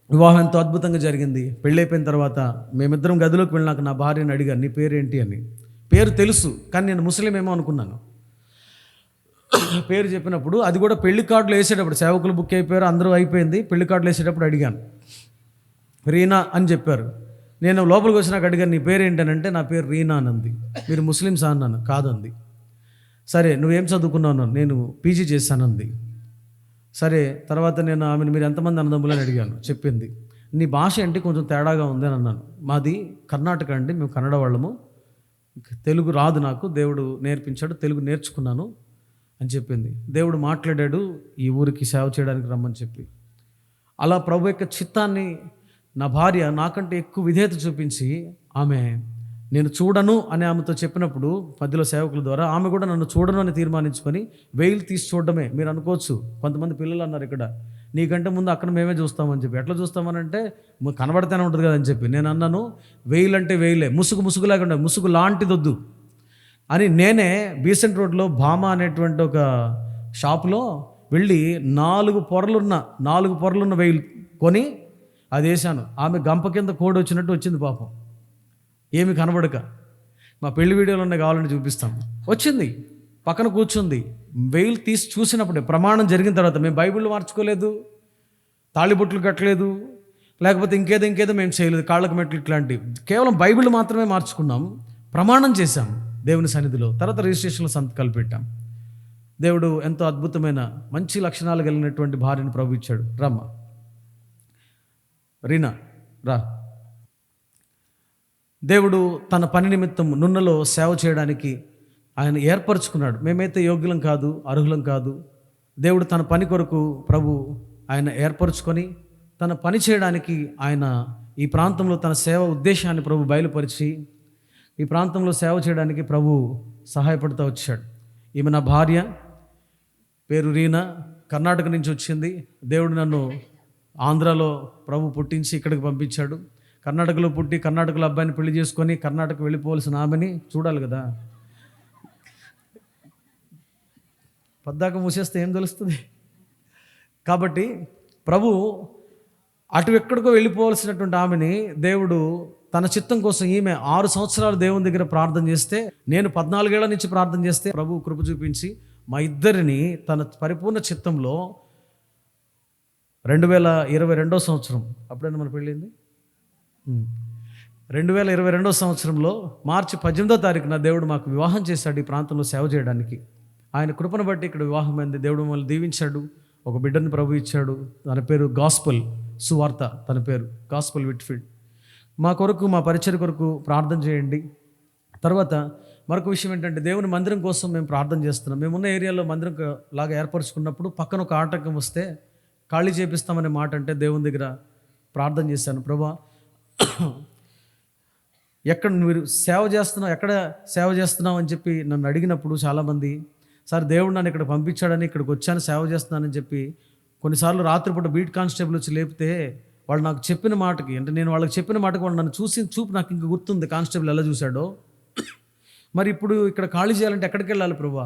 వివాహం ఎంతో అద్భుతంగా జరిగింది. పెళ్ళి అయిపోయిన తర్వాత మేమిద్దరం గదిలోకి వెళ్ళినాక నా భార్యని అడిగాను, నీ పేరేంటి అని. పేరు తెలుసు, కానీ నేను ముస్లిం ఏమో అనుకున్నాను. పేరు చెప్పినప్పుడు అది కూడా పెళ్లి కార్డులు వేసేటప్పుడు, సేవకులు బుక్ అయిపోయారు, అందరూ అయిపోయింది. పెళ్లి కార్డులు వేసేటప్పుడు అడిగాను, రీనా అని చెప్పారు. నేను లోపలికి వచ్చినాక అడిగాను, నీ పేరు ఏంటనంటే నా పేరు రీనా అని అంది. మీరు ముస్లిమ్సా అన్నాను. కాదంది. సరే నువ్వేం చదువుకున్నావు? నేను పీజీ చేశానంది. సరే తర్వాత నేను ఆమెను మీరు ఎంతమంది అన్నదమ్ములు అని అడిగాను. చెప్పింది. నీ భాష ఏంటి కొంచెం తేడాగా ఉంది అని అన్నాను. మాది కర్ణాటక అండి, మేము కన్నడ వాళ్ళము, తెలుగు రాదు నాకు, దేవుడు నేర్పించాడు, తెలుగు నేర్చుకున్నాను అని చెప్పింది. దేవుడు మాట్లాడాడు, ఈ ఊరికి సేవ చేయడానికి రమ్మని చెప్పి. అలా ప్రభు యొక్క చిత్తాన్ని నా భార్య నాకంటే ఎక్కువ విధేయత చూపించి, ఆమె నేను చూడను అని ఆమెతో చెప్పినప్పుడు మధ్యలో సేవకుల ద్వారా ఆమె కూడా నన్ను చూడను అని తీర్మానించుకొని వెయిల్ తీసి చూడడమే. మీరు అనుకోవచ్చు, కొంతమంది పిల్లలు అన్నారు ఇక్కడ, నీకంటే ముందు అక్కడ మేమే చూస్తామని చెప్పి. ఎట్లా చూస్తామనంటే కనబడితేనే ఉంటుంది కదా అని చెప్పి. నేను అన్నాను, వెయిల్ అంటే వెయిలే, ముసుగు లేకుండా, ముసుగు లాంటిదొద్దు అని నేనే బీసెంట్ రోడ్లో భామ అనేటువంటి ఒక షాపులో వెళ్ళి 4 పొరలున్న వెయిల్ కొని అది వేసాను. ఆమె గంప కింద కోడి వచ్చినట్టు వచ్చింది పాపం, ఏమి కనబడక. మా పెళ్లి వీడియోలు ఉన్నాయి, కావాలని చూపిస్తాం. వచ్చింది, పక్కన కూర్చుంది. వెయిల్ తీసి చూసినప్పుడే ప్రమాణం జరిగిన తర్వాత, మేము బైబిల్ మార్చుకోలేదు, తాళిబొట్లు కట్టలేదు, లేకపోతే ఇంకేదో మేము చేయలేదు, కాళ్ళకు మెట్లు ఇట్లాంటివి, కేవలం బైబిల్ మాత్రమే మార్చుకున్నాం. ప్రమాణం చేశాం దేవుని సన్నిధిలో. తర్వాత రిజిస్ట్రేషన్లో సంతకాలు పెట్టాం. దేవుడు ఎంతో అద్భుతమైన మంచి లక్షణాలు కలిగినటువంటి భార్యను ప్రభు ఇచ్చాడు. రమ్మ రీనా రా. దేవుడు తన పని నిమిత్తం నున్నలో సేవ చేయడానికి ఆయన ఏర్పరచుకున్నాడు. మేమైతే యోగ్యులం కాదు, అర్హులం కాదు. దేవుడు తన పని కొరకు ప్రభు ఆయన ఏర్పరచుకొని తన పని చేయడానికి ఆయన ఈ ప్రాంతంలో తన సేవ ఉద్దేశాన్ని ప్రభు బయలుపరిచి ఈ ప్రాంతంలో సేవ చేయడానికి ప్రభు సహాయపడుతూ వచ్చాడు. ఈమె నా భార్య, పేరు రీనా, కర్ణాటక నుంచి వచ్చింది. దేవుడు నన్ను ఆంధ్రాలో ప్రభు పుట్టించి ఇక్కడికి పంపించాడు. కర్ణాటకలో పుట్టి కర్ణాటకలో అబ్బాయిని పెళ్లి చేసుకొని కర్ణాటక వెళ్ళిపోవలసిన ఆమెని చూడాలి కదా. పద్దాక మూసేస్తే ఏం తెలుస్తుంది? కాబట్టి ప్రభు అటు ఎక్కడికో వెళ్ళిపోవలసినటువంటి ఆమెని దేవుడు తన చిత్తం కోసం, ఈమె 6 సంవత్సరాలు దేవుని దగ్గర ప్రార్థన చేస్తే, నేను 14 ఏళ్ల నుంచి ప్రార్థన చేస్తే ప్రభు కృప చూపించి మా ఇద్దరిని తన పరిపూర్ణ చిత్తంలో 2022 సంవత్సరం, అప్పుడైనా మన పెళ్ళింది 2022 సంవత్సరంలో మార్చి 18వ తారీఖున దేవుడు మాకు వివాహం చేశాడు. ఈ ప్రాంతంలో సేవ చేయడానికి ఆయన కృపను బట్టి ఇక్కడ వివాహమైంది. దేవుడు మమ్మల్ని దీవించాడు. ఒక బిడ్డని ప్రభు ఇచ్చాడు. తన పేరు గాస్పల్, సువార్త, తన పేరు గాస్పల్ విట్ఫీల్డ్. మా కొరకు, మా పరిచయ కొరకు ప్రార్థన చేయండి. తర్వాత మరొక విషయం ఏంటంటే, దేవుని మందిరం కోసం మేము ప్రార్థన చేస్తున్నాం. మేమున్న ఏరియాలో మందిరం లాగా ఏర్పరచుకున్నప్పుడు పక్కన ఒక ఆటంకం వస్తే ఖాళీ చేపిస్తామనే మాట అంటే దేవుని దగ్గర ప్రార్థన చేశాను. ప్రభా, ఎక్కడ మీరు ఎక్కడ సేవ చేస్తున్నావు అని చెప్పి నన్ను అడిగినప్పుడు చాలామంది, సార్ దేవుడు నన్ను ఇక్కడ పంపించాడని ఇక్కడికి వచ్చాను, సేవ చేస్తున్నానని చెప్పి కొన్నిసార్లు రాత్రిపూట బీట్ కానిస్టేబుల్ వచ్చి లేపితే వాళ్ళు నాకు చెప్పిన మాటకి, అంటే నేను వాళ్ళకి చెప్పిన మాటకి వాళ్ళు నన్ను చూపు నాకు ఇంకా గుర్తుంది, కానిస్టేబుల్ ఎలా చూశాడో. మరి ఇప్పుడు ఇక్కడ ఖాళీ చేయాలంటే ఎక్కడికి వెళ్ళాలి ప్రభా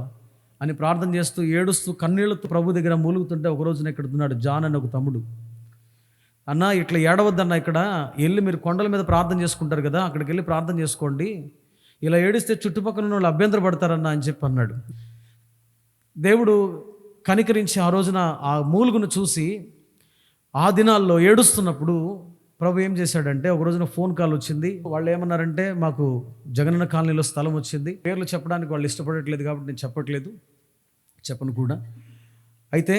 అని ప్రార్థన చేస్తూ ఏడుస్తూ కన్నీళ్లతో ప్రభు దగ్గర మూలుగుతుంటే ఒక రోజున ఇక్కడ ఉన్నాడు జాన్ అని ఒక తమ్ముడు. అన్న ఇట్లా ఏడవద్దన్న, ఇక్కడ వెళ్ళి మీరు కొండల మీద ప్రార్థన చేసుకుంటారు కదా, అక్కడికి వెళ్ళి ప్రార్థన చేసుకోండి, ఇలా ఏడిస్తే చుట్టుపక్కల ఉన్న వాళ్ళు అభ్యంతర పడతారన్న అని చెప్పి అన్నాడు. దేవుడు కనికరించి ఆ రోజున ఆ మూలుగును చూసి ఆ దినాల్లో ఏడుస్తున్నప్పుడు ప్రభు ఏం చేశాడంటే, ఒక రోజున ఫోన్ కాల్ వచ్చింది. వాళ్ళు ఏమన్నారంటే, మాకు జగనన్న కాలనీలో స్థలం వచ్చింది, పేర్లు చెప్పడానికి వాళ్ళు ఇష్టపడట్లేదు కాబట్టి నేను చెప్పను కూడా. అయితే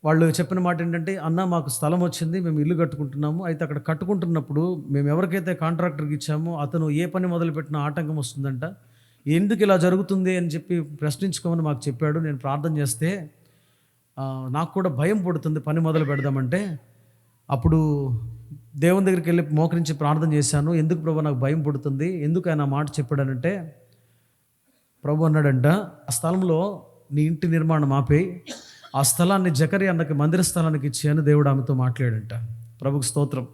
వాళ్ళు చెప్పిన మాట ఏంటంటే, అన్న మాకు స్థలం వచ్చింది, మేము ఇల్లు కట్టుకుంటున్నాము. అయితే అక్కడ కట్టుకుంటున్నప్పుడు మేము ఎవరికైతే కాంట్రాక్టర్కి ఇచ్చామో అతను ఏ పని మొదలుపెట్టినా ఆటంకం వస్తుందంట, ఎందుకు ఇలా జరుగుతుంది అని చెప్పి ప్రశ్నించుకోమని మాకు చెప్పాడు. నేను ప్రార్థన చేస్తే నాకు కూడా భయం పుడుతుంది పని మొదలు పెడదామంటే, అప్పుడు దేవుని దగ్గరికి వెళ్ళి మోకరించి ప్రార్థన చేశాను. ఎందుకు ప్రభు నాకు భయం పుడుతుంది, ఎందుకు ఆయన మాట చెప్పాడనంటే, ప్రభు అన్నాడంట, ఆ స్థలంలో నీ ఇంటి నిర్మాణం ఆపేయి, ఆ స్థలాన్ని జకరియా అన్నకి మందిర స్థలానికి ఇచ్చాను దేవుడు ఆమెతో మాట్లాడంట. ప్రభుకు స్తోత్రం.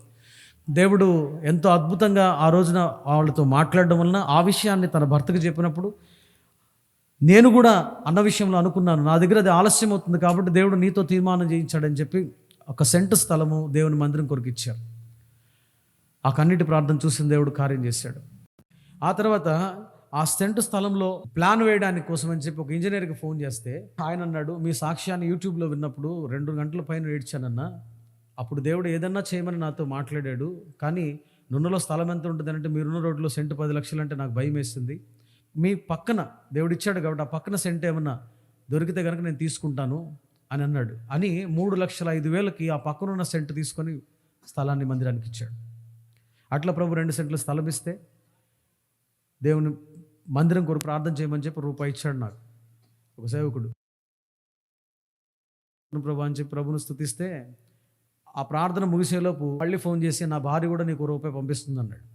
దేవుడు ఎంతో అద్భుతంగా ఆ రోజున వాళ్ళతో మాట్లాడడం వలన ఆ విషయాన్ని తన భర్తకు చెప్పినప్పుడు నేను కూడా అన్న విషయంలో అనుకున్నాను, నా దగ్గర అది ఆలస్యం అవుతుంది కాబట్టి దేవుడు నీతో తీర్మానం చేయించాడని చెప్పి 1 సెంటు స్థలము దేవుని మందిరం కొరకు ఇచ్చారు. ఆ కన్నిటి ప్రార్థన చూసిన దేవుడు కార్యం చేశాడు. ఆ తర్వాత ఆ సెంటు స్థలంలో ప్లాన్ వేయడానికి కోసం అని చెప్పి ఒక ఇంజనీర్కి ఫోన్ చేస్తే ఆయన అన్నాడు, మీ సాక్ష్యాన్ని యూట్యూబ్లో విన్నప్పుడు 2 గంటల పైన ఏడ్చానన్నా, అప్పుడు దేవుడు ఏదన్నా చేయమని నాతో మాట్లాడాడు, కానీ నున్నలో స్థలం ఎంత ఉంటుంది అంటే మీరున్న రోడ్లో సెంటు 10 లక్షలు అంటే నాకు భయం వేస్తుంది. మీ పక్కన దేవుడు ఇచ్చాడు కాబట్టి ఆ పక్కన సెంటు ఏమన్నా దొరికితే కనుక నేను తీసుకుంటాను అని అన్నాడు. అని 3,05,000కి ఆ పక్కన ఉన్న సెంటు తీసుకొని స్థలాన్ని మందిరానికి ఇచ్చాడు. అట్లా ప్రభు 2 సెంట్ల స్థలం ఇస్తే దేవుని మందిరం కొరకు ప్రార్థన చేయమని చెప్పి రూపాయి ఇచ్చాడు నాకు ఒక సేవకుడు. ప్రభు అని చెప్పి ప్రభుని స్తుతిస్తే ఆ ప్రార్థన ముగిసేలోపు మళ్ళీ ఫోన్ చేసి నా భార్య కూడా నీకు రూపాయి పంపిస్తుంది అన్నాడు.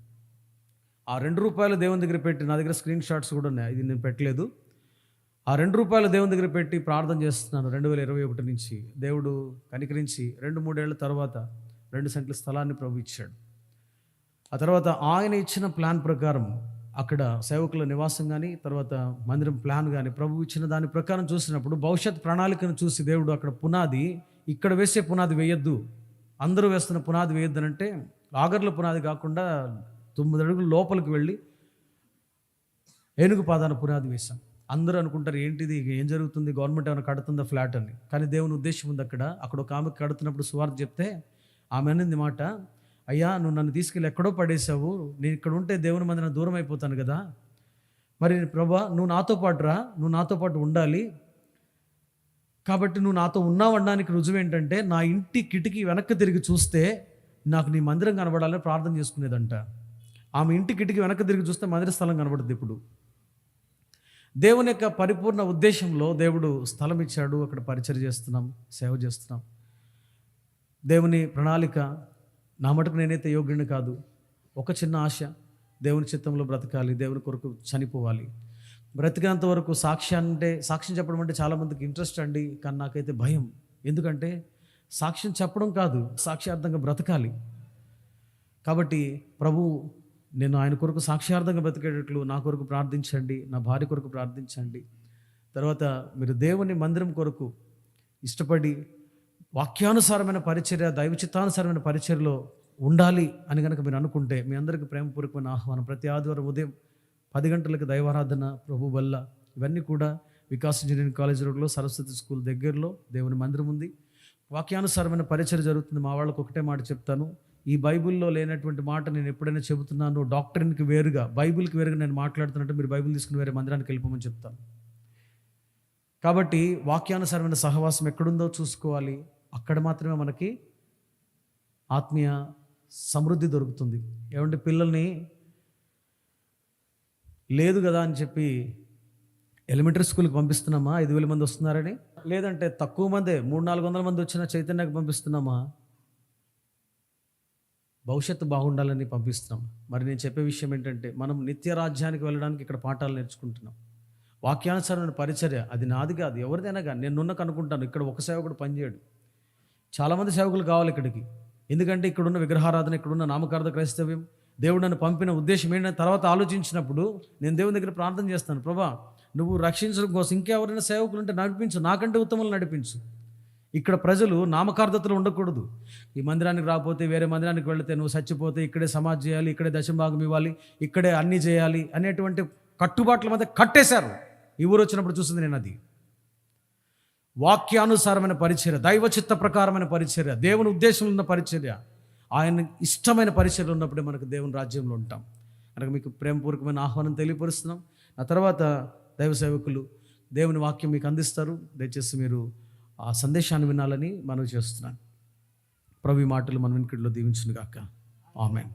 ఆ 2 రూపాయలు దేవుని దగ్గర పెట్టి, నా దగ్గర స్క్రీన్ షాట్స్ కూడా ఉన్నాయి, ఇది నేను పెట్టలేదు, ఆ 2 రూపాయలు దేవుని దగ్గర పెట్టి ప్రార్థన చేస్తున్నాను 2021 నుంచి. దేవుడు కనికరించి 2-3 ఏళ్ల తర్వాత 2 సెంట్ల స్థలాన్ని ప్రభు ఇచ్చాడు. ఆ తర్వాత ఆయన ఇచ్చిన ప్లాన్ ప్రకారం అక్కడ సేవకుల నివాసం కానీ తర్వాత మందిరం ప్లాన్ కానీ ప్రభు ఇచ్చిన దాని ప్రకారం చూసినప్పుడు భవిష్యత్ ప్రణాళికను చూసి దేవుడు అక్కడ పునాది, ఇక్కడ వేసే పునాది వేయొద్దు, అందరూ వేస్తున్న పునాది వేయొద్దు అంటే ఆగర్ల పునాది కాకుండా 9 అడుగులు లోపలికి వెళ్ళి ఏనుగు పాదాన పునాది వేశాం. అందరూ అనుకుంటారు ఏంటిది, ఏం జరుగుతుంది, గవర్నమెంట్ ఏమైనా కడుతుందా ఫ్లాట్ అని. కానీ దేవుని ఉద్దేశం ఉంది అక్కడ ఒక ఆమెకు కడుతున్నప్పుడు సువార్త చెప్తే ఆమె అనింది మాట, అయ్యా నువ్వు నన్ను తీసుకెళ్ళి ఎక్కడో పడేసావు, నేను ఇక్కడ ఉంటే దేవుని మందిరం దూరం అయిపోతాను కదా, మరి ప్రభా నువ్వు నాతో పాటు రా, నువ్వు నాతో పాటు ఉండాలి, కాబట్టి నువ్వు నాతో ఉన్నావనడానికి రుజువు ఏంటంటే నా ఇంటి కిటికీ వెనక్కి తిరిగి చూస్తే నాకు నీ మందిరం కనబడాలని ప్రార్థన చేసుకునేదంట. ఆమె ఇంటి కిటికీ వెనక్కి తిరిగి చూస్తే మందిర స్థలం కనబడుతుంది. ఇప్పుడు దేవుని యొక్క పరిపూర్ణ ఉద్దేశంలో దేవుడు స్థలం ఇచ్చాడు, అక్కడ పరిచర్య చేస్తున్నాం, సేవ చేస్తున్నాం. దేవుని ప్రణాళిక, నా మటుకు నేనైతే యోగ్యుని కాదు, ఒక చిన్న ఆశ, దేవుని చిత్తంలో బ్రతకాలి, దేవుని కొరకు చనిపోవాలి, బ్రతికేంత వరకు సాక్ష్యం చెప్పడం అంటే చాలామందికి ఇంట్రెస్ట్ అండి, కానీ నాకైతే భయం. ఎందుకంటే సాక్ష్యం చెప్పడం కాదు, సాక్ష్యార్థంగా బ్రతకాలి. కాబట్టి ప్రభు నేను ఆయన కొరకు సాక్ష్యార్థంగా బ్రతికేటట్లు నా కొరకు ప్రార్థించండి, నా భార్య కొరకు ప్రార్థించండి. తర్వాత మీరు దేవుని మందిరం కొరకు ఇష్టపడి వాక్యానుసారమైన పరిచర్య, దైవ చిత్తానుసారమైన పరిచర్యలో ఉండాలి అని కనుక మీరు అనుకుంటే మీ అందరికీ ప్రేమపూర్వకమైన ఆహ్వానం. ప్రతి ఆదివారం ఉదయం 10 గంటలకు దైవారాధన ప్రభు వల్ల, ఇవన్నీ కూడా వికాస్ ఇంజనీరింగ్ కాలేజ్ రోడ్లో సరస్వతి స్కూల్ దగ్గరలో దేవుని మందిరం ఉంది. వాక్యానుసారమైన పరిచర్య జరుగుతుంది. మా వాళ్ళకు ఒకటే మాట చెప్తాను, ఈ బైబిల్లో లేనటువంటి మాట నేను ఎప్పుడైనా చెబుతున్నాను, డాక్టరీన్కి వేరుగా బైబిల్కి వేరుగా నేను మాట్లాడుతున్నట్టు మీరు బైబిల్ తీసుకుని వేరే మందిరానికి వెళ్ళిపోమని చెప్తాను. కాబట్టి వాక్యానుసారమైన సహవాసం ఎక్కడుందో చూసుకోవాలి, అక్కడ మాత్రమే మనకి ఆత్మీయ సమృద్ధి దొరుకుతుంది. ఏమంటే పిల్లల్ని లేదు కదా అని చెప్పి ఎలిమెంటరీ స్కూల్కి పంపిస్తున్నామా 5,000 మంది వస్తున్నారని, లేదంటే తక్కువ మందే 300-400 మంది వచ్చిన చైతన్యకి పంపిస్తున్నామా, భవిష్యత్తు బాగుండాలని పంపిస్తున్నాం. మరి నేను చెప్పే విషయం ఏంటంటే మనం నిత్య రాజ్యానికి వెళ్ళడానికి ఇక్కడ పాఠాలు నేర్చుకుంటున్నాం. వాక్యానుసారమైన పరిచర్య అది నాది కాదు, ఎవరిదైనా కానీ నేను కనుక్కుంటాను. ఇక్కడ ఒక సేవకుడు పనిచేయడు, చాలామంది సేవకులు కావాలి ఇక్కడికి. ఎందుకంటే ఇక్కడున్న విగ్రహారాధన, ఇక్కడున్న నామకార్థ క్రైస్తవ్యం, దేవుడు నన్ను పంపిన ఉద్దేశం ఏంటంటే తర్వాత ఆలోచించినప్పుడు నేను దేవుని దగ్గర ప్రార్థన చేస్తాను, ప్రభా నువ్వు రక్షించడం కోసం ఇంకెవరైనా సేవకులు ఉంటే నడిపించు, నాకంటే ఉత్తములు నడిపించు. ఇక్కడ ప్రజలు నామకార్థతలు ఉండకూడదు. ఈ మందిరానికి రాకపోతే వేరే మందిరానికి వెళితే నువ్వు చచ్చిపోతే ఇక్కడే సమాధి చేయాలి, ఇక్కడే దశంభాగం ఇవ్వాలి, ఇక్కడే అన్నీ చేయాలి అనేటువంటి కట్టుబాట్ల మధ్య కట్టేశారు. ఈ ఊరు వచ్చినప్పుడు చూసింది నేను అది. వాక్యానుసారమైన పరిచర్య, దైవ చిత్త ప్రకారమైన పరిచర్య, దేవుని ఉద్దేశంలో ఉన్న పరిచర్య, ఆయన ఇష్టమైన పరిచర్య ఉన్నప్పుడే మనకు దేవుని రాజ్యంలో ఉంటాం. కనుక మీకు ప్రేమపూర్వకమైన ఆహ్వానం తెలియపరుస్తున్నాం. ఆ తర్వాత దైవ సేవకులు దేవుని వాక్యం మీకు అందిస్తారు. దయచేసి మీరు ఆ సందేశాన్ని వినాలని మనవి చేస్తున్నాను. ప్రభు ఈ మాటలు మన వెనుకట్లో దీవించును గాక. ఆమేన్.